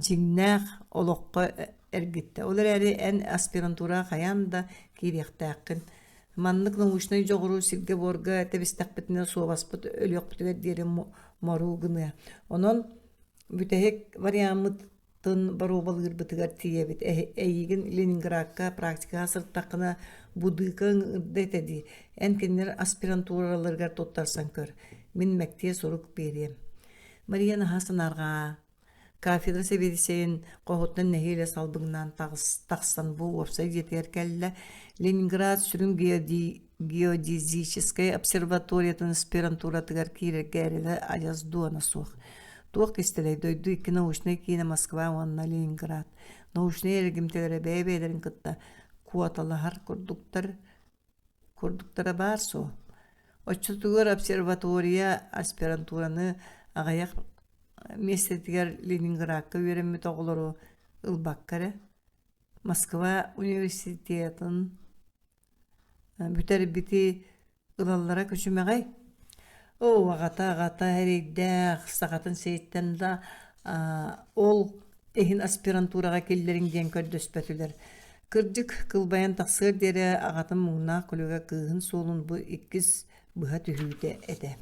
jinnaq oloqqa ergitte. Olar eri en aspirantura qayan da kiriyaqtaqın. Manlık nauşnay joğuru silge borga tebistaqbitine suvaspıt ölüyoqbıtıga deri moruğunu. Onun bütehek variamıt тын бару балгыр бытыгар тиебит. Эйигин Ленинградка практика сырттакына будыкын детеди. Энкеннер аспирантураларгар тоттарсан көр. Мин мәктие сорук берем. Мария Нахасанарга кафедра себедисейін қоғыттан нәхейлі салбыңнан тақсан бұл опсай жетер кәлі Ленинград сүрін геодезическая обсерваториятын аспирантуратыгар кирергәрілі аяз дуана суық. Туық кестелей дойду екі научный кейіне Москва, онна Ленинград. Научный әргімтелері бәйбәйлерін кытта куаталахар көрдіктара бар со. Оччутугар обсерватория аспирантураны ағаяқ местетигер Ленинградка үйренме тоғылыру ылбаққары. Москва университетін бүтер бити ылаллара көшімеғай. Ағата әрейді сағатын сейттен да ол эхин аспирантураға келдерін ден көрдөспәтілер. Кырдык кылбаян тақсыр дері ағатын мұңна күліға кығын солын бұл иккіз бұға түхүйді әді.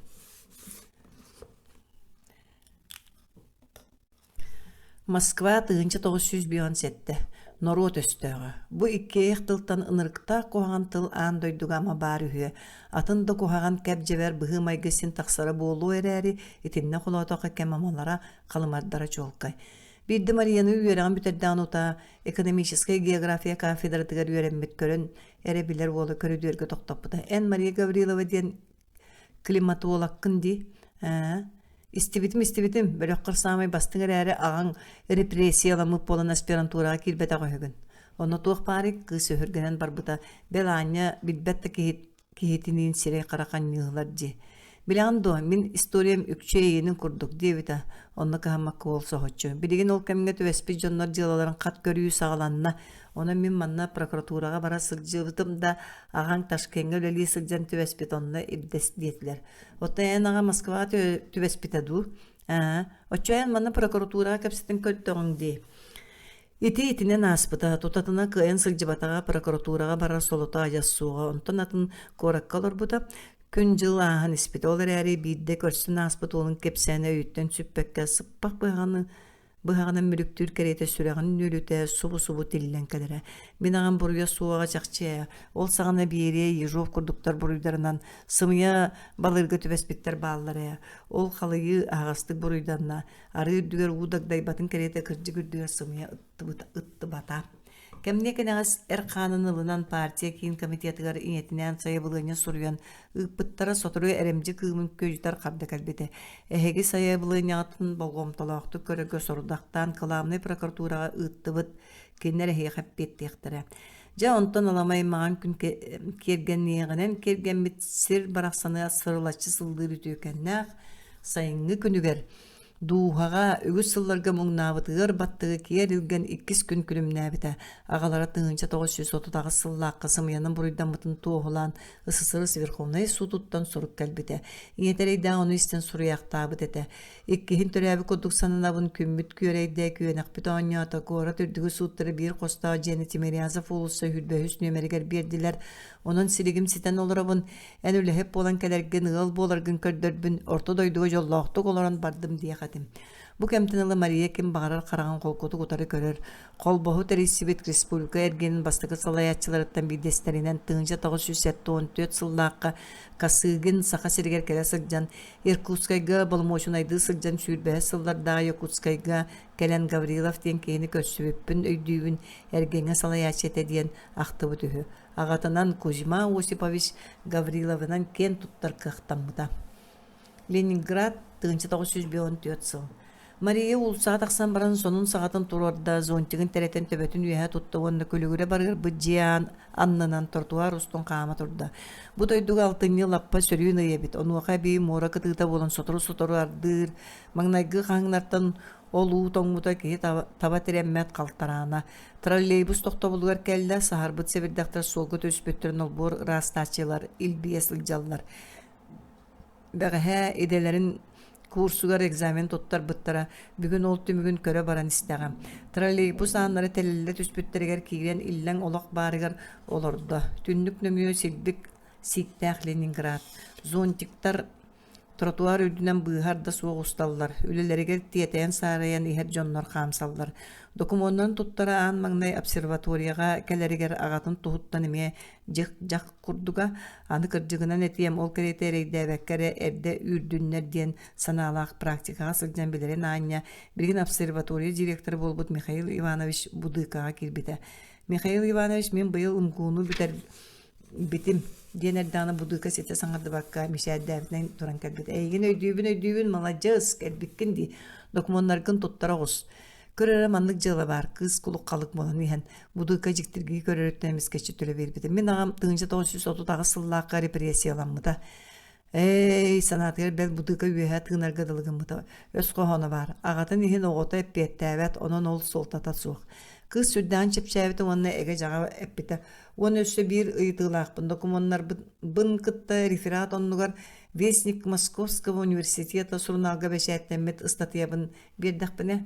Москва 1997 Норот өстөгі. Бұ иккеек тылтан ынырықта қоған тыл аң дойдуғама бар үйе. Атында қоған кәп жевер бұғы майгесін тақсары болу әрәрі, етінне құлатоқа кәмамалара қалымардара чолқай. Бидді Марияны үйеріған бүтерден ұта экономическая география кафедратығар үйеренмет көрін әрі білер олы көрідерге тоқтапыда. Ән Мария Гаврилова ден климатолог кінді, Истебитим, бөлөк кырсамай бастыңыр әрі ағын репрессияламып болан аспирантураға кирбет ағығын. Оны туық парик кыз өһіргенен барбыта беланя билбетті кехетінен сирей қарақан нығылар де. Биландо, мен историям үкчейінің күрдік девіта, оны кахамаққа ол соғытчы. Білеген ол кәмінге төвеспі жонлар жылаларын қат көріу сағаланына, оны мен манна прокуратураға бара сылжыбытым да ағаң Ташкенге өлелі сылжан төвеспет онына ибдес детілер. Оттайын аға Москва төвеспет аду. Отчайын манна прокуратураға кәпсетін көттіғың де. Итинен аспыта, тутатына кыйын сылжыбатаға прокуратураға бара солыта ажассуға, онтан атын кораккалар бұта. Күн жыл ағын іспет олар әрі бейді көрсін аспыт олың кепсәне үйттен сүппәкке сыппақ бұғағаны мүліктір кәреті сүрәғын нөліті субу тилілен кәдірі. Мен ағын бұруя суаға жақчая, ол сағына бейре ежов күрдіктар бұруйдарынан сымыя балырғы төбәспеттер балылары. Ол қалайы ағастық бұруйдарына, ары үрдігер ұдағдай батын кәреті кірджі күрдігер сымыя ұтты бата. Кәмнекенегіз әрқанын ылынан партия кейін комитетігар инетінен сайабылығына сұруян ұппыттара сотыру әрімжі күйімін көжітар қарды кәлбеті. Әхеге сайабылығына атын болғымталақты көрігі сұрдақтан кыламны прокуратураға ұттыбыт кеннер әхе қаппеттектірі. Жа онтан аламай маған күн керген неғінен керген бітсір барақсаны сырылатшы сылдыр үтөкеннәқ сайынғы күнігер. Дуғаға үгіз сылларға мұңнабытығыр баттығы кер үлген 2 күн күлімнәбіті. Ағалара тыңынша 930-дағы сыллаққа сымыянын бұрыйдан мұтын туғылан ысысыры сверховнай сутуттан сұрық кәлбіті. Иетерейді оны істен сұруяқтабыт әті. Иккехін түрәбі көдік санынабын күмбіт күйерейді күйенақ біті оңята кора түрдігі суттыры бір қоста жені Тимирязов ұлысы хүлбе хүс нөмерігер берділер. Onun siligim siten olurabın, en öyle hep olan kelergen ığıl bolargın kördörbün, orta doyduğu jollağıttık olaran bardım diye kadim. Bu kemtinalı Maria kim bağırar karağın kolkotu kutarı görür. Kol bohu terisibet Respublika ergenin bastıkı salayatçılarından bir desterinden tığınca 974 sıllıqqa kasıgın saqa serger kele sılcan, Irkutskayga bolmoşun aydı sılcan sürbehe sıllarda Yakutskayga kelen Gavrilov diyen keyini kötsübüppün öydüğün ergene salayatçete diyen aktıbı tühü. Ağatanan Kuzma Osipovich Gavrilov'dan ken tuttar kıhtamıda. Leningrad 1914 сыл. Мария улсаға тақсан баран сонун сағатын турарда зонтигин теретен төбөтүн үйәһә тутты онны күлүгүрэ баргар быджиан аннынан тортуар устун каама турда. Бу тойдуг алтынны лаппа сөрүүн ыйабит. Онуака бии мора кытыта болон сотору ардыр. Маңнайгы хаңнартан олуу тоңмута ки таба тереммет калтарана. Троллейбус токтобулгар келле сахарбыт себирдактар солгы төспөттөрүн олбор растачылар, илбиеслик жаллар. Бәгәһә иделерин курсугар экзамен тоттар быттара бүгүн ол түмүгүн көрө баран истегем. Троллейбус аннары телелле түспүттергер кийген иллен олок барыгар олорду. Түннүк нөмүө силбик сиктах Ленинград. Зонтиктар Trotuar ödünen bıhar da soğuk ustallar. Üleleriger tiyeten sarayan iher jonlar kamsallar. Dokumondan tuttara an magnay observatoriyaga keleriger agatın tuhuttan ime jak kurduga anı kırcıgınan etiyem ol kriterey devekkere erde ürdünler diyen sanalak praktikaga sılcan bileren anya bilgin observatoriya direktörü bolbut Mikhail Ivanovich Budykaga kirbite. Mikhail Ivanovich men bıyıl umkunu biter bitim Generdana Budyka sete sangardı bakka müşahedlerden duran kalbet. Eygen öydüğün malacağız kalbikkin di dokumonlargın tuttara os. Körere manlık jıla var kız kuluk kalık molan ihen Budyka jiktirgi körerötnemiz keçi töle verbidim. Men ağam tığınca 930 sıllıqqa represiyalanmı da. Ey sanatgar bel Budyka üyehe tığınarga dılgınmı da. Öz kohona var. Ağatın ihen oğota eppiyettevet onun ol soltata soğuk. Kız sürdüğün çepçevetin onunla ege jağa eppite. Onun üstü bir ıytığılaqpın. Dokumonlar bın kıtta referat onlugar Vesnik Moskovskого Universiteta Surnalga beşetlenmet ıstatıyabın bir dakpine.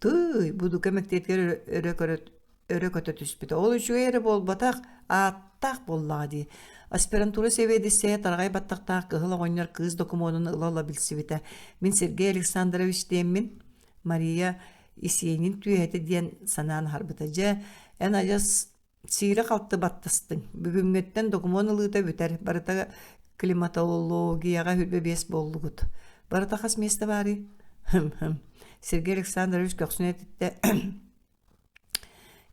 Tıy, Budyka mektetker örök ötö tüspüte. Ol üçü eri bol batak, attaq bollağı di. Aspirantura seviyedise targay battaqtaq kıhıla oynar kız dokumonunu ılala bilsibite. Min Sergey Aleksandrovich demin Maria İsiyenin tüyeti diyen sanan harbıtaca en ajas sire kalktı battastın. Bugüngetten dokumonuluğu büter. Barıta klimatologiyaga hülbe bes bollugut. Barıta kas meste bari. Sergey Aleksandrovich köksüne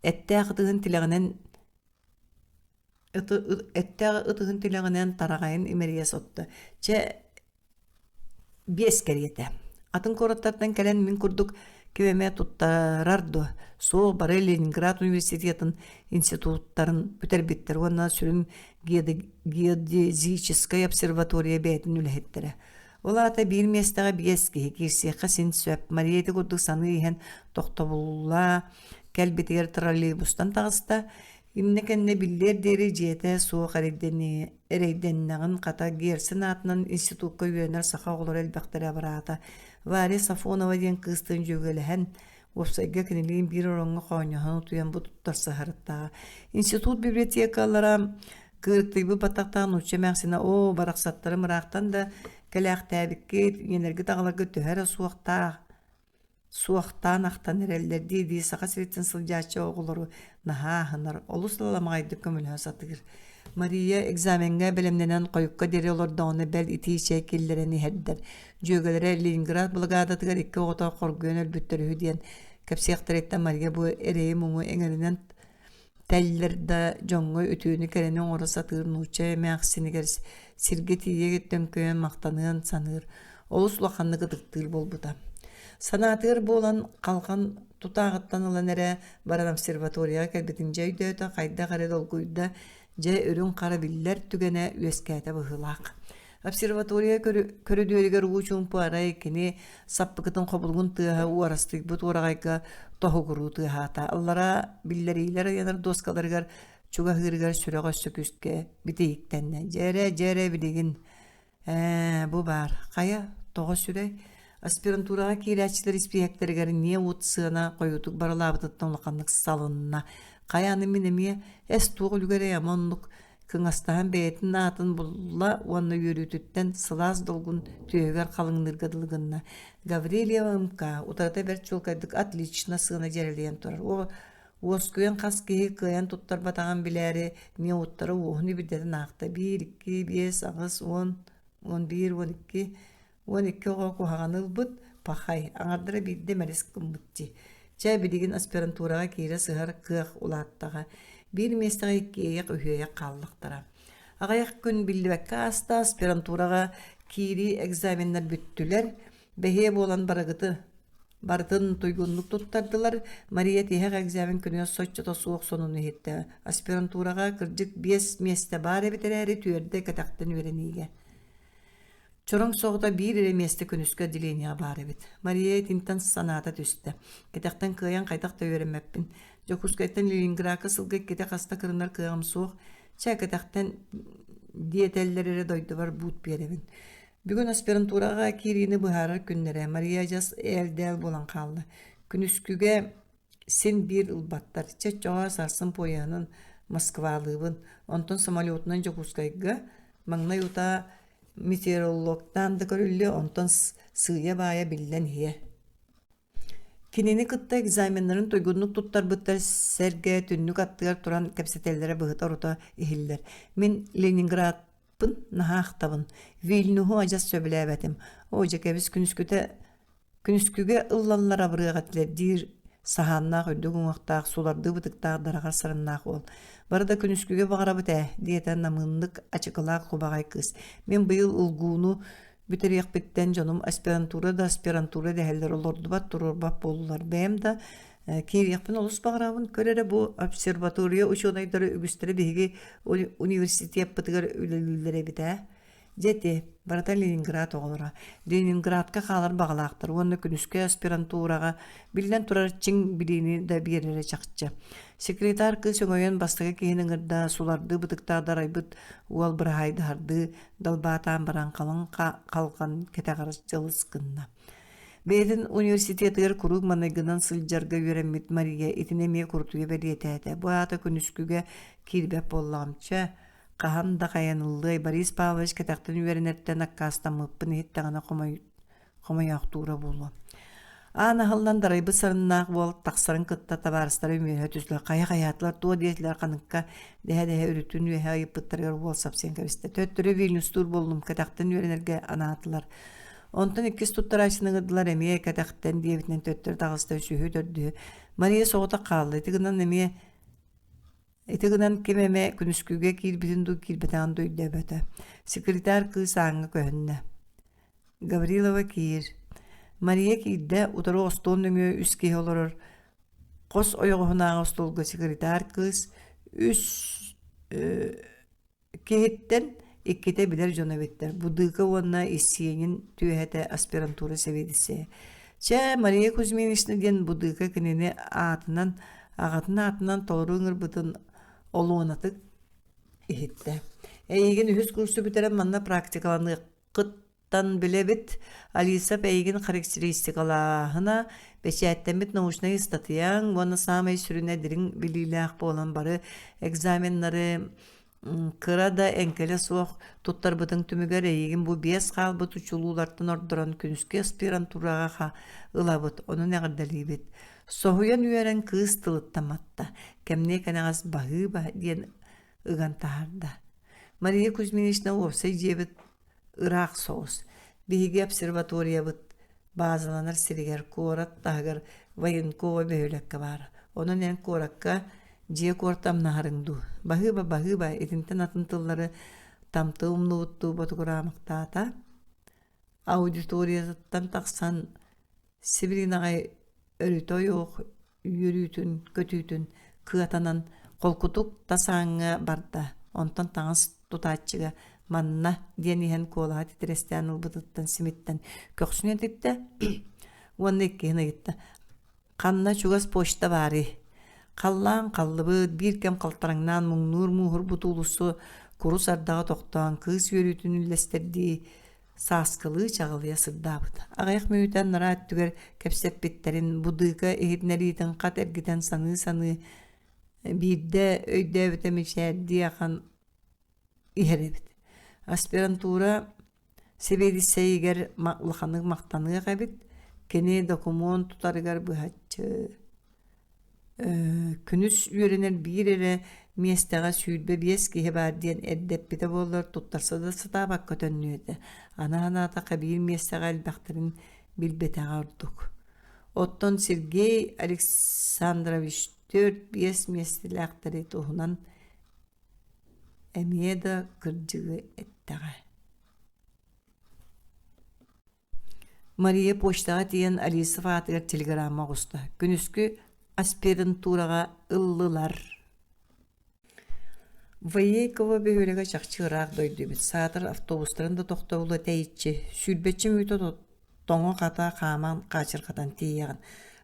ette ıtığın tilağının tarağayın imeriyes ottu. Çe bes keriyete. Atın koratlardan gelen min kurduk kiveme tuttarardı. Soğuk barı Leningrad Üniversiteti'nin institutların büter bitter. Ondan sürün geodezическая observatoriya beytin ülehettere. Ola da bir mestağa bir eski girsi kasin söp Mariyeti kurduk sanı ihen toktabulla kelbetiger trolleybustan tağısta imne kenne biller derecete soğuk ereydenneğin kata gersin atının institutka üyener sağa olur elbektere barata. Vare Safonova diyen kıstığın jөгелehen Opsayga kiniliğin bir oranı qoğunyahan utuyan bu tuttarsa harıtta. İnstitut bibliotekalara kırıktayı bataktan uçça məxsine o baraqsatları mıraqtan da kəlaq təbikki energi dağlarga töhərə suaqtan aqtan erəller deydi. Saqa siretin sılcaçı oğulları naha hınar. Oluslalamağaydı kömülhə satır. Maria egzamenge bilimlenen koyukka deri olurda onu bel iti şekillerini herder. Jögelere Leningrad bulgadatıgar iki oğuta korguyen ölbüttörü hüdiyen. Kapsiyaktarekta Maria bu ereyi mumu engelinden tellerde jongoy ötüğünü kerenin orası atır nuçe məxsini gers. Sirgetiye gitten köyen maqtanığın sanır. Olus lakanlı gıdıktır bol buda. Sanatır bu olan kalkan tutağıttan olan ere baran observatoriya kelbetince öydöğüde kayda kare dolguyda je örün karabiller tügene üeskete bıhılaq. Observatoriya körüdüğeriger uçun puara ekini sappıkıtın qobulgun tıha u arastık bu torağayka tohuguru tıha ta. Allara billeriler yanar doskalarıgar çuga hırgar süreğe söküstke biteyikten. Jere biligin bu bar. Kaya toğa süre aspiranturaga kilaçlar ispiyeklerigari niye utsığına koyutuk baralabıtıttan lakanlık salınına. Kayanı minemiye es tuğul göre yamanlık kıngastahan beytin atın bulla onu yürütütten sılaz dolgun tüyegar kalınırgadılgınna. Gavrilia Imka utarata berçolkaydık atliçna sığına cereleyen turar. O osküyen kaskihi kıyan tuttar batağın bileri niye uttarı uğunu bideden akta. 1, 2, 5, 6, 10, 11, 12, 12 oku hağanıl bud pahay. Anardıra bir demeriz kımbıtçı. Çay biligin aspiranturaga kire sığar kığ ulattaga. Bir mestağa ikkiye öhüye kallıqtara. Ağayak gün bildibekke asta aspiranturaga kiri egzamenler büttüler. Behe bolan barıtın tuygunluk tuttardılar. Maria tihek egzamen günüye soççata soğuk sonunu hitte. Aspiranturaga kırcık 5 meste bare bitereri tüyerde kataktan verenige. Çorong soğuda bir ere meste künüske dileniya bari bit. Maria tintan sanata düştü. Ketaktan kıyan kaytakta öğrenmeppin. Jokuskaytan Leningrad'a sılgık ketak hasta kırınlar kıyam soğuk. Çay ketaktan diyetellere doydu var buut bir evin. Bugün aspiranturaga kirini buharar günlere. Maria jas el bolan kaldı. Künüsküge sen bir ılbattar. Çeçoğa sarsın poyanın Moskvalığın. Ondan samalyotundan Jokuskayga. Mangna yuta meteorologdan da körüllü ondan sığıya baya bilden hiye. Kinini kıtta egzamenlerin toygunluk tuttar bıttar serge tünnük attıgar turan kapsitellere bıhıtar ota ihiller. Min Leningrad'ın naha aktabın. Vilnuhu acas söbülebetim. Oca kebiz künisküge ıllanlara bırıgatler dir sahannak öndü guңақтақ sulardı bıtıktaq darağar sarınnak ol. Barada künisküge bağıra bıtı diyeten namınlık açıkılaq kubağay kız. Men bıyıl ılguunu Büteriyak bitten canım aspirantura deheller olurdu bat durur bap bollar. Benim da kiriyakpın olus bağırabın körere bu observatoriya uçuğunayları ügüstere bihigi üniversite yapıtıgar ülelülere bite. Jeti, barata Leningrad oğlara. Leningradka kalar bağlaqtır. Onu küniske aspiranturaga bilden turar çing bilini da bir yere çakçı. Sekretar kız öngöyen bastıga kehinin ırda sulardı bıtıkta daraybıt ual bırahaydı hardı dalbatan baran kalkan ketağarız çalıskınna. Beyden üniversitetir kurug manaygınan sıljarga yöremmit Maria itinemiye kurtuya beriyetete. Bu hayata künisküge kirbep bollamça. Qahan da qayanıldı. Boris Pavlovich ketaqtan üverenertten akkastamıppın hittağına qomayaqtuura bolu. Ana haldan darayby sarınnaaq bol taqsarın kıtta tabarыстар ömüre tüsler qaya-qayatlar tuğa diyetler qanıkka dehe ürütün ve ayıpıttarıyor bol sapsen kaviste. Töttürü Vilnius'tur bollum ketaqtan üverenerge anaatlar. Ondan ikkis tuttar açının gıdılar emeye ketaqtan diyevitnen töttür tağısta üsühü dördü. Maria soğuta qaldı. Etiğinden kememe künisküge kilbitin du kilbetan du debete. Sekreter kız sağına köhünne. Gavrilova kir. Maria kidde utarı ostol nöngö üski olurur. Qos oyoğuna ostolga sekreter kız üs kehitten ikkite biler jonavetler. Bu dıka onna isiyenin tühete aspirantura sevedisi. Çe Maria Kuzminishna den bu dıka kinini ağatından toruğunur bıtın oluğunatık ihitte. Eygin ühüs kursu biteren manna praktikalanı kıttan bilebit Alisa eygin karakteristikalaahına beşeettemit nauşna istatiyan vana samay sürüne dirin bililaq bolan barı egzamenleri kırada enkele soğuk tuttar bıtın tümüger eygin bu biyes qalbıt uçululardan orduran künüske aspiranturağa ılabıt onu neğardalibit. Sohuyan üyeren kız tılıttamatta. Kemne kanağız bahı diyen ıgan taharda. Maria Kuzminishna olsa cebit Irak soğuz. Bihigi observatoriya bit bazılanır siriger korat dağır Vayenkova behölekka var. Onun en korakka ciye kortam naharındu. Bahı etinten atıntılları tam tığımlı uttu botukuramakta. Auditoriyattan taksan Sibirinağı örütö yok, yürütün, kötütün, kıatanan kolkutuk tasağına barda. Ondan tağız tutaçıga manna diyenihen kola titresten ılbıtıttan simitten köksün edipte. Onu ekkehine gitti. Kanna çugas poşta bari. Kallan kallıbı bir kem kaltarangnan muğnur muhur butulusu kuru sardağı toktan kız yürütün üllesterdiği saskılı çağılıya sıddabıt. Ağayak müyüten nara tüger kepsep bitlerin budıka ehidneriyden kat ergiden sanı bir de öyde ötemişer diyakan iherebit. Aspirantura sebedi seyger maklıqanık maktanığı kabit kene dokumen tutarıgar bıhatçı. Künüs yörener bir ere miestaga süydbe bieski hebar diyen eddep bide bollar tuttarsa da sıtabak kötönlüydü. Ana da kabir miestaga elbaktarin bilbetaga urduk. Otton Sergey Aleksandrovich 4-5 miestilaktarı tohunan emiye da kırcığı etteğe. Maria poştağa diyen Alisa Fatıgar telegramma gusta. Günüskü aspiranturaga ıllılar. Vayekova behölega çakçırak doydu bit. Satır avtobuslarında toktavulu teyitçi. Sülbetçi müyto toңo kata kaman kaçır katan teyyagan.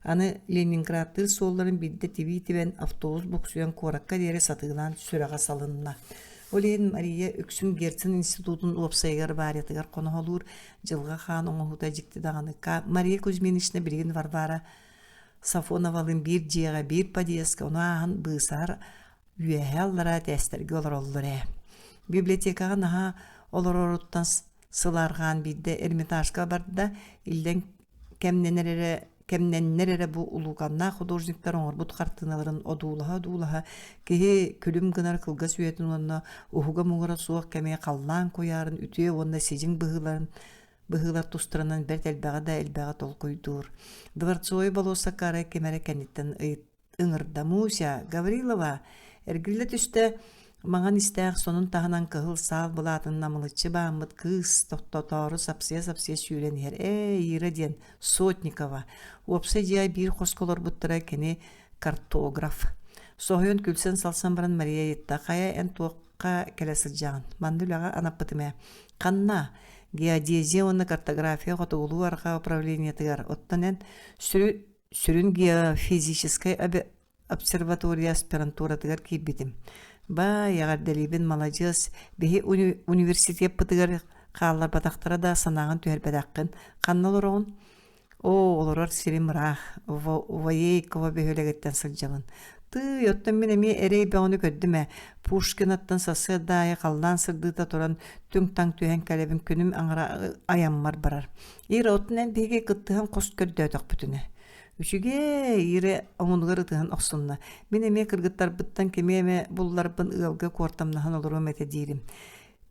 Anı Leningrad'dır solların bilde tibi-tiben avtobus buksuyan korakka deri satıgılan süraga salınna. Oleyin Maria Öksün Gertsin institutun opsaygar bariyatıgar konu olur. Jılga khan oңohuta jikti dağınıkka. Maria Kuzminishna bilgin Varvara Safonovalın bir ciğe bir padiyeska onu ağın bığsar üyehallara destergi olur olur. Bibliotekaga naha olur oruttan sılargan bidde Ermitажка barda ilden kemnennerere bu uluganna художниктар оңорбут картыналарын одуулаха кеһи күлүм гынар кылга сүйетін онна уһуга муңара суох кеме қаллаан коярын үтүе онна сижин быһылар тустарынан бер элбэҕэ да элбэҕэ толкуйдуур. Дворцовой болуоса кары кемере кенниттен ыҥырда Муся Гаврилова эргилле түстэ маңан истээх сонун таһынан кыһыл саал былаатын намылыччы бааммыт кыыс тоттотору сапсия сүүренихер Ира диэн Сотникова уопса дьиай биир хосколорбуттара кини картограф соһуйун күлсэн салсан баран Мария йытта хая эн туокка келе сылдьаҕын мандүлэҕэ анаппытымэ ханна геодезия уонна картография хотугулуу арга управлениятыгар оттон эн сүрүн геофизической обсерватория аспирантуратыгар киирбитим. Ба ягарделибин молодец бихи университет пытыгар хааллар батактара да санаган түһэрбэдэккин канналорогун олорор сиримрах Воейкова бөһөлегеттен сылдьабын. Ты оттон мен эми эрей бөҕүнү көрдүмэ Пушкин аттан сасы даайы халлаан сырдыыта туран түң таң түһэн кэлэбин күнүм аңара аяммар барар. Ира оттон биһиги кыттыһан кос көрдөөтөх бүтүнэ. Үчүге ире омунугар ытыһан оксунна. Мен эме кыргыттар быттан кемеме булларбын ыалга куортамнаһан олорум эте диирим.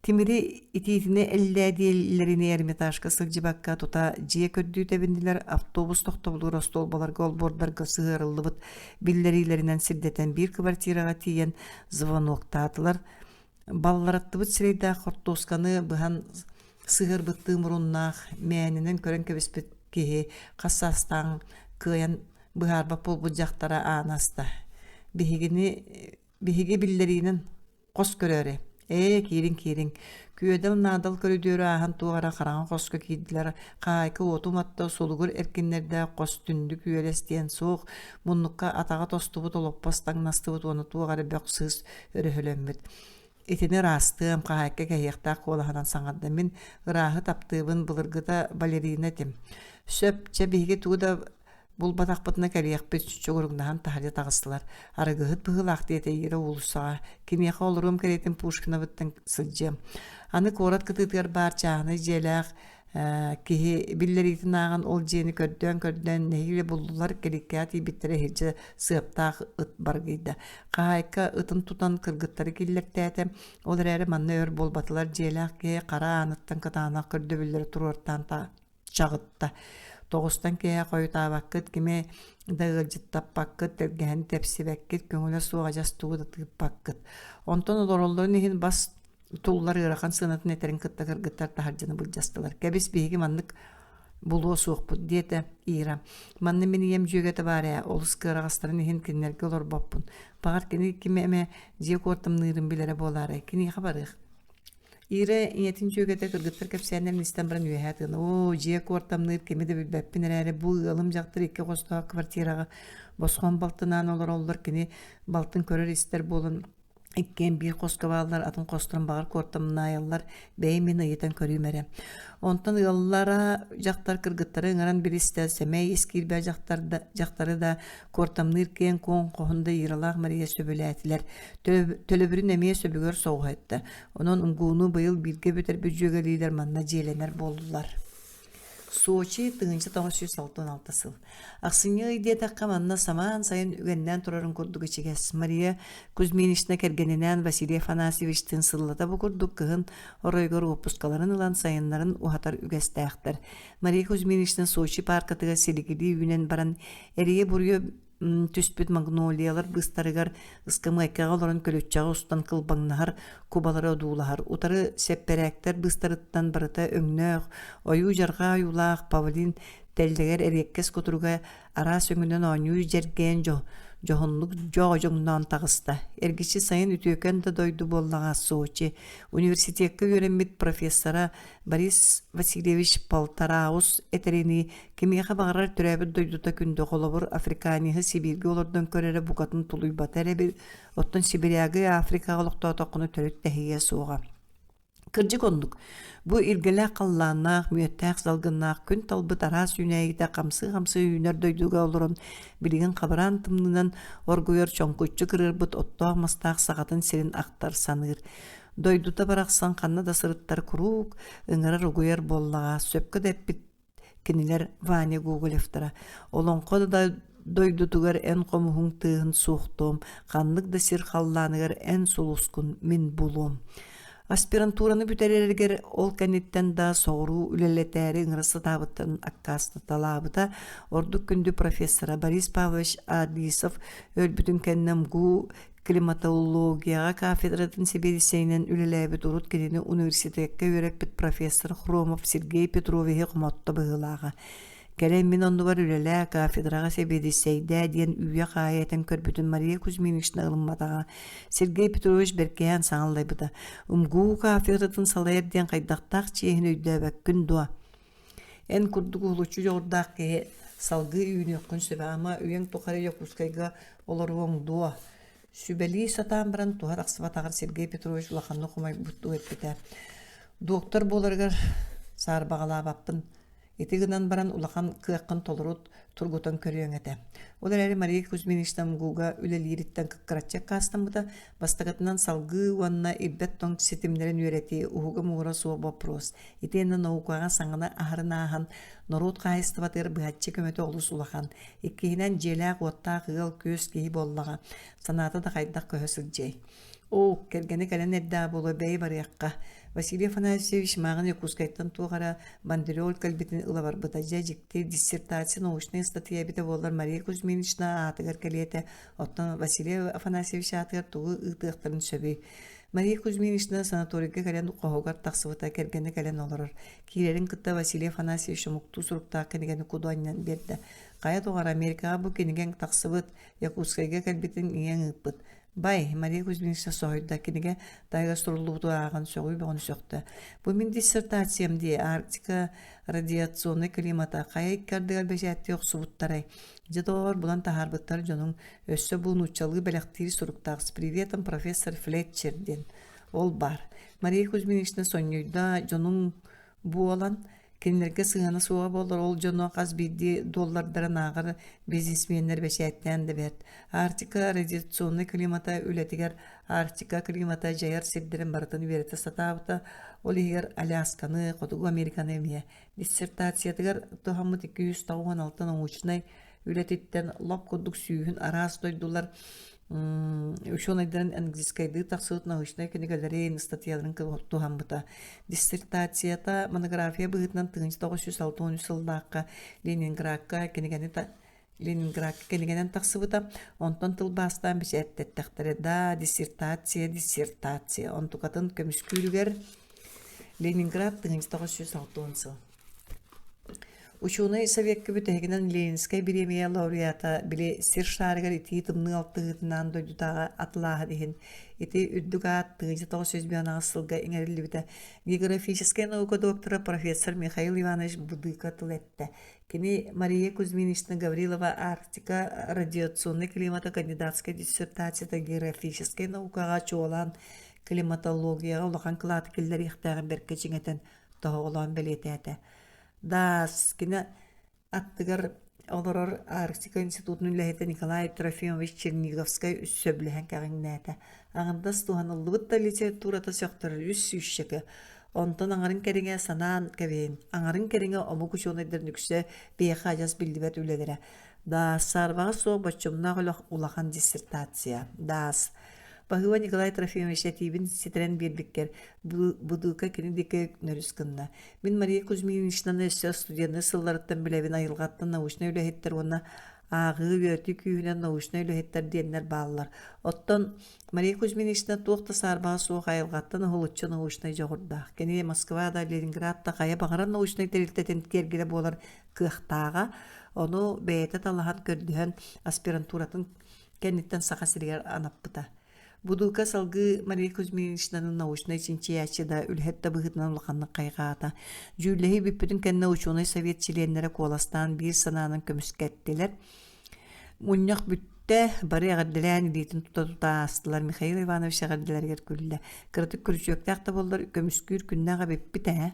Тимири итиитине эллээдиэллерини Эрмитажка сылдьыбакка тута дьиэ көрдүүтебиндилер автобус тохтобулуур остолбаларга олбордарга сыһырыллыбыт биллерилеринен сирдетен бир квартирага тиийэн звонуктаатылар. Баллараттыбыт сирейдаа хортуусканы быһан сыһырбыттыы муруннаах мээнинен көрөн кэбиспит киһи хассаастаан кыйан быһаарба полбут дьахтара аанаста. Биһиги биллеринен кос көрөөрэ. Киирин. Күөдэл наадал көрүдүөрү аахан туара хараҥа хоска киидилер хаайка отуматта сулугур эркиннерде кос түндү күөлес диэн суох муннукка атаға тостубут олоппас таңнастыбыт уону туагары бөксыз өрөһөлөммүт. Итини раастыам хаайка кэйяхтаах куолаханан саҥарда мин ырааһы таптыыбын былыргыта балерина тим. Сөпчэ биһиги тууда бул батакпытына кэлиэхпит чугуругнаһан таһырдьа таҕыстылар. Арыгыһыт быһылаах диэтэ ира улусаҕа. Кимиэхэ олорум кэриэтин Пушкиновыттан сылдьыам. Аны куорат кытыытыгар баарчааһыны дьиэлээх киһи биллеритин ааган ол дьиэни көрдөөн нэһиилэ буллулар келиккэа тиибиттерэ хилдьэ сыаптаах ыт баргыйда. Хаайка ытын тутан кыргыттары киллэртээте ол эрээри манна өр болбатылар дьиэлээх киһи кара аныттан кытаанах көрдөбүллэр туруортаан чагытта. Тоғыстан кея қойытабаққыт, кеме дағылжыттаппаққыт, тәргәһін тәпсібәккіт, көңілі суға жастуғы да тыгыппаққыт. Онтан олоролларын ехін бас туллар ырақан сынатын әтерін кытта кыргыттар тахаржаны бұл жастылар. Кәбіс бейгі маннық бұлуы суық бұд дейті Ира. Манны мені ем жүйгеті бар ә, олыс кырағастарын ехін кенерге олар баппын. Бағар кені кеме әме жек ортым нырын білері болары. Кені қабарық. Ира иетин жөгөтө кыргыттар кепсәннәр нистан баран үһәтен. Жек ортамныр кемеде билбәппин әрәре бу ылым жактыр ике костага квартирага босгон балтынан олар кини балтын көрөр истер болун. Иккен бир коскабалар атын костурун багар кортамна аяллар беймин ыйтан көрүмере. Онтан ыллара жактар кыргыттары ыңаран биристе семей эскирбе жактары да кортамныр кен кон кохунда иралак Мария сөбөләтилер. Төлөбүрүн эмие сөбөгөр соугайтты. Онун унгууну быйыл бирге бөтөр бүжөгөлүйлөр манна желенер болдулар. Сочи 1966 сыл. Аксыны идея каманна саман сайын үгеннен турарын курдугы чегес. Мария Кузьминична кергененен Василий Афанасьевичтин сыллата бу курдук кыгын оройгор опускаларын ылан сайыннарын ухатар үгестәхтер. Мария Кузьминична Сочи паркатыга селигили үнен баран эрие бурьё түспүт магнолиялар быстарыгар ыскымайкага олорон көлөччага устан кылбаңнахар кубалары одуулахар. Утары сепперектер быстарыттан барыта өңнөөх, ойу жарга аюлаах павлин телдегер эреккес котуруга ара сөңүнөн ойнуу жерген жохонлук жоғынан тағыста. Эргичи сайын үтөкөн да дойду боллага Сочи. Университетке көренмит профессора Борис Васильевич Полтараус этерини кемеха багарар төрөбүт дойдута күндө колобур Африканихы Сибирге олордон көрөрө букатын тулуйбат эребир оттон Сибиряга Африка олоктоотокуну төрөт тахия суга. Кыржы кондук. Бу иргеле қалланақ, мүеттәқ залғынақ, күн талбыт арас үйнәйді қамсы үйнер дойдуға олырын білген қабыран тымнынан оргуер чоңкуччы кырырбыт оттоқ мастақ сағатын серин ақтар саныр. Дойдута барақсан қанна да сырыттар курук, ыңырар угуяр боллаға, сөпкі дәппіт кинилер Ваня Гоголевтара. Олонқода да дойдутугар эн қомуғын тығын суқтом, қанлык да сир қалланыгар эн сулускун мин булум. Аспирантураны бүтерергер ол кәнеттен да соғыру үлелетәрі ыңырысы табыттан аккасты талабыта ордук күнді профессора Борис Павлович Адисов өлбүтін кәннем гу климатологияға кафедратын себедісейнен үлеләбіт урут керені университетке өреппіт профессор Хромов Сергей Петровихе құмотты бұғылаға. Кәрем мен онды бар үлелә кафедраға себедісейді ден үйе қайетін көрбүтін Мария Кузьминична ылымматаға. Сергей Петрович беркеян саңылдай бұда. Умгу кафедратын салайыр ден қайдақтақ чейін өйдәбәк күн дуа. Ән күрдігі ұлычу жоғырдақ кеге салғы үйіне өккін сөбі ама үйен тоқары екускайға олар оң дуа. Сүбәли сатан бірін туғар ақсыбатағыр Сергей Петрович ұлақанны құмай бұтту өтпеті. Доктор боларғар сар бағалабаппын. Етігінен баран улахан кыаққын толырут тургутан көріен әті. Олар әрі Мария Кузьминична мгуға үлелириттен кыққыратчак қастан бұда, бастағатынан салғы уанна иббет тонг сетімдерін өреті ұғығы мұғыра суы вопрос. Етені наукаға саңына ахырын ахан, норут қайыстыватыр бұғатчы көметі олыс улахан. Еккейінен желәқ оттақ ғыл көз кейі боллаға, санаты да қайдақ көһөсік жей. О, кергені кәлен әдді болы бәй барияққа. Василий Афанасьевич мағын екускайттан туғара бандерол кәлбетін ұлавар бұтажа жікті диссертация научный статья біті болар Мария Кузьминична атығар кәлеті. Оттан Василий Афанасьевич атығар туғы ұйтықтарын сөбей. Мария Кузьминична санаторийге кәлен қоғығар тақсывыта кергені кәлен оларыр. Кейлерін күтті Василий Афанасьевич мұқту сұрықта кенігені кудуаннан берді. Қая туғар Америкаға бұл кенеген тақсывыт екускайға кәлбетін ең ұппыт. Бай, Мария Кузьминична соғыда кенеге дайға сұрылуды ағын соғый бұғын соқты. Бұл мен диссертациямде Арктика радиационный климата қая иккардығар бәжәтті оқсыбыттарай. Жедоғар бұлан тахарбыттар жоның өссі бұлын ұчалғы бәліқтері сұрықтағыз. Приветом профессор Флетчерден. Ол бар. Мария Кузьминична соңойда жоның бұ олан кенлерге сығаны суға болыр, ол жону қаз бейді доллардарын ағыр бизнесменлер бәшәттен де бәд. Арктика радиационный климата үлетігер Арктика климата жайар сердерін барытын вереті сатабыта, ол егер Алясканы, Қотугу Американы әмия. Диссертациятығар тұхамыт 296 научнай үлететтен лап көдік сүйін арас дойдулар Ушон айдарын английскайды тақсыут научной книгалерейн статьяларын тухамбыта. Диссертацията монография бұғытынан 1960 жылдаққа Ленинградқа кенегенен тақсыбыта. Онтан тыл бастан биш әттеттіқтері да диссертация. Онтуқатын көміскүлігер Ленинград 1960 жыл. Ученый советке бүтәгінен Ленинскай премия лауреата біле сир шарығар ити тымны алтығытынан дойдутаға атылағы дейін. Ити үрдіға 1990 сылға еңәрілі біті. Географическая наука доктора профессор Михаил Иванович Будыка тылетті. Кені Мария Кузьминична Гаврилова Арктика радиационный климата кандидатская диссертацията географическая наукаға чуалан климатологияға улақан қылаты келдер иқтағын берке жеңетен тоғылан білетәді. Дас, кені аттығар оларар Арктика институтының ләхеті Николай Трофимович Черниговскай үссөбліген кәғіңнәті. Ағындас туғанылығытта литературата сөқтірі үс-үшшікі. Онтан аңарын кәріңе санан кәвейін. Аңарын кәріңе омы күшонайдарын үксе бейеқа ажас білдібәт үлелері. Дас, сарваға соқ бачымнақ улақан диссертация. Дас. Бағыва Николай Трофимович әтейбін сетерен бербеккер бұдықа кені деке нөріскінна. Мен Мария Кузьминичнаны өсі студияны сылларыттан біләвін айылғаттан научны үләхеттер оны ағы өрті күйінен научны үләхеттер дейінлер бағылар. Оттан Мария Кузьминична тоқты сарбаға соқ айылғаттан ғылытчы научны жоғырдақ. Кені Москвада, Ленинградта қая бағаран научны тәрілтетін кергілі болар қықтаға, оны бәйеті талаған көрдіген аспирантуратын кәнеттен сақасыргер анаппыта. Будулка салгы Мария Кузьминичнаның научной чинчиячы да үлхетті бұғытынан ұлғанның қайғаата. Жүлігі бүппідің кәнна ученый совет чиленлері қоластан бір сананың көміскәттелер. Мұнық бүтті бары ағырділән дейтін тұта астылар Михаил Иванович ағырділергер күлді. Кірдік күрчөкті ақты болдар көміскүр күннаға беппіті.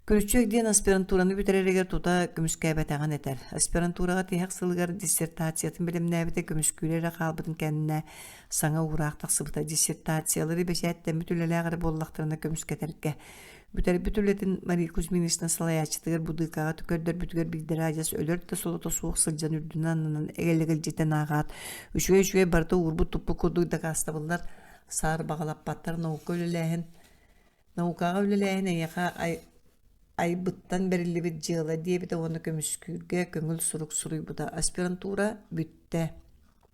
Көрүчүк диэн аспирантураны бүтеререгер тута көмүскәбәтәгән этер. Аспирантурага тиһәк сылгар диссертациятын белемнәбите көмүскүләре калбытын кәннә саңа ураак таксыбыта диссертациялары бешәттә мүтүләләгәр боллактарына көмүскәтәргә. Бүтүлетин Мария Кузьминична салаячтыгар будыкага төкөрдөр бүтүгөр бигдеражас өлөр да солото суох сылжан үрдүнаннан эгелегел житен агат. Үчүгө барта урбу туппу кодук да кастабылар сар багалап баттар наука өлеләһен. Наукага өлеләһен яка айбыттан берилибит жыла диэбите оны көмүскүүргэ көңүл сурук суруйбута. Аспирантура бүтте.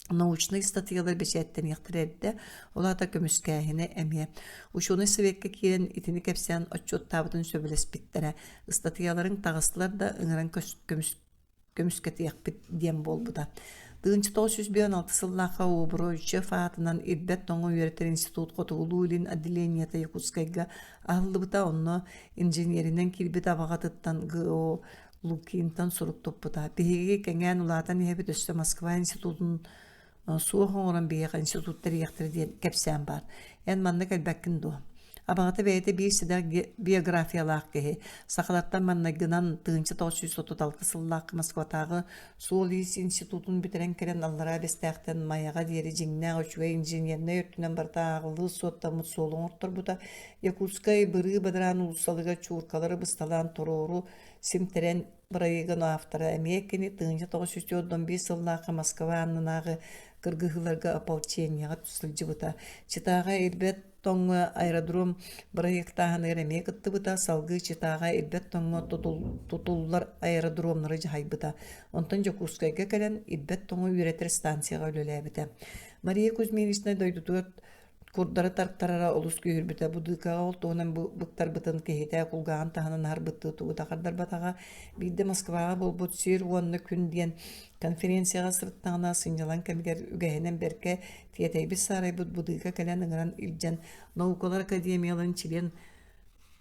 Научный статьялар бешәттен яктырерде, олата көмүскәһине әмие. Ушуны советке кирен итини кепсән отчет табытын сөбелес биттере. Статьяларын тагыслар да ыңыран көмүскәти якпит диен болбута. 1996 сыллаха обройчы фаатынан ирбет тоңу үйретер институт котугулуйлин отделенията Якутскайга ахылыбыта онно инженеринен кирбит абагатыттан ГО Лукинтан сурук топпута. Беги кеңен улатан ебит өстө Москва институтун суохон оран бейек институттар яктыр диен кепсән бар. Эн манна кәлбәккин ду. Абағаты бәйті bir сida биографиялақ кеһи. Сақалаттан манна гынан 1936 сыллақ Москватағы Суолис институтун битерен керен аллара бестәқтен маяға дері жиңнә өчуе инженерне өттінен барта ағылы соттамыт солың ұрттыр бұта. Якутскай бұры бадран улусалыға чуркалары бысталан торору симтерен бұрайыған автора әмекені 1915 сыллақы Москва аннынағы кыргыхыларга ополченияға түсілжі бұта. Читаға ирбет тоңы аэродром проектағын әреме кытты бұта, салғы читаға ирбет тоңы тутуллар аэродромнары жахай бұта. Онтан Жокускайга кәлен ирбет тоңы үйретер станцияға өлелі біта. Мария Кузьминична дойдутуғат курдары тарктарара олус күйір біта. Будыкаға ол тоғынан бұқтар бұтын кехеті құлғаған тағынан ар бұтты тұғыта қардар батаға. Бидді Москваға бол бұт сүйір онны күн дейін конференцияға сырттағына сынжалан кәмілер үгәйінен берке тиетейбіз сарай бұд будыка кәлен ұңыран үлджен наукалар академияларын член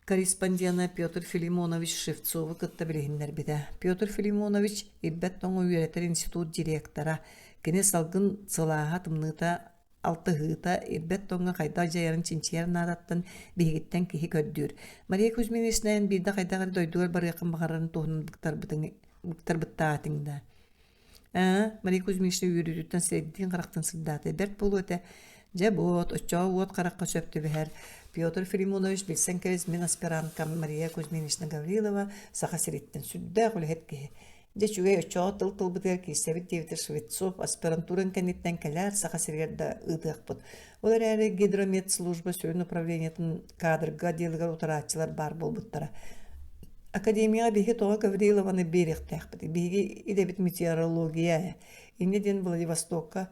корреспондена Петр Филимонович Шевцовы кытта білігіндер біді. Петр Филимонович ирбет тоңы үйретер институт директора. Кене салгын сылаға тымныта алтыгыта ирбет тоңга кайда жаярын чинчиярын адаттан бигиттен кихи көддүр. Мария Кузьминичнайын бирде кайдагар дойдугар бар якын багарын туһунун буктар быттаатыңда. Мария Кузьминична үйрүрүттен среддин карактын сылдаты. Берт болу өте жабот, очоот каракка сөптү бихер. Петр Филимонович билсен керес мен аспирантка Мария Кузьминична Гаврилова саха сириттен сүддә кулет кихи. Дечуге очоот тыл бытыр кисебит Девитер Швецов аспирантуран кенеттен келер саха сиргерда ыдыакпыт. Олар әрі гидромет служба сөрін управлениятын кадрга делгар утарачылар бар болбуттара. Академияға беге тоға Гаврилованы берек тәқпіді. Беге идебит метеорология. Инеден Владивостокка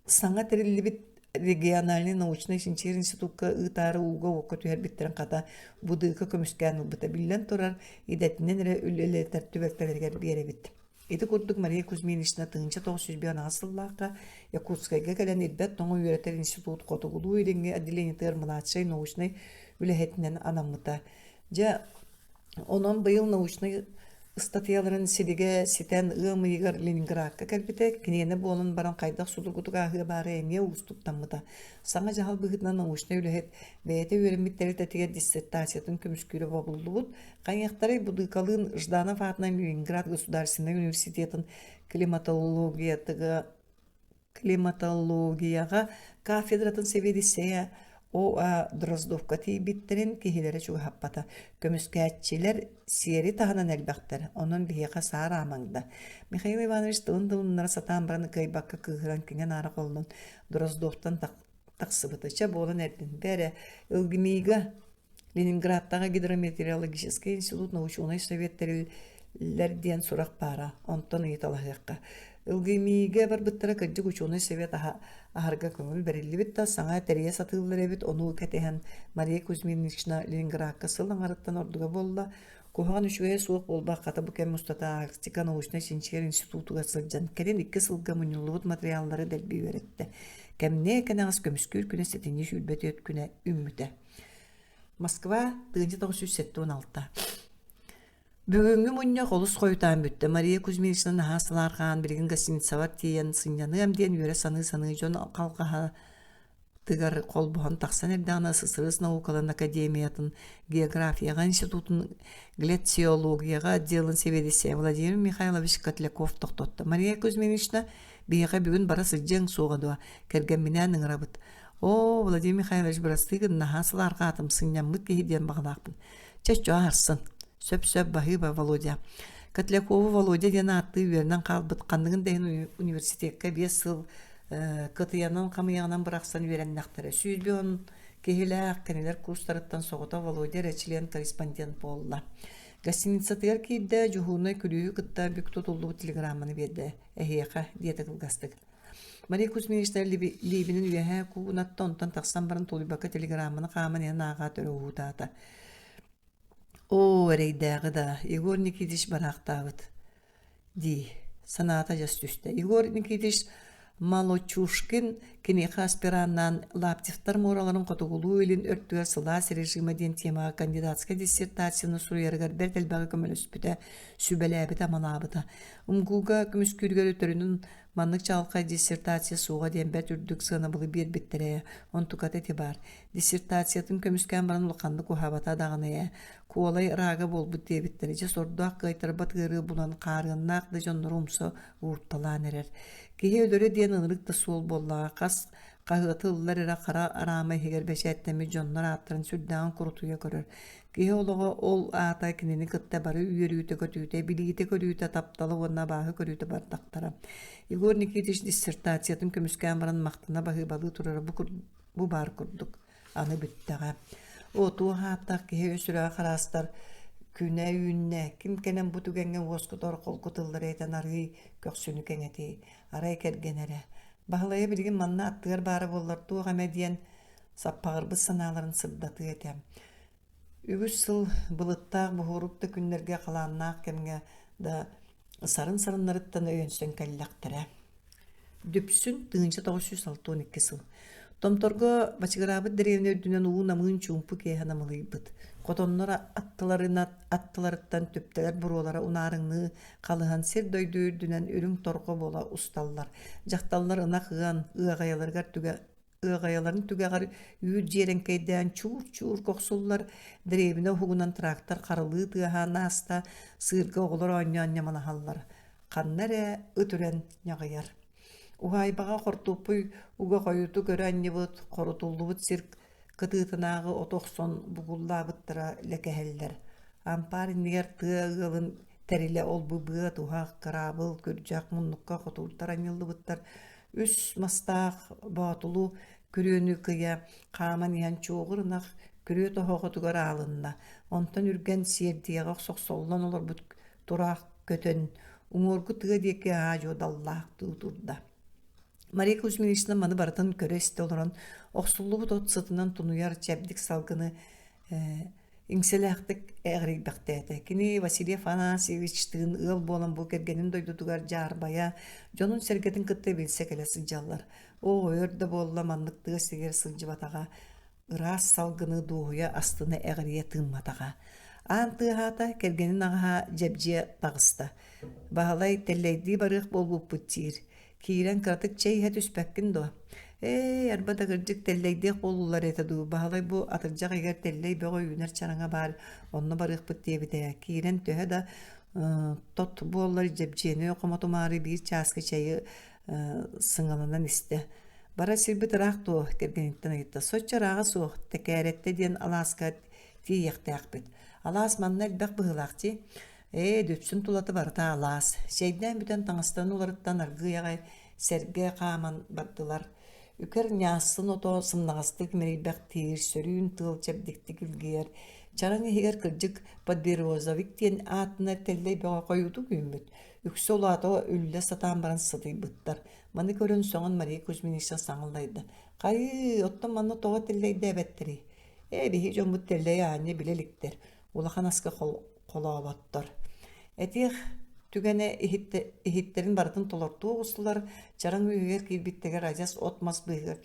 саңа тірілі региональный научный инженер институтка ытары уга окко түһәр биттерен ката будыка көмүскән улбыта биллән турар идәтинен үлеле тәртүбәктәләргә бере бит. Эти курдук Мария Кузьминична 1900 сыллакка Якутскайга кәлән ирбәт тоңы үйрәтер институт котугулу иреңге отделение младшей научный үләһәтеннән анамыта. Жа онон быйыл научный статьяларын сидиге ситен ымыйгар Ленинградка кәлбите кинене болын баран кайдак судургутук ахы бары эме уступтаммыта. Саңа жахал быгытна научный үләһәт бәйте өремиттәре тәтиге диссертациятын көмүскүрө бабылдыбыт. Кайяктары будыкалын Жданов атынан Ленинград государственный университетын климатологияга кафедратын севедисея О.А. Дроздовка тейбиттерин кихилері чуға хаппата. Көміскәтчілер сиери тағынан әлбәқтер. Onun бейеға саар амаңда. Михаил Иванович тылын-тылыннара сатан бараны кайбаққа кығыран кенген ары қолын Дроздовтан тақсыбытыча болын әрден бәрі ылгімейгі Ленинградтағы гидрометеорологический институт научуной советтерлерден сұрақ бара. Онтан ұйталағыққа. Ылгымиге бар бұттара кәджік учуны совет ахарға көңіл бәрілі бітті. Саңа тәрия сатылылар әбіт, оны кәтеген Мария Кузьминична Ленинградқа сылың арыттан ордыға болла. Кухаған үшуге суық болбақ қата бұкен мұстата Арктика научный инженер институтуға сылжан. Кәрен 2 сылға мұнылығыт материаллары дәлбей өретті. Кәмне кәнағыз көміскүр күні сетіне шүлбәті өт күні үміті. Москва 1916. Бүгінгі мұнне қолыс қойытан бүтті. Мария Кузьминична нахасыларған бірген гостиница бар тиен сынjаны әмден өре саны жон тыгар колбухан тахсан эрдана сысырыс наукалан академиятын географияга институтун глециологияга отделын себедисе Владимир Михайлович Котляков токтотто. Мария Кузьминична бияга бүгүн бара сыджаң сугадуа керген менен ыңырабыт. О, Владимир Михайлович бырастыгын нахасыларга атым сынняммыт кихиден багалакпын. Чачу арсын. Сөп-сөп бахыба Володя. Котлякову Володя ден атты вернен калбыт кандыгын дейін университетке 5 сыл кытыянан камыянан быраксан вереннактары. Сүйбен кехилак кенелер курстарыттан соғыта Володя член корреспондент болла. Гостиница тыгар кейді жухуной күлüyü кытта бүк тутулду телеграмманы берді. Эхеха диета кылгастык. Мария Кузьминична Либинин үеһэ куунатта онтан тахсан барын толубака телеграмманы каман яна ага төрө уутаата. О, рейдәгы да, Егор Никитич барақтабыт. Ди, саната жас түсті. Егор Никитич Малочушкин кенеха аспираннан лаптифтар мораларын котугулу илин өрттүгер сылас режимеден темага кандидатска диссертацияны суруяргар бертелбағы көмөлөспүтэ сүбеләбіт амалабыта. Умгуга күміскүргер өтөрүнүн маннык чалкай диссертация суға ден бәт үрдүк сына былы бер биттере. Он тукат бар. Диссертациятын көмүскән баран луканды кухабата дагыная. Куолай рага болбут дебиттери же сордуак кайтарбат гыры булан карыннак да жоннор умсо уртталан эрер. Кихе өлөрө диен ынырык суол боллага кас кагытыллар эра кара арама хегер бешеттеми жоннор аттырын сүрдән курутуя көрөр. Кихе олого ол ата кинени кытта бары үйөрүүтө көтүүтө билигите көрүүтө тапталы онна баһы көрүүтө бардактара. Егор Никитич диссертациятын көмүскән баран мактана баһы балы турар бу бар курдук. Аны бүттәгә. Оту хаттак кихе өсүрө карастар күнә үйүнне ким кенен бу түгенген воскутор кол кутылдыр этен ары көксүнү кеңети арай кергенере. Баһлая билген манна аттыгар бары боллар туга медиен саппагырбы саналарын сырдаты этем. Үгүс сыл былыттаак бухурупты күннерге калааннаак кемге да сарын-сарыннарыттан өйөнсөн каллактыра. Дүпсүн 1962 сыл. Томторго бачыгарабыт деревне өдүнен уун амын чумпу кехан амылыйбыт. Котоннор аттыларыттан төптелер буролара унарыңны калыхан сер дойду өдүнен өрүң торго бола усталлар. Жакталлар ына кыган ыгаяларын түгәгар үйүр жеренкейден чур коксуллар деревне хугунан трактор карылыы тыахан аста сыырга оголор ойнyan манахаллар. Каннере өтүрен нягаяр. Угайбага кортупуй уга койуту көрәннебут корутулдубут сирк кытыытынагы отоксон бугуллабыттыра лекехеллер. Ампариннигер тыагылын териле ол быбыа тухак карабыл көржак муннукка котултар анылдыбыттар. Үс мастаах батулу күрөнү кыя каман ян чоғырынақ күрө тохоготугар алынна. Онтан үрген сиердияга соксоллан олар бут турак көтөн уңоргу тыга деке ажодаллаах турда. Мария Кузьминична маны бартын көресте олорон оксуллубут от сытынан тунуяр чәбдик салгыны иңселяқтык әғрейбәқтәді. Кини Василий Афанасьевич тыын ыл болан бұл кергенін дойдутугар жарбая, жонун сергетін кытты білсе келе сылжалар. О, өрді болла манлықтығы сегер сылжыбатаға, ырас салгыны дуғуя астыны әғрие тынматаға. Антыгата кергенин аға жабже тағыста. Бағалай теллейді барық болбу пұттир. Кирен кратык чейхет үспәккін до. Арбада гыржык теллейдек болулар етаду. Бағалай бу атыржақ егер теллей бөғі үйінер чараңа бар. Онны барық бұт дебіде. Кирен төһе да тот боллар жабжені оқымату мары бір часкы чайы сыңалынан істі. Бара сирбіт рақту кергениттен айтты. Сочараға соқ текәретті ден аласка тиекті ақпет. Алас манна әлбәқ бұғылақты. Дөпсін тулаты барыта алас. Шейден бүтін таңыстан оларыттан аргыяғай сәрге қаман бардылар. Үкер нясын ото сымнағастық мерейбәқ тейір сөрүүн тыл чәбдікті күлгер. Чараңы егер кіржік Подберозовик тен атына теллей бөға қойуды күймет. Үксі олаты өлі сатан баран сыдый бұттар. Маны көрін соңын Мария Кузьминична саңылдайды. Қайы, оттан маны тоға теллейді әбәттірі. Бейі жон бұт теллей ане білеліктер. Улақан асқы қолауаттар. Әтех түгәне ихиттерин бартын толорту ұстылар, чарың үйер кирбиттегер ажас отмас бұйғыр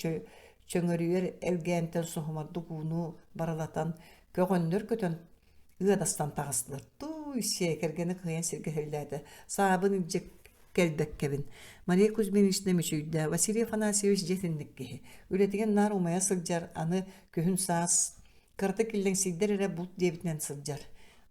чөңөрүйер әлгәнтен соғымарды күну баралатан көгөндөр көтөн ұғадастан тағыстылар. Туй шекергені күйен сергелеледі. Сабын үлжек келбеккебин. Мария Кузьминична мечүйдә Василий Афанасьевич жетинникки. Үлетеген нар умая сылжар, аны көһүн саас, кырты киллеңсидер эре бут дебитнен сылжар.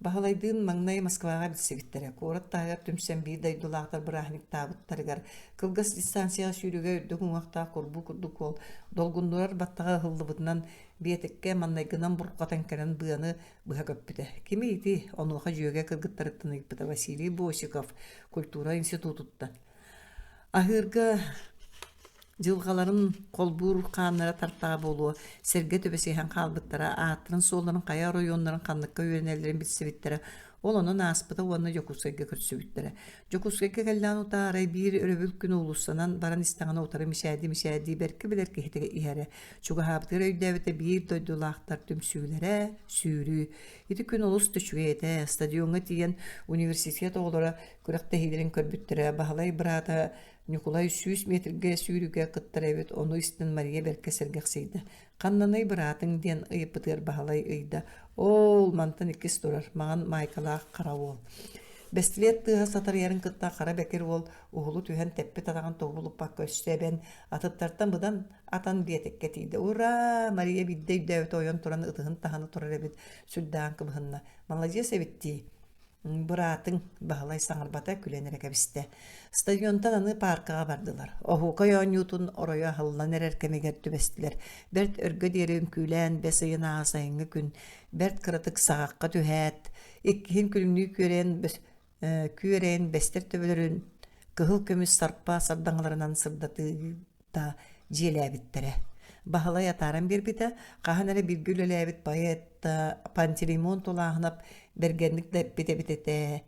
Бахалайдыын маңнай Москвага билсебиттере. Корат тагар түмсен бийдай дулаактар бырахник табыттарыгар. Кылгас дистанцияга сүйрүгө өйдүк уңакта курбу курдук ол. Долгундурар баттага хыллыбытынан биетекке маннайгынан буркатан керен быаны быха көппүтэ. Кими ити онуха жүйөге кыргыттарыттыны иппыта Василий Босиков культура институтутта. Ахырга жылгаларын колбур каннара тартаа болуу, серге төбесейхэн калбыттара, аттырын соларын кая районнарын канныкка үйренелерин билсебиттере, ол онун аспыта уанна Жокускайга көрсөбүттере. Жокускайга келлан утаарай бир өрөбүл күн улуссанан баран истагана утары мишади берки билерки хетеге иһере. Чуга хабытыр өйдөбүтэ бир дойдулаактар түмсүүлере, сүүрүү. Ити күн улус төчүгете, стадионга тиген университет оголора күрәкте хилерин көрбүттере, бахалай брата Николай 100 метрге сүйрүгө кыттар эбит, ону истин Мария берке сергексейді. Каннанай быратын ден ыйыпытыр бахалай ыйда. Ол мантан иккис турар, маған майкалаақ қара ол. Бестилет тыға сатар ярын кытта қара бекер ол, уғылу түйен теппі татаған тоғылып бақ көстебен, атыптартан бұдан атан биетекке тейді. Ура! Мария биддей дөйт ойын туран ытығын тағаны турар эбит, сүлдаған кыбығынна. Молодец эбитти. Бұратын бағалай саңырбата күленер әкәбісті. Стадионтан аны паркаға бардылар. Оғуқа яңютын орая халынан әреркемегер түбестілер. Бәрт өргі дерін күлән, бәс айын ағасайыңы күн, бәрт қырытық сағаққа түхәт, еккіхін күлімні күйерен бәстер төбелерін, кығыл көміс сарпа сардаңларынан сырдаты да желәбіттірі. Бағалай атаран бербіті, қағанары бір гүл әләбіт байетті, пантелеймон толағынап, бергенlik de bite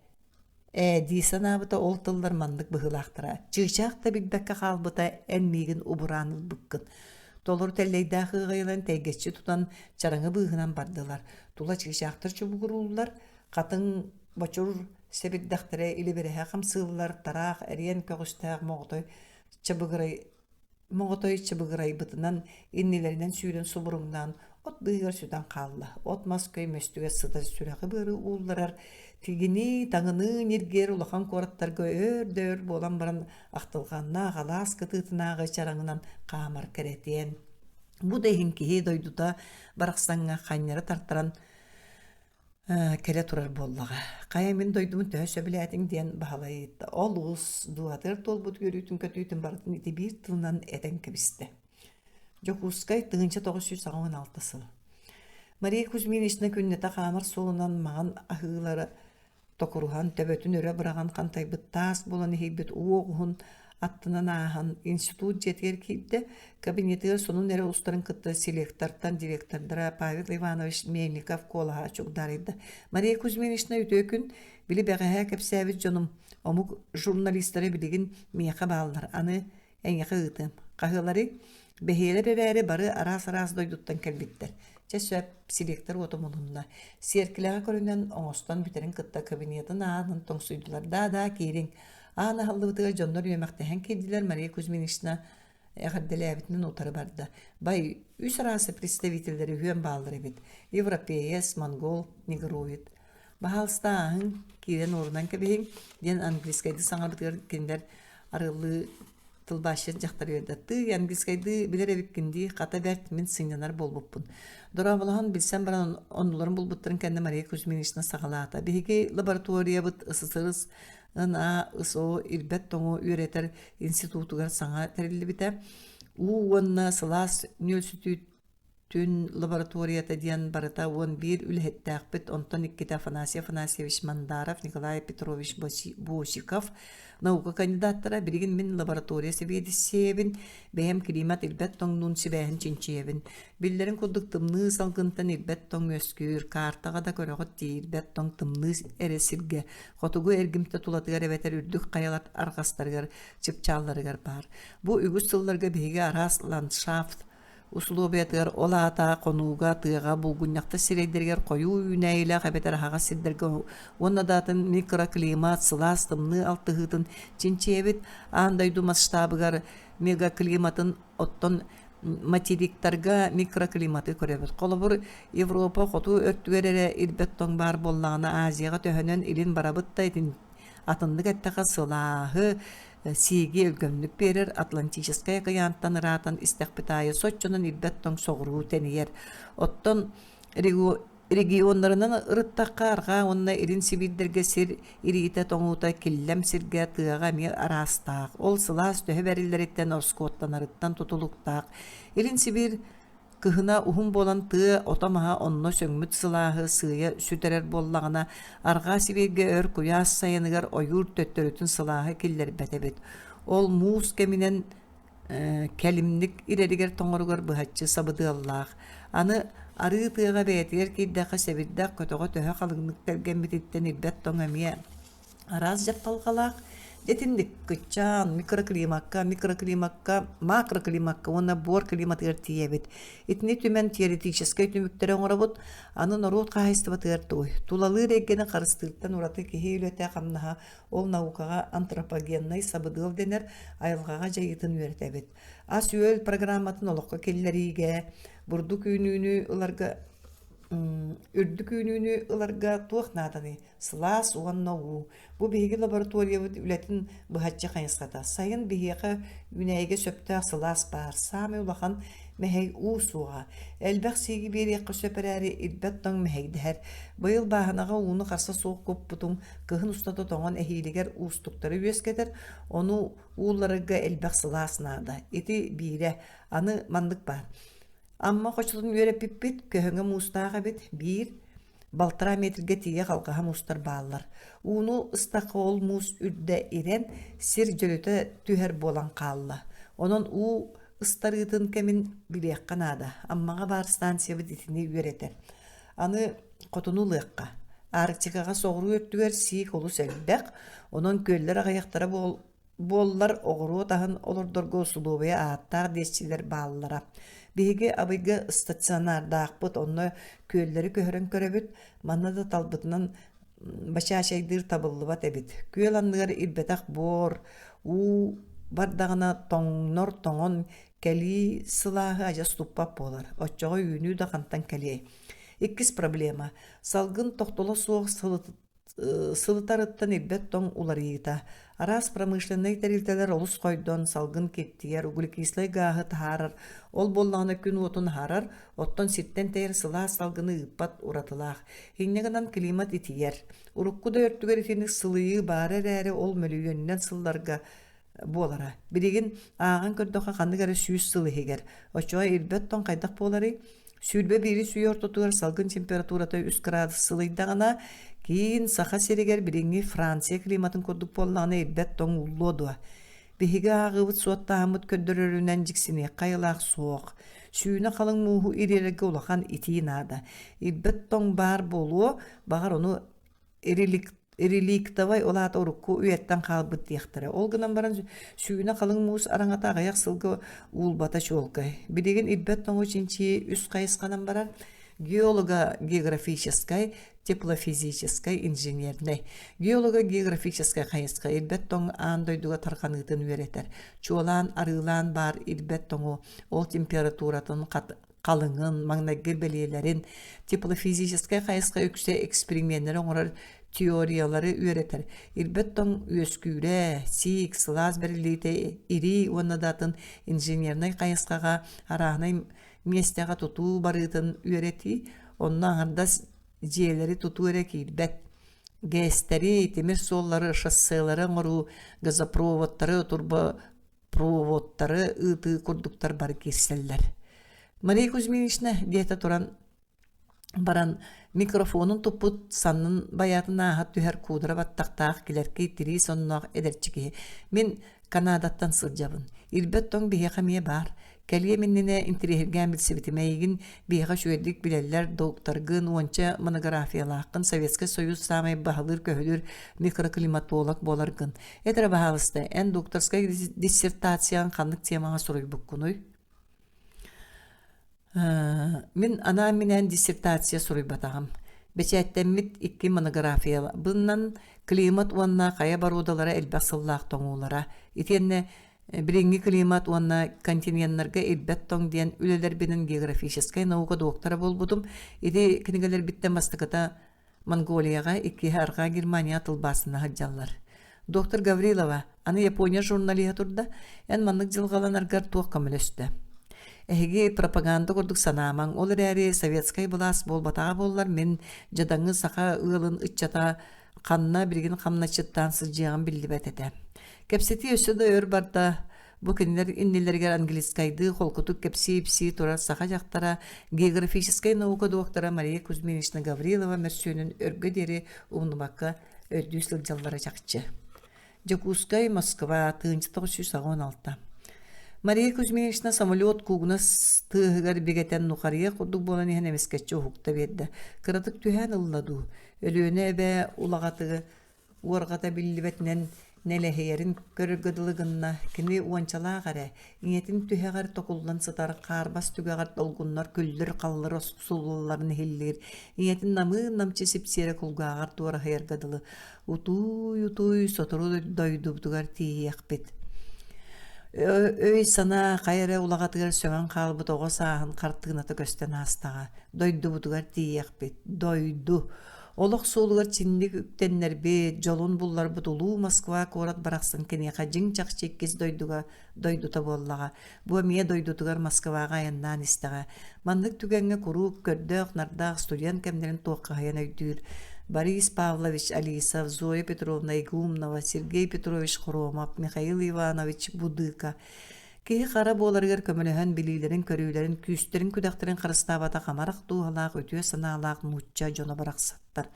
Дисан абыта ол тылдар мандык быһылаахтара. Чыгчаак да билбекке халбыта энмигин убураныл быккын. Толор теллейдахы гыйлан тегеччи тутан чараңы быһынан бардылар. Тула чыгчаактар чубугуруллар, катын бочур себекдахтара или береха хамсыллар тарах эриен көгүстаак Моғотой чыбыгырай бытынан иннелеринен сүйрен субуруңнан от быгыр сүдан қалла. От маскөй мөстүгө сыда сүрәгы быры ууларар. Тигини таңыны нергер улахан кораттарга өр болан баран ақтылғанна ғалас кытытынағы чараңынан қамар керетен. Бу дейін кеhe дойдута барақсанға қайнары тартаран келе турар боллаға. Қайамын дойдумын төсө біләтің ден бағалай етті. Ол ұғыз дуатыр толбут көрүйтін көтүйтін бардын ити бір тылынан әтен кебісті. Жокускай 1996 сыл. Мария Кузьминична күннета қамыр солынан маған ахылары токурухан төбөтін өрі бұраған қантай бұттас боланы хейбет оғығын аттынан ахан институт жетер кейді кабинетер сонун эре устарын кытты селектортан директордара Павел Иванович Мельников колаға чугдарыйды. Мария Кузьминична үтөкүн били бәғәһә кәпсәбит жоным омук журналисттары билигин мияқа баллар аны әңеқі ытым. Қағылары бәхейлі бәбәрі бары арас дойдуттан кәлбиттер. Чәсөп селектор отомунунна. Серкіліға көрінен оңостан бітерін кытта кабинетін ағын тоңсуйдылар. Да кейрин. Ана халлыбытыга жоннор үйемақтахан кейділер Мария Кузьминична әғарделәбітінің отары барды. Бай үс арасы представительдері үйен бағалыр бит. Европеяс, монгол, негроид. Бағалыста ағын кейден орынан кәбейін, ден англискайды саңарбытығар кендер арылы тылбашын жақтар өрдатты. Англискайды білер әбіккінді қата бәртімен сыңданар болбыппын. Дора болған білсен баран онларын болбыттырын кәнді Мария Кузьминична сағалата. Беге лаборатория бұт ысысырыз ына ысо илбет тоңу үйретер институтугар саңа тәрілі біті. Уонна сылас нөлсүтүн лабораторията диан барыта уон бир үлхеттәк бит онтон икките Афанасьевич Мандаров, Николай Петрович Босиков наука кандидаттара биригин min лаборатория себедисебин бэм климат илбет тоңнун сибэхин чинчебин биллерин кудук тымны салгынтан илбет тоң өскүр картага да көрөгөт илбет тоң тымны эресилге хотугу эргимте тулатыгар эбетер үрдүк каялат аргастаргар чыпчалларыгар бар. Бу үгүс тылларга беге арас ландшафт условиятыр олата конуга тыга булгунякта сирейдергер кою үнәйлә хәбәтер хага сиддерге оннадатын микроклимат сыластымны алтыгытын чинчебит андайду масштабыгар мегаклиматын оттон материктарга микроклиматы көрөбүт. Колобур Европа хоту өртүгерere илбеттон бар боллагына Азияга төһөнөн илин барабыттайтын атыннык эттеге сылаһы сиги өлгөмлүк берер Атлантическая кыянттан ыратын истекпитайы сотчунун илбет тоң соғыруу тенiyер. Оттон регионнарынан ырыттаққа арға онна ирин сибирдерге сир ириите тоңута киллем сирге тыага ми арастаак. Ол сылаас төһө бериллериттен оскоттан арыттан тутулуктаак. Ирин сибир кыһына ухум болан тыа отамаha онно сөңмүт сылааһы сыйа сүтерер боллагына арга сибирге өр куяас сайыныгар ойур төттөрүтүн сылааһы киллербетебит. Ол муус кеминен кәлимник иреригер тоңоругар быһаччы сабыдыаллаах. Аны ары тыага бээтигер кийдэхэ сэбиддэх көтөҕө төһө халыгнык тэлгэммититтен илбэт тоҥамия арас жапталгалаах. Детиндик кычаан микроклиматка, макроклиматка, онна бор климатыр тиебит. Итни түмен теоретической түмүктөрө оңорабут, аны норут кахайстыбатыр той. Тулалы реггени карыстырттан ураты кихи үлөтэ камнаха, ол наукага антропогенный сабыдыл денер айылгага жайытын үйрөтөбит. Ас үөл программатын олокко келлериге, бурду күйнүүнү ыларга үрдүк үйнүүнү ыларга туохнаданы сылаас уаннау. Бу биһиги лаборатория үлетин быһаччы кайыската. Сайын биһиэхэ үнэйге сөптөөх сылаас бар. Саамы улахан мэхэй уусуға. Элбэх сиги бириэхэ сөпэрээри илбэт тоң мэхэйдэхэр. Быйыл бааһынага ууну харса суох көп бутум кыһын устата тоңон эһиилигер уустуктары үөскетер. Ону ууларыга элбэх сылаас наада. Ити биире аны мандык бар. Amma qoçulun үйреппит көһөңө мустаага бит бир балтара метрге тие халкаха мустар бааллар. Уну ыстакол мус үрдө ирен сир жөлөтө түһер болан калла. Онон ыстарытын кемин билиякканада. Аммага бар станция бит итини үйретер. Аны котуну лыакка. Арктикага соғруу өттүгер сик олу сэлбек. Онон көллер агаяктара боллар огуру тахын олордорго сулубая ааттар десчилер бааллара. Биһиги абыйга стационардаахпыт, онно көллери көһөрөн көрөбүт, маннада талбытынан бачаашайдыр табыллыбат эбит. Көл анныгар илбетах бор, бардагына тоңнор тоңон кели сылааһы ажас туппап болар. Оччого үйнүү да кантан кели. Иккис проблема. Салгын тохтоло суох сылытарыттан илбет тоң уларыйыта. Арас промышленный терилтелер олус койдон салгын кеттиер, углекислый гаагы таарар, ол боллағына күн отун харар, оттон ситтен тейер сыла салгыны ыппат уратылаах. Хиннегынан климат итиер. Уруккуда өрттүгер итинник сылыйы бары әрі ол мөлүйөннен сылларга болара. Биригин ағын көрдөқа қандыгары сүйіс сылыхегер. Очуға илбет тон қайдақ болары, сүйілбе бири сүйі ортотугар салгын температурата 3 градус сылыйдағына кийин саха серигер бириңи Франция климатын көрдүк боллағына илбет тоң уллоду. Биһиги агыбыт суоттаамыт көддөрөрүнөн жиксине кайылаак соок. Сүйүнө калың мууху иререге улахан итиинада. Илбет тоң бар болуу багар ону эриликтабай олаата урукку үйеттен калбыт диэхтере. Ол гынан баран сүйүнө калың муус араңата агаяк сылгы уулбата чолкай. Билеген илбет тоң учинчи үс кайысканан баран геолого-географической, теплофизической, инженерной. Геолого-географической кайыска илбет тоң андойдуга тарканыытын үйретер. Чуолаан арыылаан бар илбет тоңу ол температуратын калыңын, маңнагер белиелерин, теплофизической кайыска өксе эксперименттер оңорар теориялары үйретер. Илбет тоң өскүүрэ, сик, сылаас берилите, ири уаннадатын инженерной кайыскага арахнай местега тутуу барытын үйрети, онна ардас жээлери тутуу эрек илбет. Гэстери, темир соллары, шоссейлары оңору, газопроводтары, турбопроводтары, ыты курдуктар бар кирселлер. Мария Кузьминична диета туран баран микрофонун туппут саннын баятына ахат түһэр куудара баттактаах килерки тири сонноох эдерчики. Мен Канадаттан сылжабын. Илбет тоң биһиэхэ мие бар. Кэлие миннине интерьергэн билсибитимэйгин биһиэхэ шүэдик билэллэр докторгын уонча монографиялаахкын Советский Союз самай баһалыр көһөлүр микроклиматолог боларгын. Этер баһалысты эн докторская диссертациян ханнык темаға суруйбуккунуй. Мен ана минен диссертация суруйбатагам. Бечәттәммит 2 монография. Буннан климат уанна кая барудалара элбасыллаах тоңулара. Итенне Биринги климат уанна континентлерге илбет тоң диен үлелер бинен географическая наука доктора болбудум. Иде книгелер биттен бастыката Монголияга, 2 арга Германия тылбасына хаджаллар. Доктор Гаврилова, аны Япония журналиха турда, эн маннык жылгаланаргар туох көмөлөстө. Эһиги пропаганда курдук санаамаң, ол эрээри советскай булаас болбатаға боллар, мен жадаңы сақа ыылын ытчата қанна биргин қамначыттан сылжыган биллибет эте. Кепсети өссөдө өр барда, бу кинилер иннилергер англискайды холкутук кепси тура сақа жактара географическая наука доктора Мария Кузьминична Гаврилова мерсүүнүн өргө дери умнумакка өйдүү сылжаллары жакчы. Жакускай, Москва, 1916. Мария Кузьминична самолет кугнас тыгар бегетен нухария курдук болан ихен эмескетче ухукта берди. Кыратык түһэн ылладу. Өлүөнө эбе улагатыгы уаргата биллибетинен нелехерин көргөдүлүгүнна кини уанчалаа гаре. Иңетин түһэгар токуллан сытар карбас түгэгар долгуннар күллөр каллар сулулларын хиллер. Иңетин намчы сипсере кулгаагар туара хайыргадылы. Утуй сотору дойдубдугар тиякпет. Өй сана кайра улагатыгар сөңөн калбы того саахын картыгыната көстен астага. Дойдубдугар тиякпет. Дойду. Олық суылығыр чиндік үктеннер бе, жолун бұллар бұтулу Москва корат барақсын кенеқа жың чақ чеккез дойдута боллаға. Бұа мие дойдутығар Москваға яннан істіға. Мандық түгенге күрук, көрдіқ, нардақ, студент кемдерін тоққа хаян өйдір. Борис Павлович Алисов, Зоя Петровна Игумнова, Сергей Петрович Хромов, Михаил Иванович Будыка. Кеһи қара боларыгар көмөлөһөн билилерин, көрүүлерин, күүстерин, күдәхтерин қарыстабата қамарақ туғалақ, өтіе саналақ, нучча жона барақсаттар.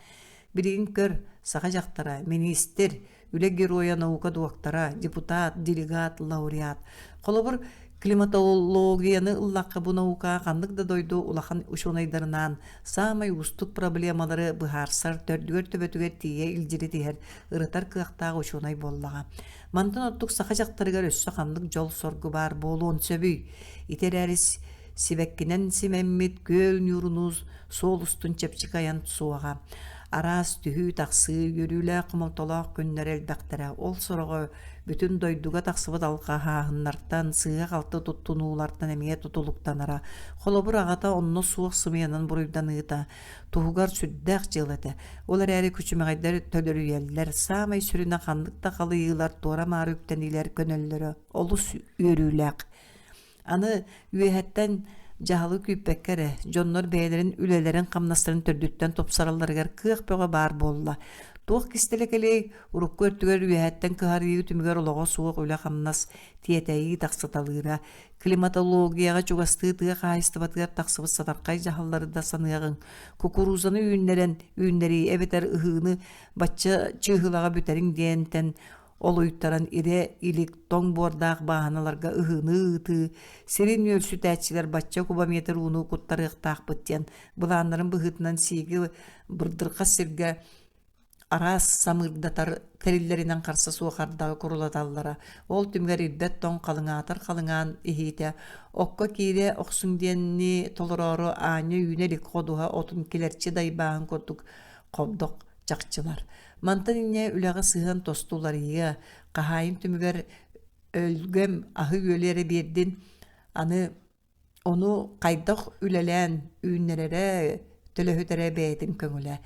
Билигин көр, саға жақтара, министр, үле героя наука дуақтара, депутат, делегат, лауреат. Қолыбыр климатологияны ыллаққа бұ наука қандық да дойду улахан ушонайдарынан самай устук проблемалары бұхарсар төрдүгер төбөтүгер тие илжири тиер ырытар кыақтағы ушонай боллаға. Мантын оттук сақа жақтарыгар өссө қандық жол соргу бар болуын сөбүй. Итер әріс сибеккинен симеммит көл нюрунуз сол устун чепчик аян суаға. Арас түхүү тақсы көрүлі құмалтолақ күннер әлбәқтірі. Ол сұрығы бүтін дойдуға тақсыбыт алқа хағыннартан, сыға қалты тұттунулардан әмие тұтулықтанара. Қолыбыр ағата онны суық сымиянын бұрыйдан ұйта. Туғығар сүддәқ жыл әті. Олар әрі күчімағайдар төлірі елдер. Самай сүріне қандықта қалы иылар туара мары үптенилер көнөллері. Олыс өріләқ. Аны үйәттен Жахалы күйпеккері, жоннор бәйлерін, үлелерін, қамнастарын түрдіттен топсараларығар күйек бөға бар болла. Туық кістелекелей, ұрыққы өртігер үйәттен күйарығы түмігер олығы суық үлі қамнас тиетәйі тақсыталығыра. Климатологияға чуғасты тыға қайысты батығар тақсыбыт сатарқай жахалары да санығығын. Кукурузаны үйіннері әбетер ұғыны батча чығылаға бүтерін дейінтен ол уйттаран ире илик тоң бордақ бағаналарға ұғыны ұты, серин өлсі тәтчілер батча кубометр уну құттарықтақ бұттен, бұланларын бұғытынан сигі бұрдырқа сірге арас самырдатар тәрілерінен қарсы суақардағы құрылаталлара. Ол түмгер ирбет тоң қалыңатар қалыңан ихите, оққа кейре оқсуңденні толырору аня үйнелік қодуға отын келерчі дайбағын көрдік қобдық жақчылар. Мантанине үләғы сыған тостулар ие, қағайын түмігер өлгем ағы өлері бердін, оны қайдақ үләлән үйіннерері төлөхөтәрі бәйтін көңілі.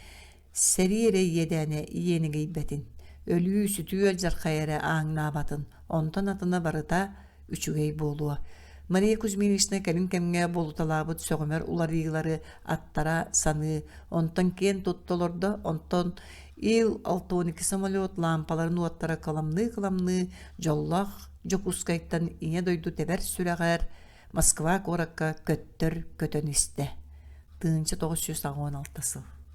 Сәрі ере едәне иенігей бәтін, өлі сүті өл жарқайыры аңына батын, онтан атына барыта үчігей болуы. Мария Кузьминична кәлін кәмге болуталабыт сөғімер уларыйлары аттара саны, онтан кен тұттылырды, онтан Ил-12 самолет лампаларын уаттара каламны жоллақ жокускайттан ине дойду тебер сүрәғар Москва коракка көттөр көтөн исте. 1916 сыл.